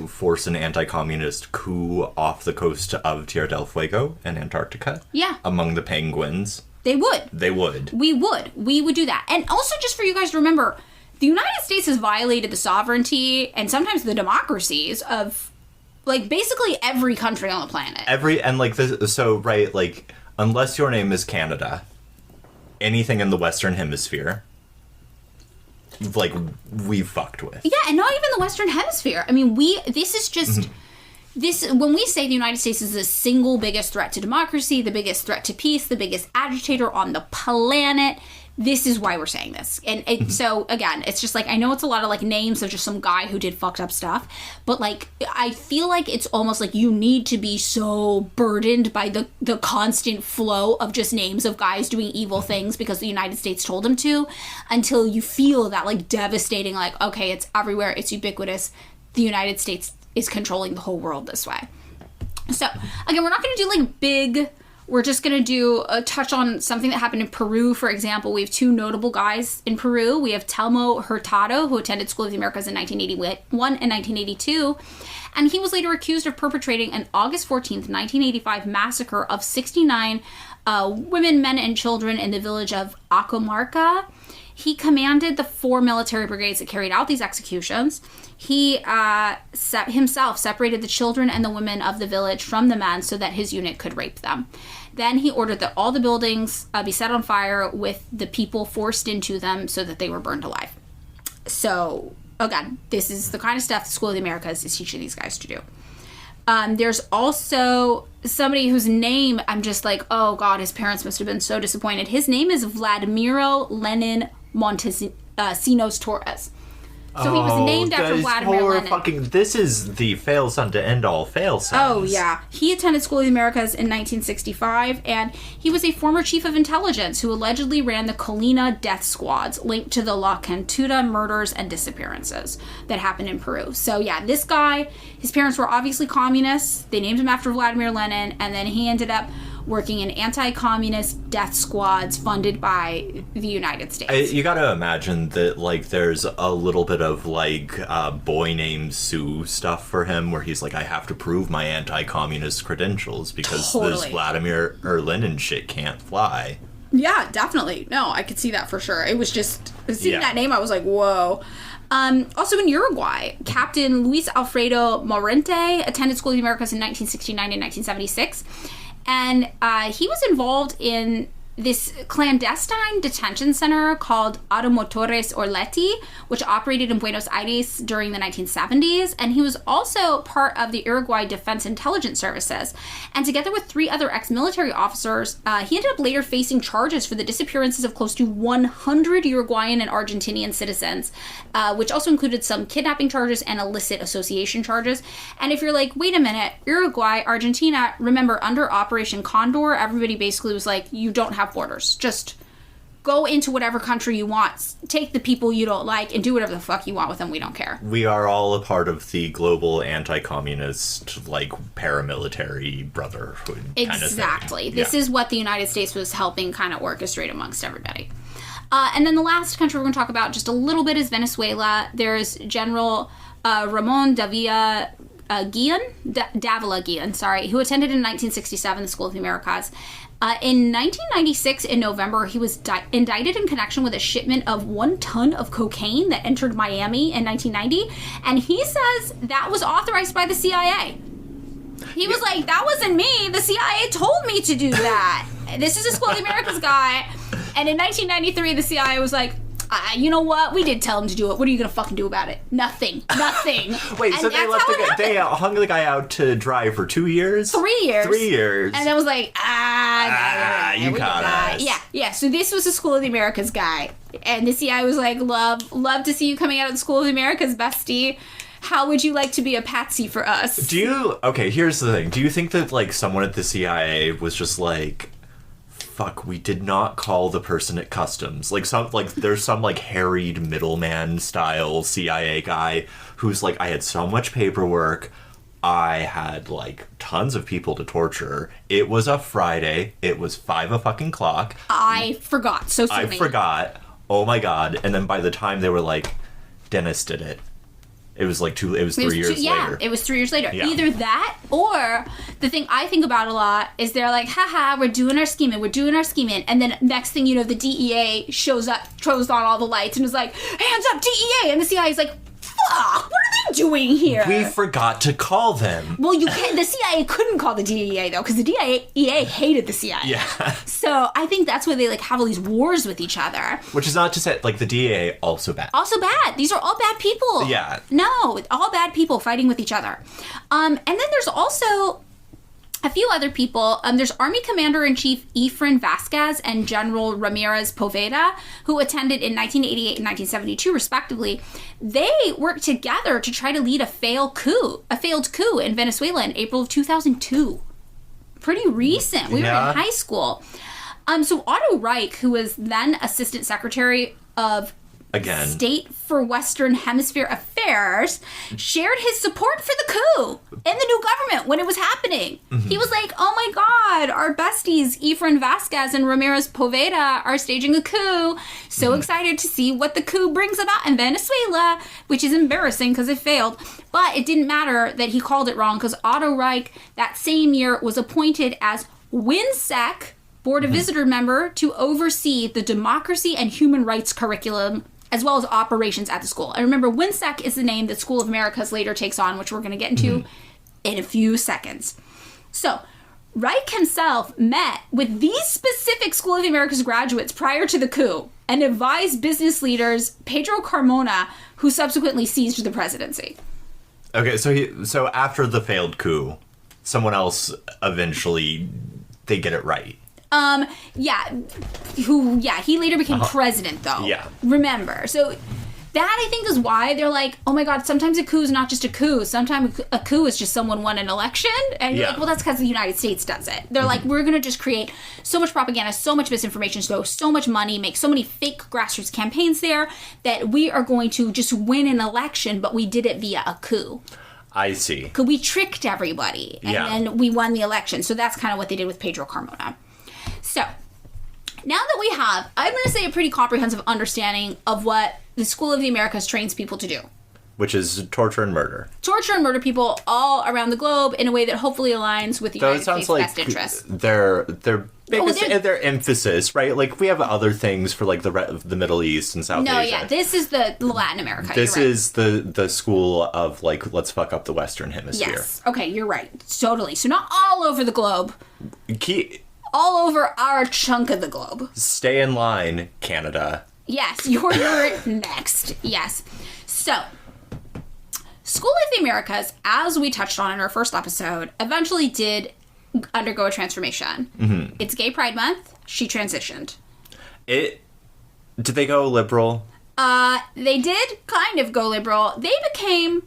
force an anti-communist coup off the coast of Tierra del Fuego in Antarctica? Yeah. Among the penguins... They would. We would do that. And also just for you guys to remember, the United States has violated the sovereignty and sometimes the democracies of, basically every country on the planet. Unless your name is Canada, anything in the Western Hemisphere, we fucked with. Yeah, and not even the Western Hemisphere. I mean, this is just... when we say the United States is the single biggest threat to democracy, the biggest threat to peace, the biggest agitator on the planet, this is why we're saying this. And so, again, it's just like, I know it's a lot of like names of just some guy who did fucked up stuff, but like, I feel like it's almost like you need to be so burdened by the constant flow of just names of guys doing evil things because the United States told them to, until you feel that like devastating, like, okay, it's everywhere, it's ubiquitous, the United States is controlling the whole world this way. So, again, we're not going to do like big... We're just going to do a touch on something that happened in Peru, for example. We have two notable guys in Peru. We have Telmo Hurtado, who attended School of the Americas in 1981 and 1982. And he was later accused of perpetrating an August 14th, 1985 massacre of 69 women, men, and children in the village of Acamarca. He commanded the 4 military brigades that carried out these executions. He himself separated the children and the women of the village from the men so that his unit could rape them. Then he ordered that all the buildings be set on fire with the people forced into them so that they were burned alive. So, again, this is the kind of stuff the School of the Americas is teaching these guys to do. There's also somebody whose name I'm just like, oh God, his parents must have been so disappointed. His name is Vladimiro Lenin Montesinos Torres. So he was named after Vladimir Lenin. This is the fail son to end all fail sons. Oh, yeah. He attended School of the Americas in 1965, and he was a former chief of intelligence who allegedly ran the Colina death squads linked to the La Cantuta murders and disappearances that happened in Peru. So, yeah, this guy, his parents were obviously communists. They named him after Vladimir Lenin, and then he ended up working in anti-communist death squads funded by the United States. You gotta imagine that, like, there's a little bit of, like, Boy Named Sue stuff for him, where he's like, I have to prove my anti-communist credentials because this Vladimir or Lenin shit can't fly. Yeah, definitely. No, I could see that for sure. It was just, seeing that name, I was like, whoa. Also in Uruguay, Captain Luis Alfredo Morente attended School of the Americas in 1969 and 1976. And he was involved in this clandestine detention center called Automotores Orleti, which operated in Buenos Aires during the 1970s. And he was also part of the Uruguay Defense Intelligence Services. And together with 3 other ex-military officers, he ended up later facing charges for the disappearances of close to 100 Uruguayan and Argentinian citizens, which also included some kidnapping charges and illicit association charges. And if you're like, wait a minute, Uruguay, Argentina, remember, under Operation Condor, everybody basically was like, you don't have borders. Just go into whatever country you want, take the people you don't like, and do whatever the fuck you want with them. We don't care. We are all a part of the global anti-communist, like, paramilitary brotherhood Exactly. Kind of thing. This is what the United States was helping kind of orchestrate amongst everybody. And then the last country we're going to talk about just a little bit is Venezuela. There's General Ramon Davila Guillen, sorry, who attended in 1967 the School of the Americas. In 1996, in November, he was indicted in connection with a shipment of 1 ton of cocaine that entered Miami in 1990, and he says that was authorized by the CIA. He was like, that wasn't me. The CIA told me to do that. This is a School of the Americas guy. And in 1993, the CIA was like, you know what? We did tell him to do it. What are you going to fucking do about it? Nothing. Wait, and so they left the guy, they hung the guy out to dry for 2 years? 3 years. 3 years. And I was like, you caught us. Yeah. So this was a School of the Americas guy. And the CIA was like, love to see you coming out of the School of the Americas, bestie. How would you like to be a patsy for us? Okay, here's the thing. Do you think that, like, someone at the CIA was just like, fuck, we did not call the person at customs. There's some harried middleman style CIA guy who's like, I had so much paperwork. I had, tons of people to torture. It was a Friday. It was 5:00. I forgot. So funny. I forgot. Oh my God. And then by the time they were like, Dennis did it. It was 3 years later. Yeah, it was 3 years later. Yeah. Either that, or the thing I think about a lot is they're like, haha, we're doing our scheming. And then next thing you know, the DEA shows up, throws on all the lights, and is like, hands up, DEA! And the CIA is like, fuck, what are they doing here? We forgot to call them. Well, you can't. The CIA couldn't call the DEA though, because the DEA hated the CIA. Yeah. So I think that's why they like have all these wars with each other. Which is not to say, like, the DEA also bad. Also bad. These are all bad people. Yeah. No, all bad people fighting with each other. And then there's also a few other people. There's Army Commander-in-Chief Efren Vasquez and General Ramirez Poveda, who attended in 1988 and 1972, respectively. They worked together to try to lead a failed coup in Venezuela in April of 2002. Pretty recent. We were in high school. So Otto Reich, who was then Assistant Secretary of State for Western Hemisphere Affairs, shared his support for the coup in the new government when it was happening. Mm-hmm. He was like, oh my God, our besties, Efren Vasquez and Ramirez Poveda, are staging a coup. So excited to see what the coup brings about in Venezuela, which is embarrassing because it failed. But it didn't matter that he called it wrong because Otto Reich that same year was appointed as WHINSEC, Board of Visitor member, to oversee the democracy and human rights curriculum as well as operations at the school. And remember, WHINSEC is the name that School of Americas later takes on, which we're going to get into in a few seconds. So, Reich himself met with these specific School of the Americas graduates prior to the coup and advised business leaders Pedro Carmona, who subsequently seized the presidency. Okay, so after the failed coup, someone else eventually, they get it right. He later became president, though. Yeah. Remember. So that, I think, is why they're like, oh my God, sometimes a coup is not just a coup. Sometimes a coup is just someone won an election. And you're like, well, that's because the United States does it. They're like, we're going to just create so much propaganda, so much misinformation, so much money, make so many fake grassroots campaigns there that we are going to just win an election, but we did it via a coup. I see. Because we tricked everybody, and then we won the election. So that's kind of what they did with Pedro Carmona. So, now that we have, I'm going to say, a pretty comprehensive understanding of what the School of the Americas trains people to do. Which is torture and murder. Torture and murder people all around the globe in a way that hopefully aligns with the United States' best interests. Their biggest, their emphasis, right? Like, we have other things for, like, the Middle East and South Asia. No, yeah, this is the Latin America. This is the school of, like, let's fuck up the Western Hemisphere. Yes, okay, you're right. Totally. So not all over the globe. All over our chunk of the globe. Stay in line, Canada. Yes, you're next. Yes. So, School of the Americas, as we touched on in our first episode, eventually did undergo a transformation. Mm-hmm. It's Gay Pride Month. She transitioned. Did they go liberal? They did kind of go liberal. They became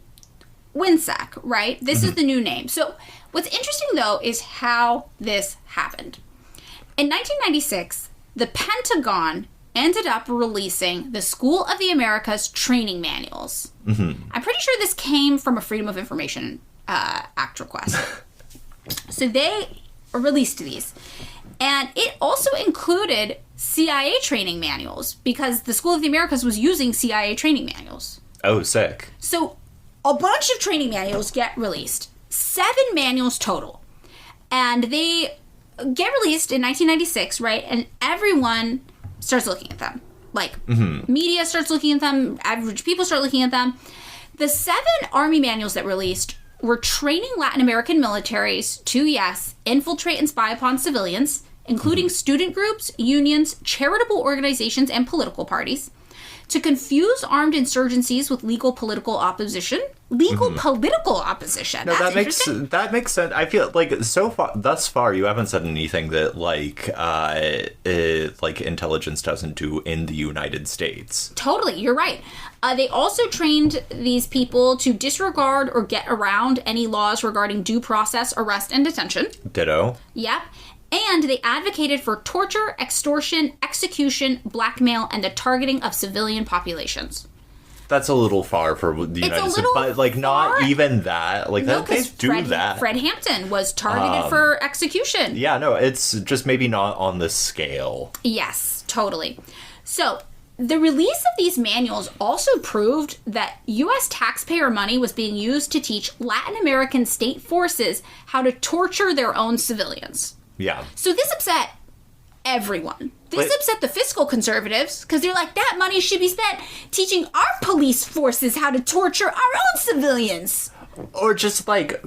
WHINSEC, right? This is the new name. So, what's interesting, though, is how this happened. In 1996, the Pentagon ended up releasing the School of the Americas training manuals. Mm-hmm. I'm pretty sure this came from a Freedom of Information Act request. So they released these. And it also included CIA training manuals because the School of the Americas was using CIA training manuals. Oh, sick. So a bunch of training manuals get released. 7 manuals total. And they get released in 1996, right? And everyone starts looking at them. Like, media starts looking at them. Average people start looking at them. The 7 Army manuals that released were training Latin American militaries to, yes, infiltrate and spy upon civilians, including student groups, unions, charitable organizations, and political parties, to confuse armed insurgencies with legal political opposition. Political opposition. No, that makes sense. I feel like thus far you haven't said anything that like intelligence doesn't do in the United States. Totally, you're right. They also trained these people to disregard or get around any laws regarding due process, arrest, and detention. Ditto. Yep. And they advocated for torture, extortion, execution, blackmail, and the targeting of civilian populations. That's a little far for the United States, but like not even that. Like no, they do that. Fred Hampton was targeted for execution. Yeah, no, it's just maybe not on the scale. Yes, totally. So the release of these manuals also proved that U.S. taxpayer money was being used to teach Latin American state forces how to torture their own civilians. Yeah. So this upset everyone. This But- upset the fiscal conservatives because they're like, that money should be spent teaching our police forces how to torture our own civilians. Or just, like,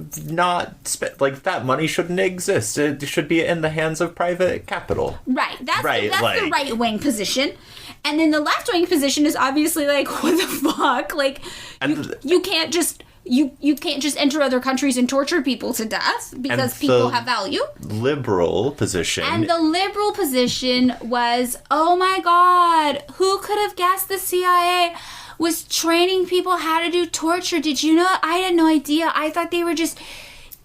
like, that money shouldn't exist. It should be in the hands of private capital. Right. That's Right, the like- right-wing position. And then the left-wing position is obviously like, what the fuck? Like, And you can't just... You can't just enter other countries and torture people to death because And people the have value. liberal position. And the liberal position was, oh my God, who could have guessed the CIA was training people how to do torture? Did you know? I had no idea. I thought they were just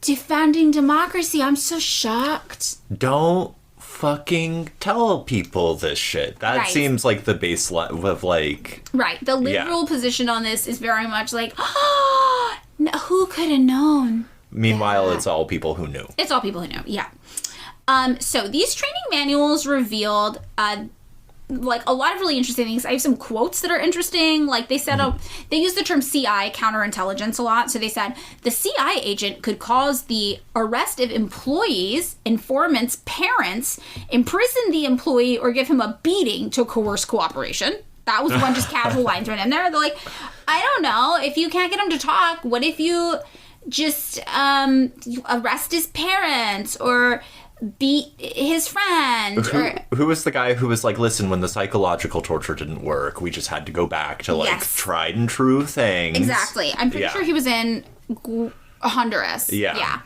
defending democracy. I'm so shocked. Don't fucking tell people this shit. That Right. seems like the baseline of, like... Right. The liberal position on this is very much like, oh, no, who could have known? Meanwhile, it's all people who knew. It's all people who know, yeah. So these training manuals revealed, like, a lot of really interesting things. I have some quotes that are interesting. Like, they said, they use the term CI, counterintelligence, a lot. So they said, the CI agent could cause the arrest of employees, informants, parents, imprison the employee, or give him a beating to coerce cooperation. That was one just casual line thrown in there. They're like, I don't know, if you can't get him to talk, what if you just you arrest his parents or beat his friend? Who was the guy who was like, listen, when the psychological torture didn't work, we just had to go back to, like, Yes. tried and true things. Exactly. I'm pretty Yeah. sure he was in Honduras. Yeah. Yeah.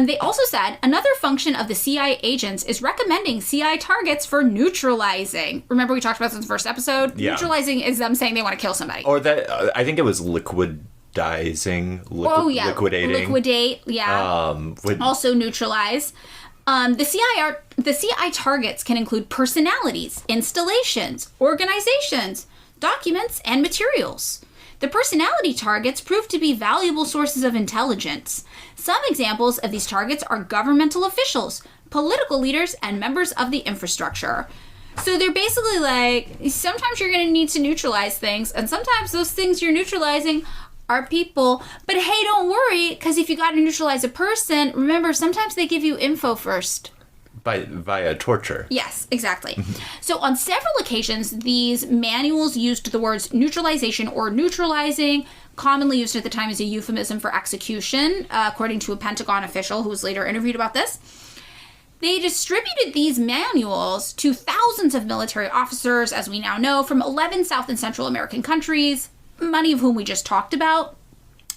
They also said another function of the CI agents is recommending CI targets for neutralizing. Remember we talked about this in the first episode? Yeah. Neutralizing is them saying they want to kill somebody. Or that, I think it was liquidizing, liquidating. Liquidate, yeah. Also neutralize. The CI targets can include personalities, installations, organizations, documents, and materials. The personality targets prove to be valuable sources of intelligence. Some examples of these targets are governmental officials, political leaders, and members of the infrastructure. So they're basically like, sometimes you're going to need to neutralize things, and sometimes those things you're neutralizing are people. But hey, don't worry, because if you got to neutralize a person, remember, sometimes they give you info first. Via torture. Yes, exactly. So on several occasions, these manuals used the words neutralization or neutralizing, commonly used at the time as a euphemism for execution, according to a Pentagon official who was later interviewed about this. They distributed these manuals to thousands of military officers, as we now know, from 11 South and Central American countries, many of whom we just talked about,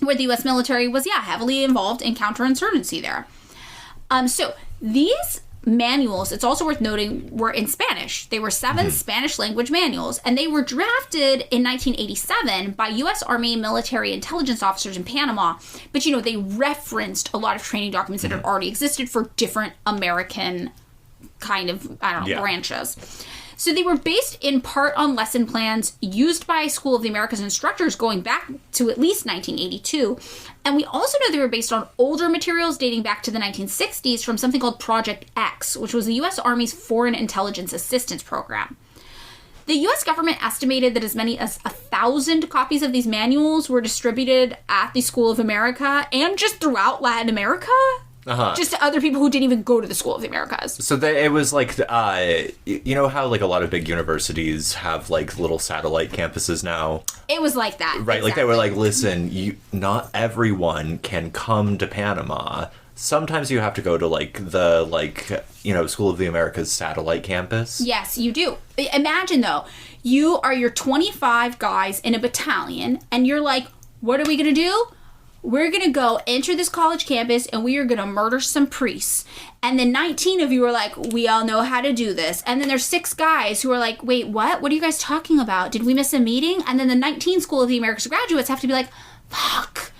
where the U.S. military was, heavily involved in counterinsurgency there. So these manuals, it's also worth noting, were in Spanish. They were 7 Spanish language manuals, and they were drafted in 1987 by U.S. Army military intelligence officers in Panama. But, they referenced a lot of training documents that had already existed for different American kind of, branches. So they were based in part on lesson plans used by School of the Americas instructors going back to at least 1982. And we also know they were based on older materials dating back to the 1960s from something called Project X, which was the U.S. Army's Foreign Intelligence Assistance Program. The U.S. government estimated that as many as 1,000 copies of these manuals were distributed at the School of America and just throughout Latin America. Just to other people who didn't even go to the School of the Americas. So it was like, you know how, like, a lot of big universities have, like, little satellite campuses now? It was like that. Right, like, they were like, listen, not everyone can come to Panama. Sometimes you have to go to, like, the, like, School of the Americas satellite campus. Yes, you do. Imagine, though, you are your 25 guys in a battalion, and you're like, what are we going to do? We're going to go enter this college campus and we are going to murder some priests. And then 19 of you are like, we all know how to do this. And then there's 6 guys who are like, wait, what? What are you guys talking about? Did we miss a meeting? And then the 19 School of the Americas graduates have to be like, fuck.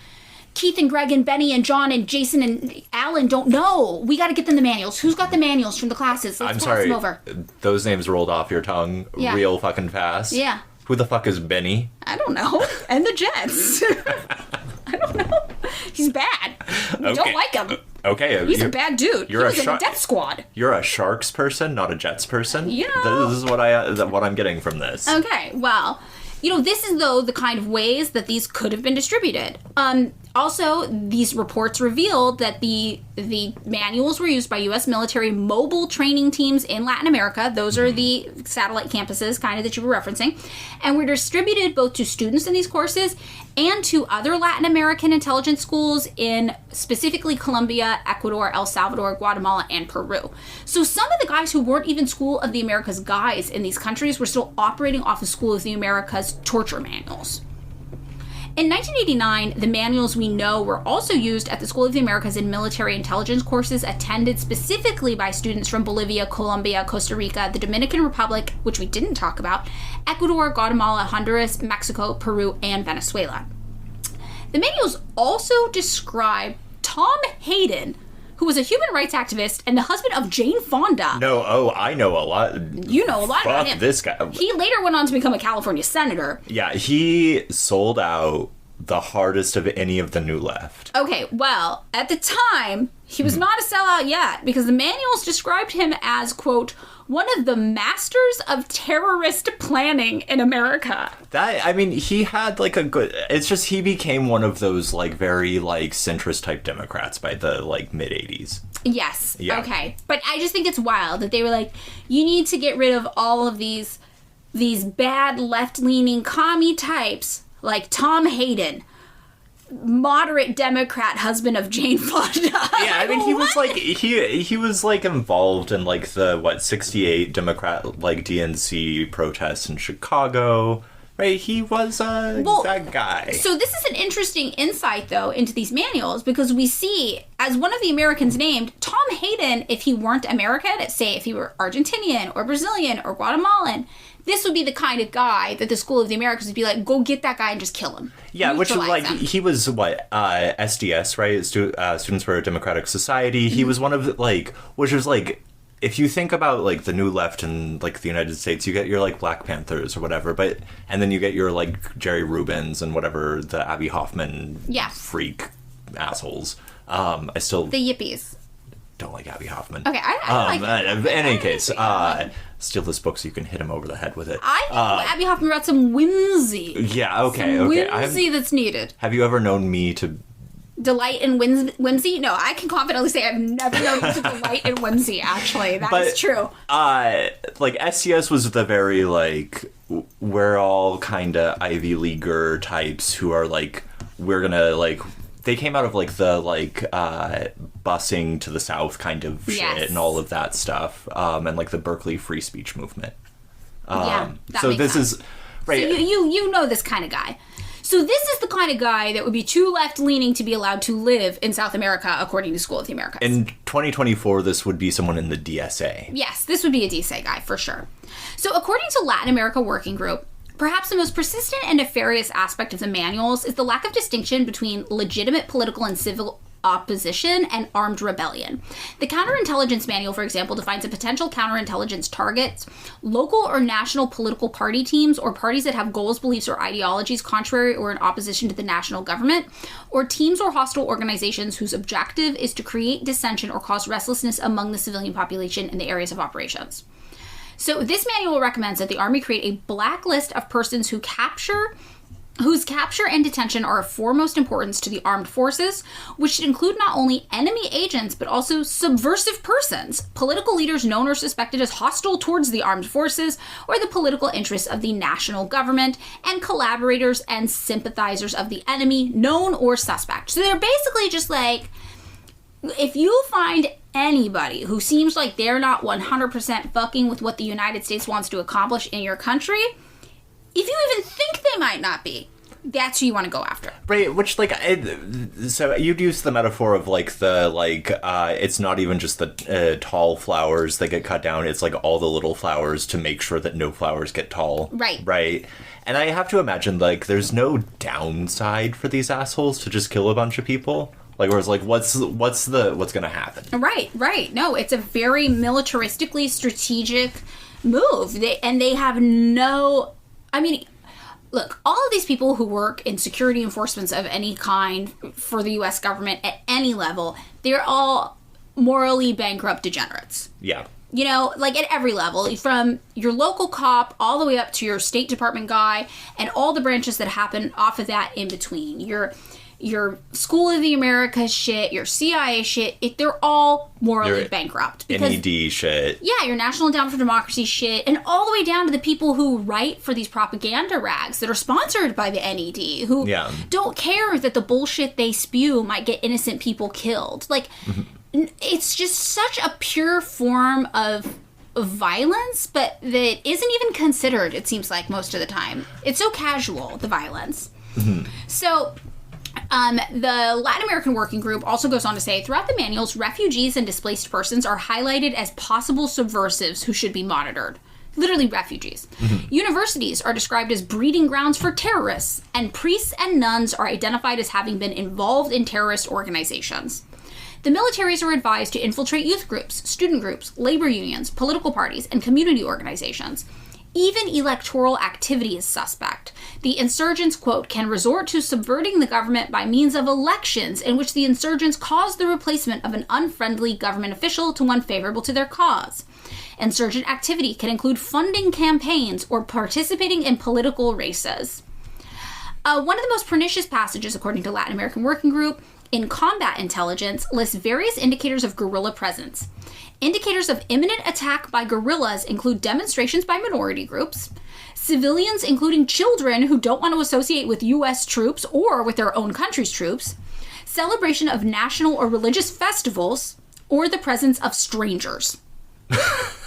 Keith and Greg and Benny and John and Jason and Alan don't know. We got to get them the manuals. Who's got the manuals from the classes? Let's pass them over. Those names rolled off your tongue real fucking fast. Yeah. Who the fuck is Benny? I don't know. And the Jets. I don't know. He's bad. We don't like him. Okay. He's a bad dude. You're he was in the death squad. You're a Sharks person, not a Jets person? Yeah. This is what I'm getting from this. Okay, well, this is, though, the kind of ways that these could have been distributed. Also, these reports revealed that the manuals were used by U.S. military mobile training teams in Latin America. Those are the satellite campuses kind of that you were referencing. And were distributed both to students in these courses and to other Latin American intelligence schools in specifically Colombia, Ecuador, El Salvador, Guatemala, and Peru. So some of the guys who weren't even School of the Americas guys in these countries were still operating off of School of the Americas torture manuals. In 1989, the manuals we know were also used at the School of the Americas in military intelligence courses attended specifically by students from Bolivia, Colombia, Costa Rica, the Dominican Republic, which we didn't talk about, Ecuador, Guatemala, Honduras, Mexico, Peru, and Venezuela. The manuals also describe Tom Hayden, who was a human rights activist and the husband of Jane Fonda. I know a lot. You know a lot about him. This guy. He later went on to become a California senator. Yeah, he sold out the hardest of any of the New Left. Okay, well, at the time, he was not a sellout yet, because the manuals described him as, quote, one of the masters of terrorist planning in America. He had like a good, it's just he became one of those like very like centrist type Democrats by the like mid 80s. Yes. Yeah. Okay. But I just think it's wild that they were like, you need to get rid of all of these bad left-leaning commie types like Tom Hayden, moderate Democrat husband of Jane Fonda. Yeah, he was like he was like involved in like the 68 Democrat like DNC protests in Chicago. Right, he was that guy. So this is an interesting insight, though, into these manuals, because we see, as one of the Americans named, Tom Hayden, if he weren't American, say if he were Argentinian or Brazilian or Guatemalan, this would be the kind of guy that the School of the Americas would be like, go get that guy and just kill him. Yeah, which like him. He was SDS, right? Students for a Democratic Society. Mm-hmm. He was one of the, which was like, if you think about like the New Left in like the United States, you get your like Black Panthers or whatever, and then you get your like Jerry Rubins and whatever, the Abby Hoffman freak assholes. The yippies. Don't like Abby Hoffman. Okay, I like in any case, steal this book so you can hit him over the head with it. I think Abby Hoffman brought some whimsy. Yeah, okay. Whimsy that's needed. Have you ever known me to delight in whimsy? No, I can confidently say I've never known you to delight in whimsy, actually. That is true. SCS was the very, we're all kind of Ivy Leaguer types who are, we're gonna, they came out of, the, busing to the South kind of shit and all of that stuff, and, the Berkeley free speech movement. That so makes this sense. is... Right. So you know this kind of guy. So this is the kind of guy that would be too left-leaning to be allowed to live in South America, according to School of the Americas. In 2024, this would be someone in the DSA. Yes, this would be a DSA guy, for sure. So according to Latin America Working Group, perhaps the most persistent and nefarious aspect of the manuals is the lack of distinction between legitimate political and civil opposition and armed rebellion. The counterintelligence manual, for example, defines a potential counterintelligence targets local or national political party teams or parties that have goals, beliefs, or ideologies contrary or in opposition to the national government, or teams or hostile organizations whose objective is to create dissension or cause restlessness among the civilian population in the areas of operations. So this manual recommends that the Army create a blacklist of persons whose capture and detention are of foremost importance to the armed forces, which should include not only enemy agents, but also subversive persons, political leaders known or suspected as hostile towards the armed forces or the political interests of the national government, and collaborators and sympathizers of the enemy, known or suspect. So they're basically just like, if you find anybody who seems like they're not 100% fucking with what the United States wants to accomplish in your country, if you even think they might not be, that's who you want to go after. Right, which, so you'd use the metaphor of, it's not even just the tall flowers that get cut down, it's, all the little flowers to make sure that no flowers get tall. Right. Right. And I have to imagine, there's no downside for these assholes to just kill a bunch of people. Whereas, what's gonna happen? Right. No, it's a very militaristically strategic move. They have no... I mean, look, all of these people who work in security enforcements of any kind for the U.S. government at any level, they're all morally bankrupt degenerates. Yeah. At every level, from your local cop all the way up to your State Department guy and all the branches that happen off of that in between. your School of the Americas shit, your CIA shit, they're all morally Your bankrupt. NED shit. Yeah, your National Endowment for Democracy shit, and all the way down to the people who write for these propaganda rags that are sponsored by the NED, who don't care that the bullshit they spew might get innocent people killed. Like, it's just such a pure form of violence, but that isn't even considered, it seems like, most of the time. It's so casual, the violence. So... the Latin American Working Group also goes on to say, throughout the manuals, refugees and displaced persons are highlighted as possible subversives who should be monitored. Literally refugees. Universities are described as breeding grounds for terrorists, and priests and nuns are identified as having been involved in terrorist organizations. The militaries are advised to infiltrate youth groups, student groups, labor unions, political parties, and community organizations. Even electoral activity is suspect. The insurgents, quote, can resort to subverting the government by means of elections in which the insurgents cause the replacement of an unfriendly government official to one favorable to their cause. Insurgent activity can include funding campaigns or participating in political races. One of the most pernicious passages, according to Latin American Working Group, in combat intelligence lists various indicators of guerrilla presence. Indicators of imminent attack by guerrillas include demonstrations by minority groups, civilians, including children who don't want to associate with U.S. troops or with their own country's troops, celebration of national or religious festivals, or the presence of strangers.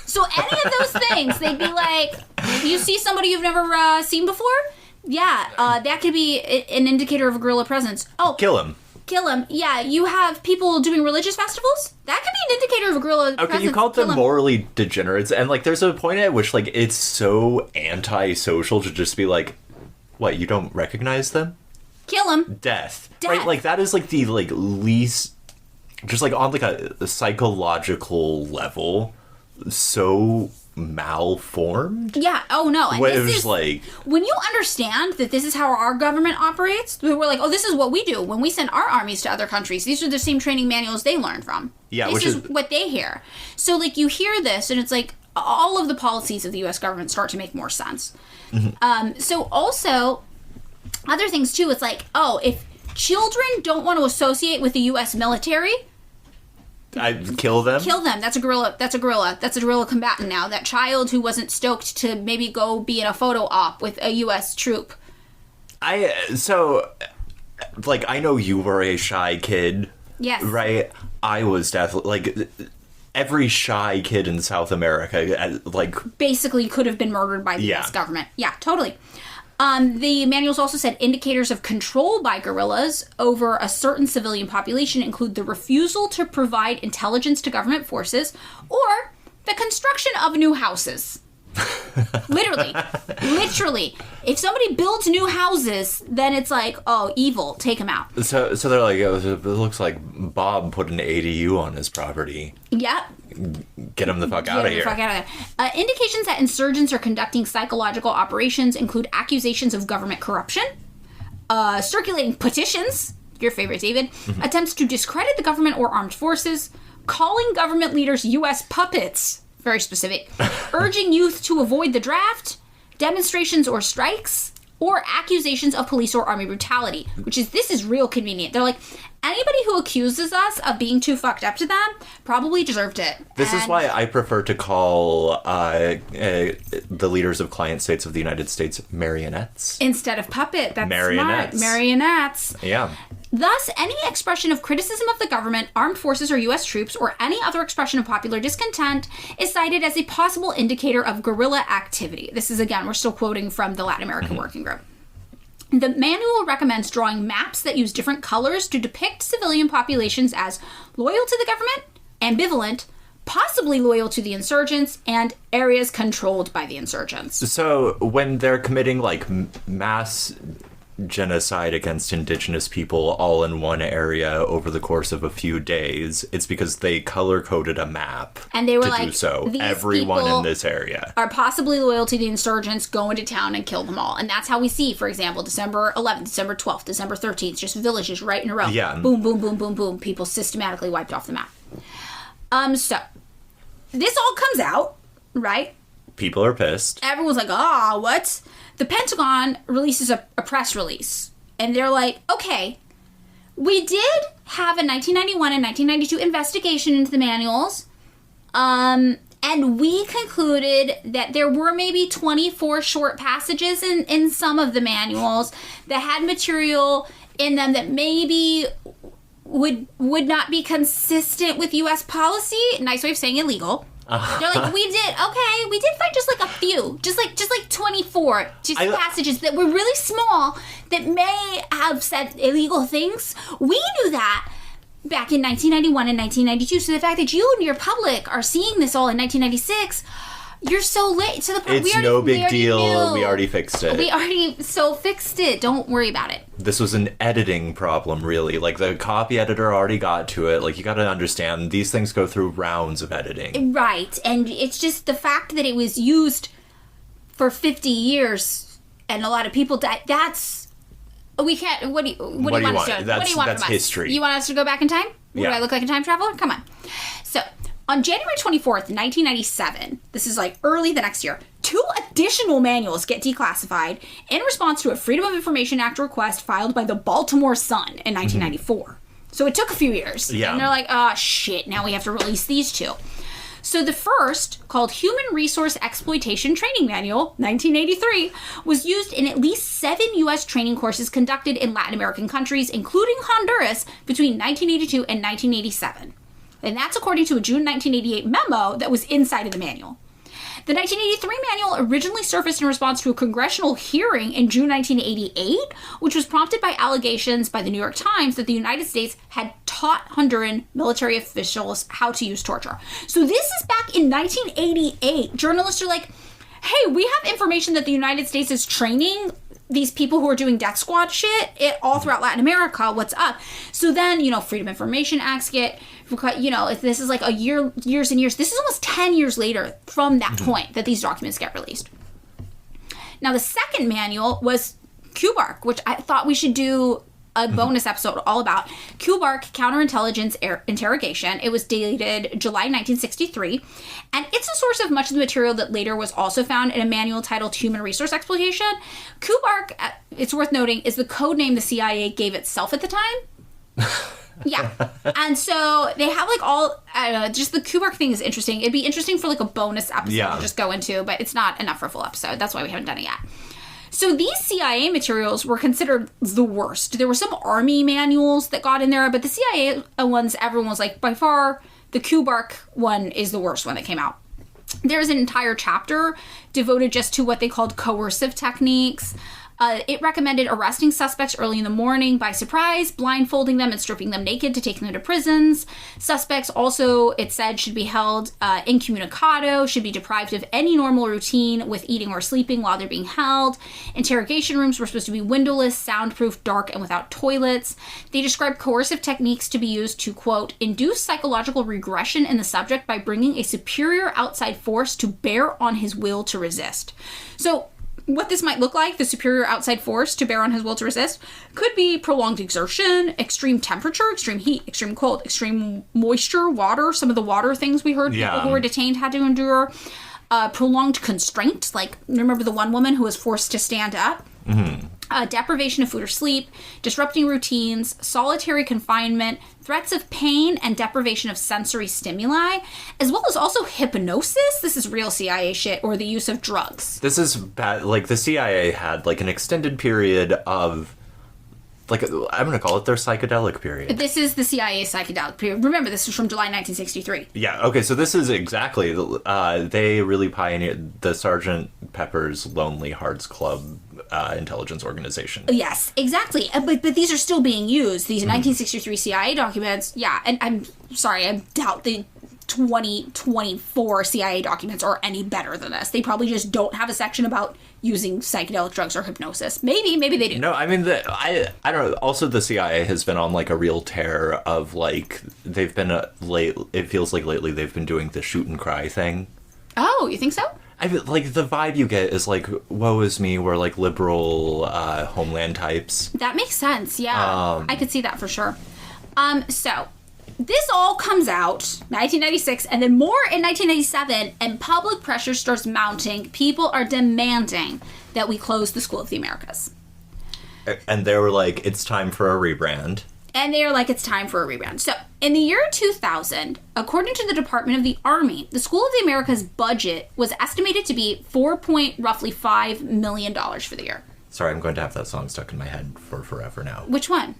So any of those things, they'd be like, you see somebody you've never seen before? Yeah, that could be an indicator of a guerrilla presence. Oh, Kill him. Yeah, you have people doing religious festivals? That could be an indicator of a guerrilla presence. Okay, you called them morally degenerates, and, like, there's a point at which, like, it's so antisocial to just be like, what, you don't recognize them? Kill them. Death. Right? Like, that is, like, the, like, least, just, like, on, like, a psychological level, so malformed. Yeah. Oh no. And this is like, when you understand that this is how our government operates, we're like, oh, this is what we do when we send our armies to other countries. These are the same training manuals they learn from. Yeah, this is what they hear. So like you hear this, and it's like all of the policies of the U.S. government start to make more sense. So also other things too. It's like, oh, if children don't want to associate with the U.S. military. I'd kill them. Kill them. That's a guerrilla. That's a guerrilla combatant now. That child who wasn't stoked to maybe go be in a photo op with a U.S. troop. I know you were a shy kid. Yes. Right? I was definitely, like, every shy kid in South America, like... basically could have been murdered by the U.S. government. Yeah, totally. The manuals also said indicators of control by guerrillas over a certain civilian population include the refusal to provide intelligence to government forces or the construction of new houses. Literally. If somebody builds new houses, then it's like, oh, evil, take them out. So they're like, oh, it looks like Bob put an ADU on his property. Yep. Get him the fuck out of here. Indications that insurgents are conducting psychological operations include accusations of government corruption, circulating petitions, your favorite, David, attempts to discredit the government or armed forces, calling government leaders U.S. puppets, very specific, urging youth to avoid the draft, demonstrations or strikes, or accusations of police or army brutality, this is real convenient. They're like, anybody who accuses us of being too fucked up to them probably deserved it. This is why I prefer to call the leaders of client states of the United States marionettes. Instead of puppet. That's marionettes. Smart. Marionettes. Yeah. Thus, any expression of criticism of the government, armed forces, or U.S. troops, or any other expression of popular discontent is cited as a possible indicator of guerrilla activity. This is, again, we're still quoting from the Latin American Working Group. The manual recommends drawing maps that use different colors to depict civilian populations as loyal to the government, ambivalent, possibly loyal to the insurgents, and areas controlled by the insurgents. So when they're committing, like, mass genocide against indigenous people all in one area over the course of a few days, it's because they color-coded a map and they were to like, do so. Everyone in this area are possibly loyal to the insurgents, go into town and kill them all. And that's how we see, for example, December 11th, December 12th, December 13th, just villages right in a row. Yeah. Boom, boom, boom, boom, boom. People systematically wiped off the map. So, this all comes out, right? People are pissed. Everyone's like, what? The Pentagon releases a press release. And they're like, okay, We did have a 1991 and 1992 investigation into the manuals. And we concluded that there were maybe 24 short passages in some of the manuals that had material in them that maybe would not be consistent with U.S. policy. Nice way of saying illegal. They're like, we did find just like a few, just like 24 passages that were really small that may have said illegal things. We knew that back in 1991 and 1992. So the fact that you and your public are seeing this all in 1996, you're so late to the point. It's no big deal. We already fixed it. We already fixed it. Don't worry about it. This was an editing problem, really. Like, the copy editor already got to it. Like, you got to understand, these things go through rounds of editing. Right. And it's just the fact that it was used for 50 years and a lot of people died. That's... We can't... What do you want us to do? What do you want from us? That's history. You want us to go back in time? Do I look like a time traveler? Come on. So... On January 24th, 1997, this is like early the next year, 2 additional manuals get declassified in response to a Freedom of Information Act request filed by the Baltimore Sun in 1994. So it took a few years. Yeah. And they're like, oh, shit, now we have to release these 2. So the first, called Human Resource Exploitation Training Manual, 1983, was used in at least 7 U.S. training courses conducted in Latin American countries, including Honduras, between 1982 and 1987. And that's according to a June 1988 memo that was inside of the manual. The 1983 manual originally surfaced in response to a congressional hearing in June 1988, which was prompted by allegations by the New York Times that the United States had taught Honduran military officials how to use torture. So this is back in 1988. Journalists are like, hey, we have information that the United States is training these people who are doing death squad shit all throughout Latin America. What's up? So then, Freedom of Information Acts get, if this is like years and years, this is almost 10 years later from that point that these documents get released. Now, the second manual was QBARC, which I thought we should do a bonus episode all about. QBARC, Counterintelligence Interrogation. It was dated July 1963, and it's a source of much of the material that later was also found in a manual titled Human Resource Exploitation. QBARC, it's worth noting, is the code name the CIA gave itself at the time. Yeah. And so they have I don't know, just the QBARC thing is interesting. It'd be interesting for like a bonus episode to just go into, but it's not enough for a full episode. That's why we haven't done it yet. So these CIA materials were considered the worst. There were some Army manuals that got in there, but the CIA ones, everyone was like, by far, the QBARC one is the worst one that came out. There's an entire chapter devoted just to what they called coercive techniques. It recommended arresting suspects early in the morning by surprise, blindfolding them and stripping them naked to take them to prisons. Suspects also, it said, should be held incommunicado, should be deprived of any normal routine with eating or sleeping while they're being held. Interrogation rooms were supposed to be windowless, soundproof, dark, and without toilets. They described coercive techniques to be used to, quote, induce psychological regression in the subject by bringing a superior outside force to bear on his will to resist. So, what this might look like, the superior outside force to bear on his will to resist, could be prolonged exertion, extreme temperature, extreme heat, extreme cold, extreme moisture, water, some of the water things we heard people who were detained had to endure, prolonged constraint, like, remember the one woman who was forced to stand up? Deprivation of food or sleep, disrupting routines, solitary confinement, threats of pain, and deprivation of sensory stimuli, as well as also hypnosis. This is real CIA shit, or the use of drugs. This is bad. Like, the CIA had, like, an extended period of, like, I'm going to call it their psychedelic period. This is the CIA psychedelic period. Remember, this is from July 1963. Yeah, okay, so this is exactly, they really pioneered the Sgt. Pepper's Lonely Hearts Club intelligence organization. Yes, exactly. But these are still being used. These 1963 CIA documents, and I'm sorry, I doubt the 2024 CIA documents are any better than this. They probably just don't have a section about using psychedelic drugs or hypnosis. Maybe they do. No, I mean, I don't know. Also, the CIA has been on, like, a real tear of, like, they've been it feels like lately they've been doing the shoot and cry thing. Oh, you think so? Like, the vibe you get is, like, woe is me, we're, like, liberal homeland types. That makes sense, yeah. I could see that for sure. So, this all comes out 1996, and then more in 1997, and public pressure starts mounting. People are demanding that we close the School of the Americas. And they were like, it's time for a rebrand. And they are like, it's time for a rebrand. So, in the year 2000, according to the Department of the Army, the School of the Americas budget was estimated to be roughly $5 million for the year. Sorry, I'm going to have that song stuck in my head for forever now. Which one?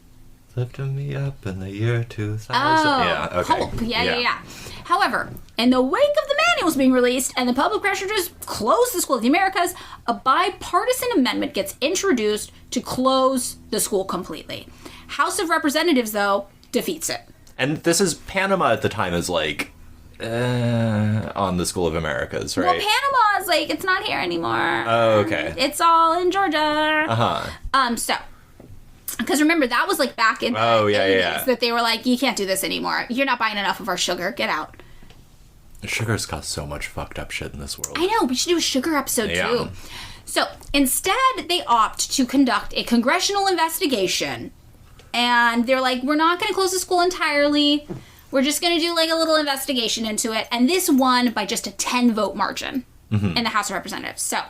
Lifting me up in the year 2000. Oh, yeah, okay. Hope. Yeah. However, in the wake of the manuals being released and the public pressure to close the School of the Americas, a bipartisan amendment gets introduced to close the school completely. House of Representatives, though, defeats it. And this is Panama at the time is like on the School of Americas, right? Well, Panama is like, it's not here anymore. Oh, okay. It's all in Georgia. Uh-huh. Because remember, that was like back in the 80s that they were like, you can't do this anymore. You're not buying enough of our sugar. Get out. Sugar's got so much fucked up shit in this world. I know. We should do a sugar episode, too. So, instead, they opt to conduct a congressional investigation. And they're like, we're not going to close the school entirely. We're just going to do like a little investigation into it. And this won by just a 10-vote margin in the House of Representatives. So,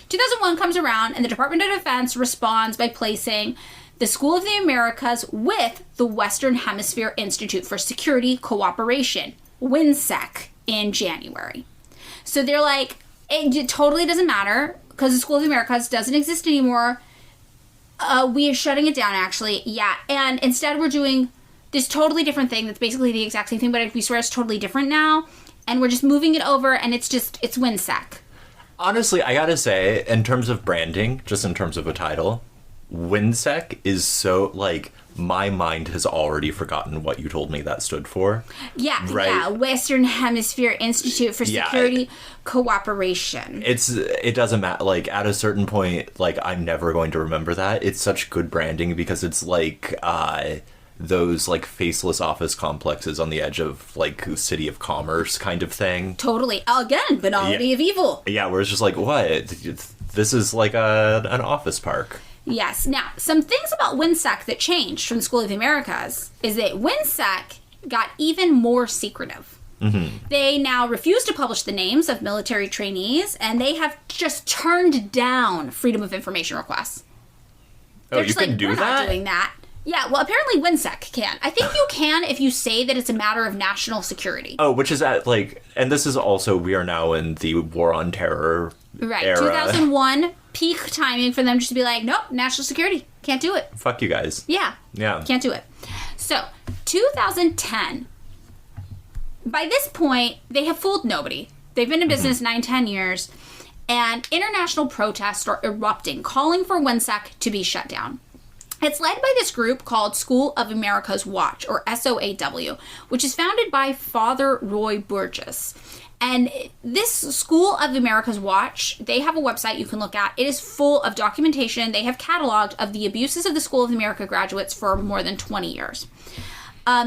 2001 comes around, and the Department of Defense responds by placing the School of the Americas with the Western Hemisphere Institute for Security Cooperation, WHINSEC, in January. So they're like, it totally doesn't matter because the School of the Americas doesn't exist anymore. We are shutting it down, actually. Yeah, and instead we're doing this totally different thing that's basically the exact same thing, but we swear it's totally different now. And we're just moving it over, and it's WHINSEC. Honestly, I gotta say, in terms of branding, just in terms of a title, WHINSEC is so, like, my mind has already forgotten what you told me that stood for. Yeah, right? Yeah, Western Hemisphere Institute for Security Cooperation. It doesn't matter. Like, at a certain point, like, I'm never going to remember that. It's such good branding because it's like those, like, faceless office complexes on the edge of, like, City of Commerce kind of thing. Totally. Again, banality of evil. Yeah, where it's just like, what? This is like an office park. Yes. Now, some things about WHINSEC that changed from the School of the Americas is that WHINSEC got even more secretive. They now refuse to publish the names of military trainees, and they have just turned down Freedom of Information requests. Oh, you can do that? We're not doing that. Yeah, well, apparently WHINSEC can. I think you can if you say that it's a matter of national security. Oh, which is at, like, and this is also, we are now in the War on Terror era. 2001, peak timing for them just to be like, nope, national security, can't do it. Fuck you guys. Yeah. Can't do it. So, 2010, by this point, they have fooled nobody. They've been in business 9-10 years, and international protests start erupting, calling for WHINSEC to be shut down. It's led by this group called School of America's Watch, or SOAW, which is founded by Father Roy Burgess. And this School of America's Watch, they have a website you can look at. It is full of documentation. They have cataloged of the abuses of the School of America graduates for more than 20 years.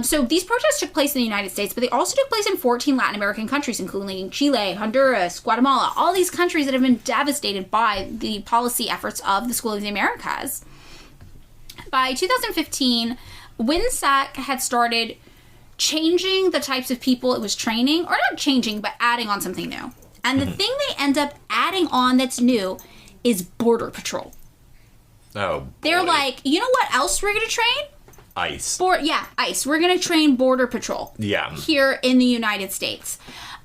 So these protests took place in the United States, but they also took place in 14 Latin American countries, including Chile, Honduras, Guatemala, all these countries that have been devastated by the policy efforts of the School of the Americas. By 2015, WHINSEC had started changing the types of people it was training, or not changing, but adding on something new. And the thing they end up adding on that's new is Border Patrol. Oh, boy. They're like, you know what else we're going to train? ICE. ICE. We're going to train Border Patrol. Yeah. Here in the United States.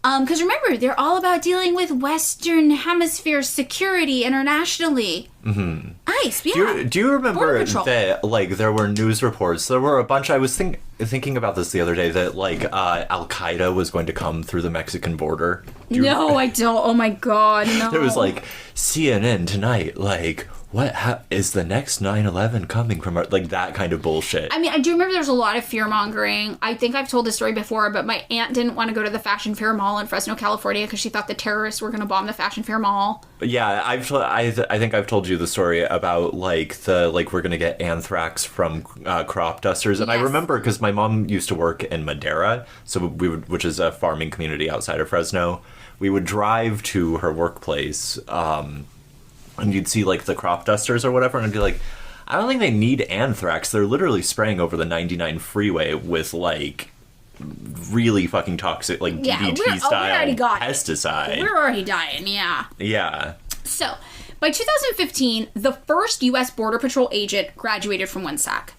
Because remember, they're all about dealing with Western Hemisphere security internationally. ICE, yeah. Do you remember that, like, there were news reports? There were a bunch. I was thinking about this the other day that, like, Al-Qaeda was going to come through the Mexican border. No, I don't. Oh, my God, no. There was, like, CNN tonight, like, what is the next 9/11 coming from? Like, that kind of bullshit. I mean, I do remember there's a lot of fear-mongering. I think I've told this story before, but my aunt didn't want to go to the Fashion Fair Mall in Fresno, California, because she thought the terrorists were going to bomb the Fashion Fair Mall. Yeah, I think I've told you the story about, like, we're going to get anthrax from crop dusters. And yes. I remember because my mom used to work in Madera, which is a farming community outside of Fresno. We would drive to her workplace, and you'd see, like, the crop dusters or whatever, and I'd be like, I don't think they need anthrax. They're literally spraying over the 99 freeway with, like, really fucking toxic, like, DDT-style pesticide. We're already dying, yeah. Yeah. So, by 2015, the first U.S. Border Patrol agent graduated from WHINSEC.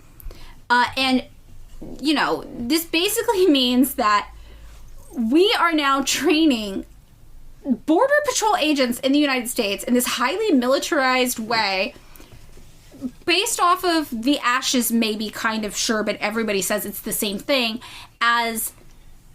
And this basically means that we are now training Border Patrol agents in the United States in this highly militarized way based off of the ashes, maybe, kind of, sure, but everybody says it's the same thing as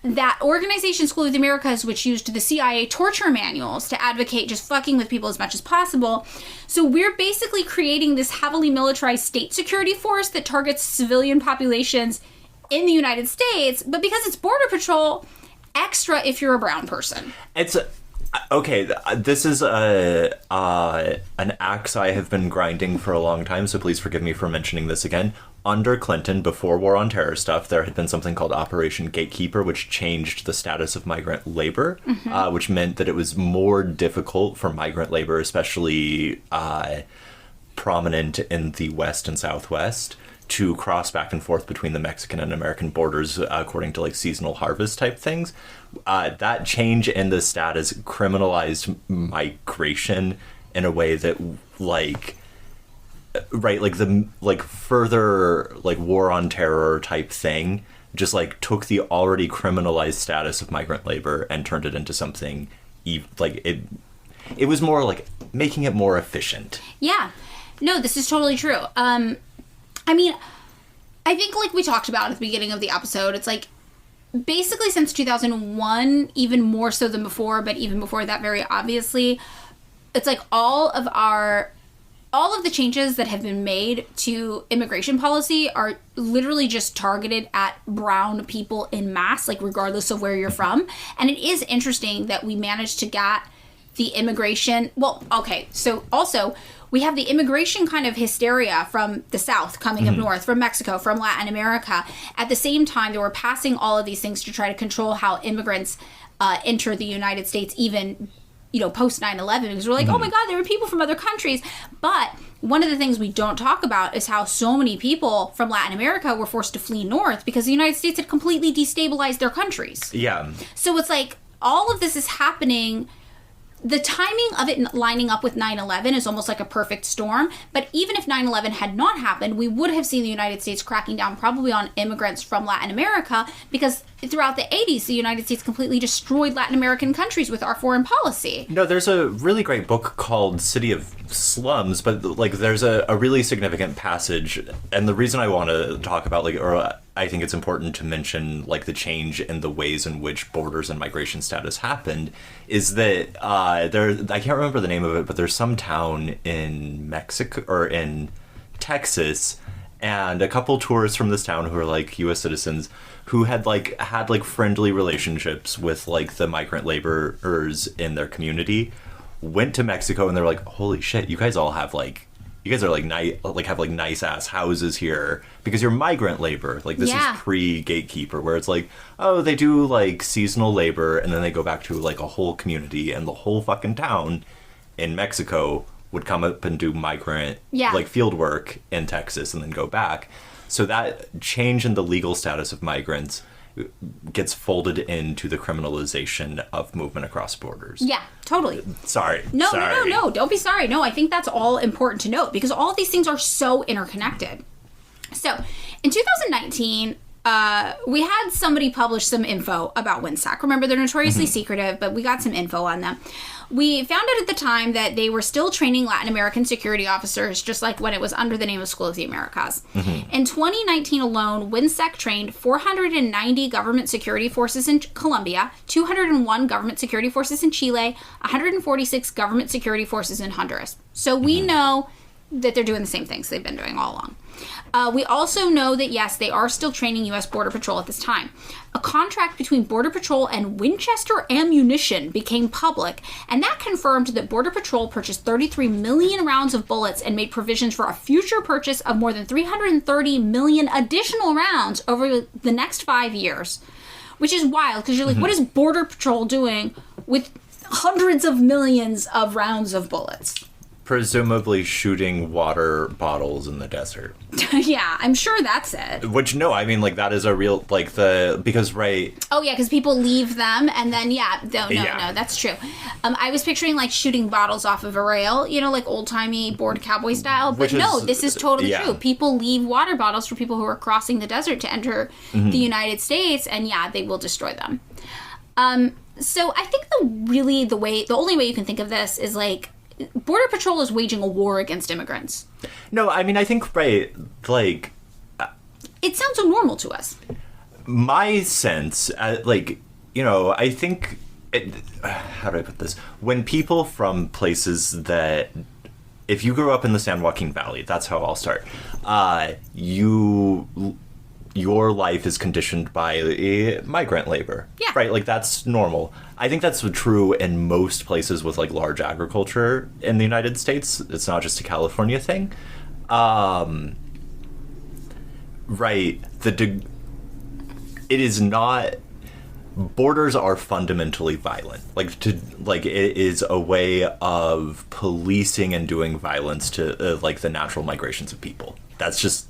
that organization, School of the Americas, which used the CIA torture manuals to advocate just fucking with people as much as possible. So we're basically creating this heavily militarized state security force that targets civilian populations in the United States, but because it's Border Patrol, extra if you're a brown person. It's okay. This is an axe I have been grinding for a long time, so please forgive me for mentioning this again. Under Clinton, before War on Terror stuff, there had been something called Operation Gatekeeper, which changed the status of migrant labor, which meant that it was more difficult for migrant labor, especially prominent in the West and Southwest, to cross back and forth between the Mexican and American borders according to seasonal harvest type things. That change in the status criminalized migration in a way that further War on Terror type thing just took the already criminalized status of migrant labor and turned it into something it was more making it more efficient. Yeah. No, this is totally true. I mean, I think we talked about at the beginning of the episode, it's basically since 2001, even more so than before, but even before that, very obviously, it's all of the changes that have been made to immigration policy are literally just targeted at brown people in mass, regardless of where you're from. And it is interesting that we managed to get the immigration. Well, okay, so also we have the immigration kind of hysteria from the South coming up north, from Mexico, from Latin America. At the same time, they were passing all of these things to try to control how immigrants enter the United States, even post 9/11, because we're oh my God, there were people from other countries. But one of the things we don't talk about is how so many people from Latin America were forced to flee north because the United States had completely destabilized their countries. Yeah. So it's all of this is happening. The timing of it lining up with 9/11 is almost like a perfect storm. But even if 9/11 had not happened, we would have seen the United States cracking down probably on immigrants from Latin America, because throughout the 80s, the United States completely destroyed Latin American countries with our foreign policy. No, there's a really great book called City of Slums, but there's a really significant passage, and the reason I want to talk about or I think it's important to mention the change in the ways in which borders and migration status happened is that I can't remember the name of it, but there's some town in Mexico or in Texas, and a couple tourists from this town who are U.S. citizens who had friendly relationships with the migrant laborers in their community went to Mexico, and they're holy shit, you guys all have you guys are have nice ass houses here because you're migrant labor. This is pre-gatekeeper, where it's oh, they do seasonal labor, and then they go back to a whole community, and the whole fucking town in Mexico would come up and do migrant field work in Texas and then go back. So that change in the legal status of migrants gets folded into the criminalization of movement across borders. Yeah, totally. Sorry. No, don't be sorry. No, I think that's all important to note because all of these things are so interconnected. So, in 2019, we had somebody publish some info about WHINSEC. Remember, they're notoriously secretive, but we got some info on them. We found out at the time that they were still training Latin American security officers, just like when it was under the name of School of the Americas. In 2019 alone, WHINSEC trained 490 government security forces in Colombia, 201 government security forces in Chile, 146 government security forces in Honduras. So we know that they're doing the same things they've been doing all along. We also know that, yes, they are still training U.S. Border Patrol at this time. A contract between Border Patrol and Winchester Ammunition became public, and that confirmed that Border Patrol purchased 33 million rounds of bullets and made provisions for a future purchase of more than 330 million additional rounds over the next 5 years. Which is wild, because you're what is Border Patrol doing with hundreds of millions of rounds of bullets? Presumably shooting water bottles in the desert. Yeah, I'm sure that's it. Which, no, I mean, like, that is a real, like, because, right... Oh, yeah, because people leave them, and then, no, that's true. I was picturing, like, shooting bottles off of a rail, you know, like old-timey bored cowboy style, but no, this is totally true. People leave water bottles for people who are crossing the desert to enter the United States, and, yeah, they will destroy them. So I think the only way you can think of this is, like, Border Patrol is waging a war against immigrants. No, I mean, I think, right, like... It sounds so normal to us. My sense, like, you know, I think... how do I put this? When people from places that... If you grew up in the San Joaquin Valley, that's how I'll start. Your life is conditioned by migrant labor. Yeah. Right? Like, that's normal. I think that's true in most places with, like, large agriculture in the United States. It's not just a California thing. Right. It is not... Borders are fundamentally violent. It is a way of policing and doing violence to, like, the natural migrations of people. That's just...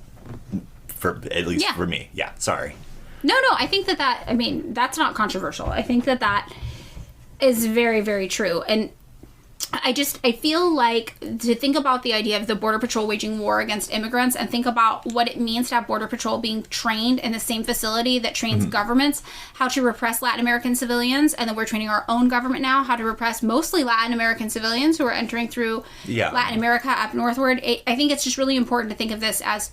at least for me. Yeah, sorry. No, I think that's not controversial. I think that is very, very true. And I feel like to think about the idea of the Border Patrol waging war against immigrants and think about what it means to have Border Patrol being trained in the same facility that trains governments how to repress Latin American civilians, and then we're training our own government now how to repress mostly Latin American civilians who are entering through Latin America up northward. I think it's just really important to think of this as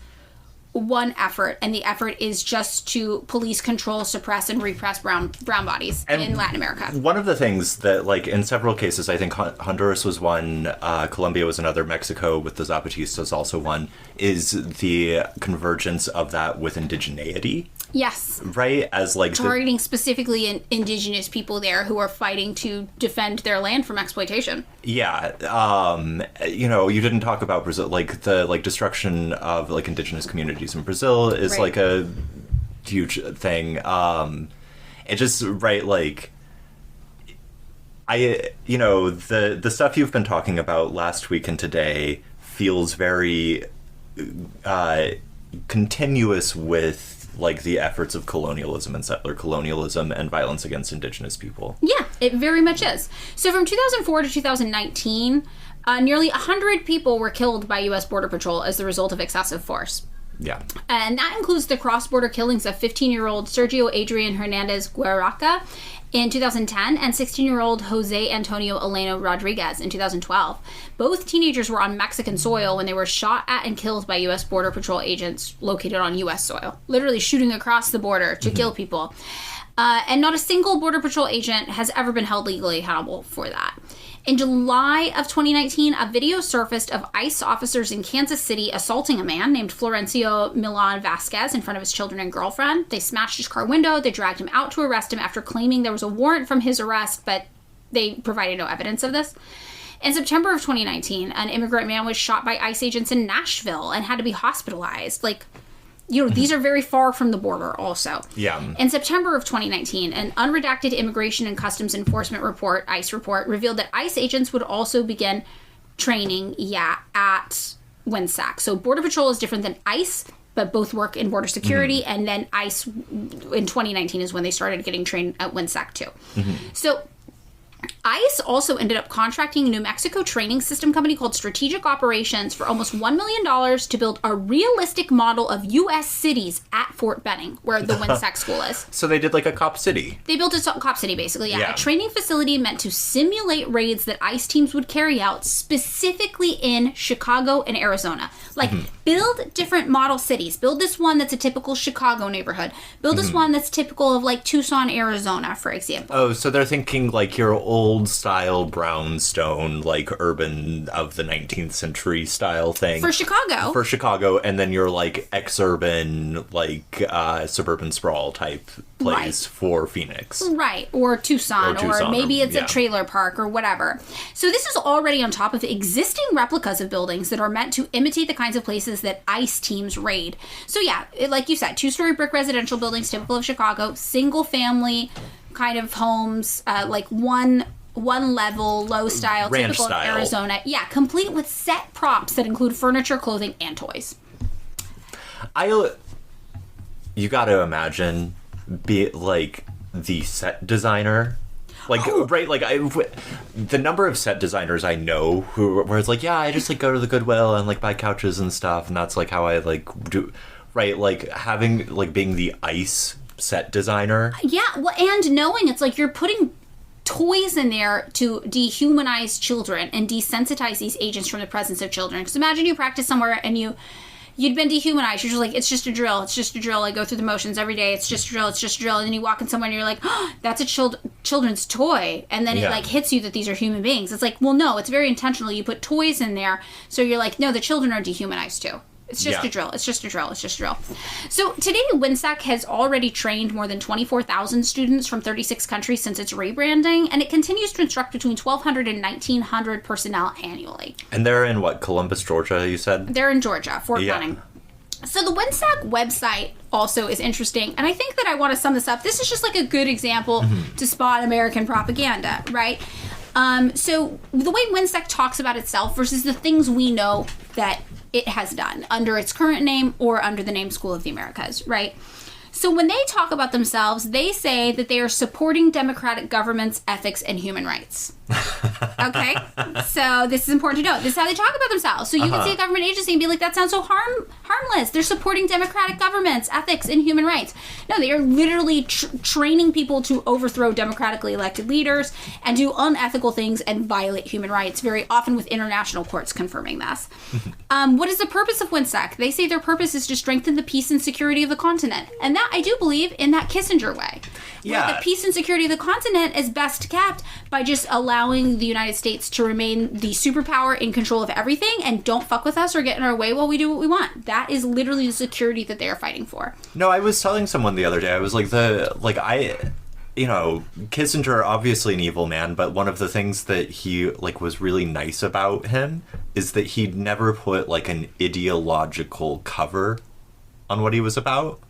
one effort, and the effort is just to police, control, suppress, and repress brown bodies in Latin America. One of the things that, like, in several cases, I think Honduras was one, Colombia was another, Mexico with the Zapatistas also one, is the convergence of that with indigeneity. Yes. Right? As, like... Targeting specifically indigenous people there who are fighting to defend their land from exploitation. Yeah. You know, you didn't talk about Brazil, like, the, like, destruction of, like, indigenous communities in Brazil is, like, a huge thing. It just, right, like... you know, the stuff you've been talking about last week and today feels very continuous with, like, the efforts of colonialism and settler colonialism and violence against indigenous people. Yeah, it very much is. So from 2004 to 2019, nearly 100 people were killed by U.S. Border Patrol as the result of excessive force. Yeah. And that includes the cross-border killings of 15-year-old Sergio Adrian Hernandez Guerraca in 2010 and 16-year-old Jose Antonio Eleno Rodriguez in 2012. Both teenagers were on Mexican soil when they were shot at and killed by U.S. Border Patrol agents located on U.S. soil, literally shooting across the border to kill people. And not a single Border Patrol agent has ever been held legally accountable for that. In July of 2019, a video surfaced of ICE officers in Kansas City assaulting a man named Florencio Milan Vasquez in front of his children and girlfriend. They smashed his car window. They dragged him out to arrest him after claiming there was a warrant from his arrest, but they provided no evidence of this. In September of 2019, an immigrant man was shot by ICE agents in Nashville and had to be hospitalized. Like, you know, these are very far from the border also. Yeah. In September of 2019, an unredacted Immigration and Customs Enforcement report, ICE report, revealed that ICE agents would also begin training, at WHINSEC. So Border Patrol is different than ICE, but both work in border security, and then ICE in 2019 is when they started getting trained at WHINSEC too. So ICE also ended up contracting a New Mexico training system company called Strategic Operations for almost $1 million to build a realistic model of U.S. cities at Fort Benning, where the WHINSEC school is. So they did, like, a cop city. They built a cop city, basically, A training facility meant to simulate raids that ICE teams would carry out specifically in Chicago and Arizona. Like, build different model cities. Build this one that's a typical Chicago neighborhood. Build this one that's typical of, like, Tucson, Arizona, for example. Oh, so they're thinking, like, your old-style brownstone, like, urban of the 19th century style thing. For Chicago. For Chicago, and then your, like, ex-urban, like, suburban sprawl type place for Phoenix. Right, or Tucson, or maybe it's a trailer park or whatever. So this is already on top of existing replicas of buildings that are meant to imitate the kinds of places that ICE teams raid. So yeah, like you said, two-story brick residential buildings typical of Chicago, single-family kind of homes, like one one level, low style, Ranch typical style. of Arizona. Yeah, complete with set props that include furniture, clothing, and toys. You got to imagine be like the set designer. Like, right, like, the number of set designers I know where it's like, yeah, I just, like, go to the Goodwill and, like, buy couches and stuff, and that's, like, how I, like, do, right, like, having, like, being the ice set designer. Yeah, well, and knowing it's like you're putting toys in there to dehumanize children and desensitize these agents from the presence of children. Because imagine you practice somewhere and you'd been dehumanized. You're just like, it's just a drill. It's just a drill. I go through the motions every day. It's just a drill. It's just a drill. And then you walk in somewhere and you're like, oh, that's a children's toy. And then it like hits you that these are human beings. It's like, well, no, it's very intentional. You put toys in there. So you're like, no, the children are dehumanized too. It's just a drill. It's just a drill. It's just a drill. So today, WHINSEC has already trained more than 24,000 students from 36 countries since its rebranding, and it continues to instruct between 1,200 and 1,900 personnel annually. And they're in, what, Columbus, Georgia, you said? They're in Georgia, Fort Benning. So the WHINSEC website also is interesting, and I think that I want to sum this up. This is just like a good example to spot American propaganda, right? So the way WHINSEC talks about itself versus the things we know that it has done under its current name or under the name School of the Americas, right? So when they talk about themselves, they say that they are supporting democratic governments, ethics, and human rights. Okay? So this is important to note. This is how they talk about themselves. So you can see a government agency and be like, that sounds so harmless. They're supporting democratic governments, ethics, and human rights. No, they are literally training people to overthrow democratically elected leaders and do unethical things and violate human rights, very often with international courts confirming this. What is the purpose of WHINSEC? They say their purpose is to strengthen the peace and security of the continent. And that, I do believe, in that Kissinger way. Yeah. Where the peace and security of the continent is best kept by just allowing the United States to remain the superpower in control of everything and don't fuck with us or get in our way while we do what we want. That is literally the security that they are fighting for. No, I was telling someone the other day, I was like, Kissinger, obviously an evil man, but one of the things that he, like, was really nice about him is that he'd never put, like, an ideological cover on what he was about.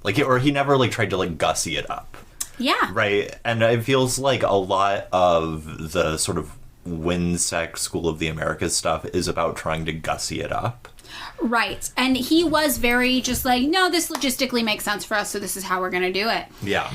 Like, or he never, like, tried to, like, gussy it up. Yeah. Right. And it feels like a lot of the sort of WHINSEC School of the Americas stuff is about trying to gussy it up. Right. And he was very just like, no, this logistically makes sense for us, so this is how we're going to do it. Yeah.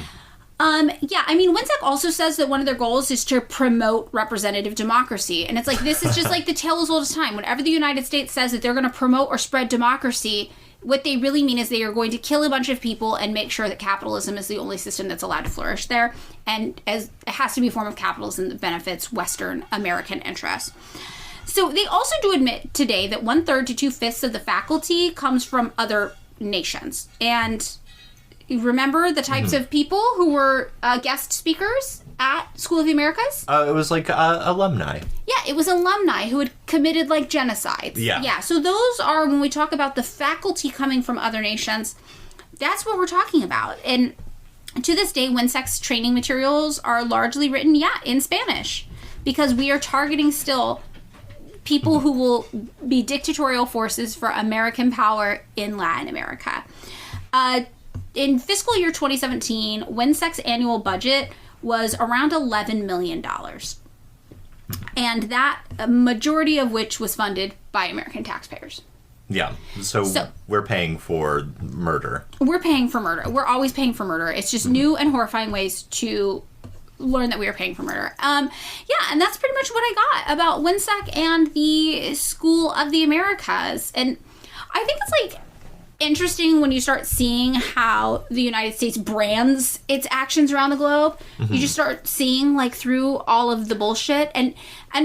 I mean, WHINSEC also says that one of their goals is to promote representative democracy. And it's like, this is just like the tale as old as time. Whenever the United States says that they're going to promote or spread democracy, what they really mean is they are going to kill a bunch of people and make sure that capitalism is the only system that's allowed to flourish there. And as it has to be a form of capitalism that benefits Western American interests. So they also do admit today that 1/3 to 2/5 of the faculty comes from other nations. And remember the types of people who were guest speakers at School of the Americas? It was like alumni. Yeah, it was alumni who had committed like genocides. Yeah, so those are, when we talk about the faculty coming from other nations, that's what we're talking about. And to this day, WHINSEC's training materials are largely written, in Spanish, because we are targeting still people who will be dictatorial forces for American power in Latin America. In fiscal year 2017, WHINSEC's annual budget was around $11 million. And that, a majority of which was funded by American taxpayers. Yeah. So we're paying for murder. We're paying for murder. We're always paying for murder. It's just new and horrifying ways to learn that we are paying for murder. And that's pretty much what I got about WHINSEC and the School of the Americas. And I think it's like interesting when you start seeing how the United States brands its actions around the globe. You just start seeing like through all of the bullshit, and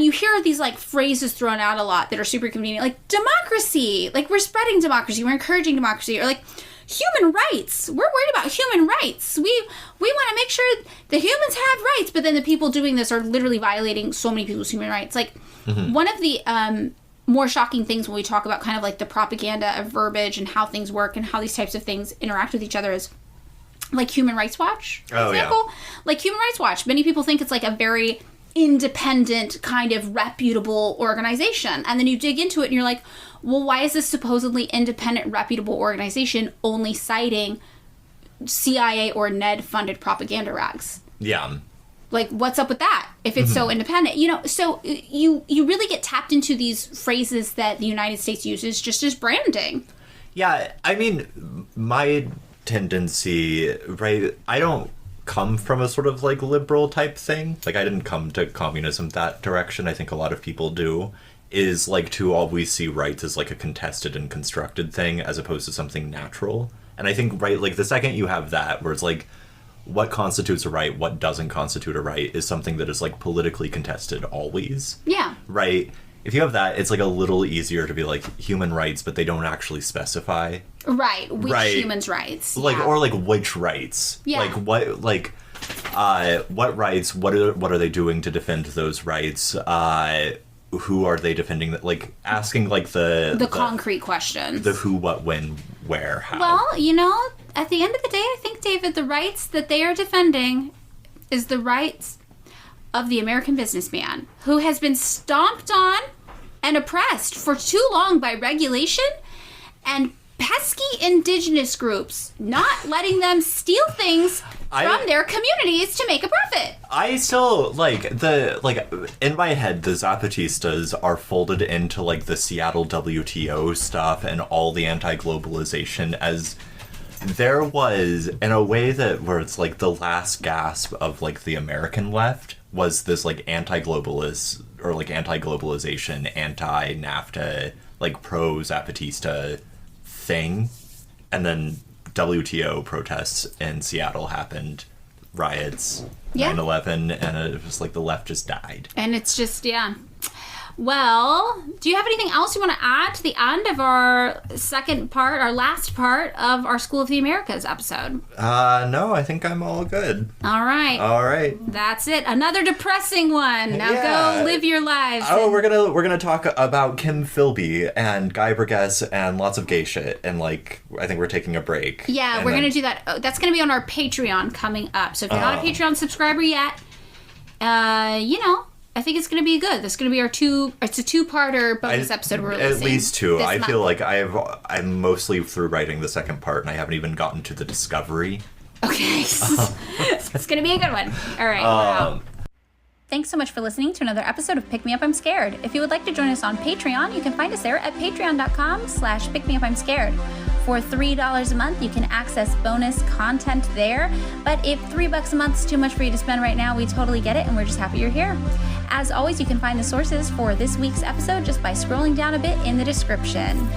you hear these like phrases thrown out a lot that are super convenient, like democracy, like we're spreading democracy, we're encouraging democracy, or like human rights, we're worried about human rights, we want to make sure the humans have rights, but then the people doing this are literally violating so many people's human rights. Like one of the more shocking things when we talk about kind of like the propaganda of verbiage and how things work and how these types of things interact with each other is like Human Rights Watch, for example. Yeah. Like Human Rights Watch, many people think it's like a very independent kind of reputable organization. And then you dig into it and you're like, well, why is this supposedly independent, reputable organization only citing CIA or NED funded propaganda rags? Yeah. Like, what's up with that if it's so independent? You know, so you really get tapped into these phrases that the United States uses just as branding. Yeah, I mean, my tendency, right, I don't come from a sort of like liberal type thing. Like, I didn't come to communism that direction. I think a lot of people do. Is like to always see rights as like a contested and constructed thing as opposed to something natural. And I think, right, like the second you have that, where it's like, what constitutes a right, what doesn't constitute a right, is something that is like politically contested always. Yeah. Right? If you have that, it's like a little easier to be like human rights, but they don't actually specify. Right. Which humans' rights. Like, yeah. or like which rights. Yeah. Like what rights, what are they doing to defend those rights? Who are they defending? Like asking like the concrete questions. The who, what, when, where, how. Well, you know, at the end of the day, I think, David, the rights that they are defending is the rights of the American businessman who has been stomped on and oppressed for too long by regulation and pesky indigenous groups not letting them steal things from their communities to make a profit. I still in my head the Zapatistas are folded into like the Seattle WTO stuff and all the anti-globalization as there was in a way that where it's like the last gasp of like the American left was this like anti-globalist or like anti-globalization, anti-NAFTA, like pro-Zapatista thing, and then WTO protests in Seattle happened, riots, 9/11, and it was like the left just died. And it's just, yeah. Well, do you have anything else you want to add to the end of our last part of our School of the Americas episode? No, I think I'm all good. All right. That's it. Another depressing one. Now go live your lives. Oh, we're gonna talk about Kim Philby and Guy Burgess and lots of gay shit, and like I think we're taking a break. Yeah, we're gonna do that. Oh, that's gonna be on our Patreon coming up. So if you're not a Patreon subscriber yet, you know, I think it's going to be good. This is going to be it's a two-parter bonus episode we're releasing. At least two. I month. feel like I'm mostly through writing the second part, and I haven't even gotten to the discovery. Okay. It's going to be a good one. All right. Wow. Thanks so much for listening to another episode of Pick Me Up, I'm Scared. If you would like to join us on Patreon, you can find us there at patreon.com/pickmeupimscared. For $3 a month, you can access bonus content there. But if $3 a month is too much for you to spend right now, we totally get it, and we're just happy you're here. As always, you can find the sources for this week's episode just by scrolling down a bit in the description.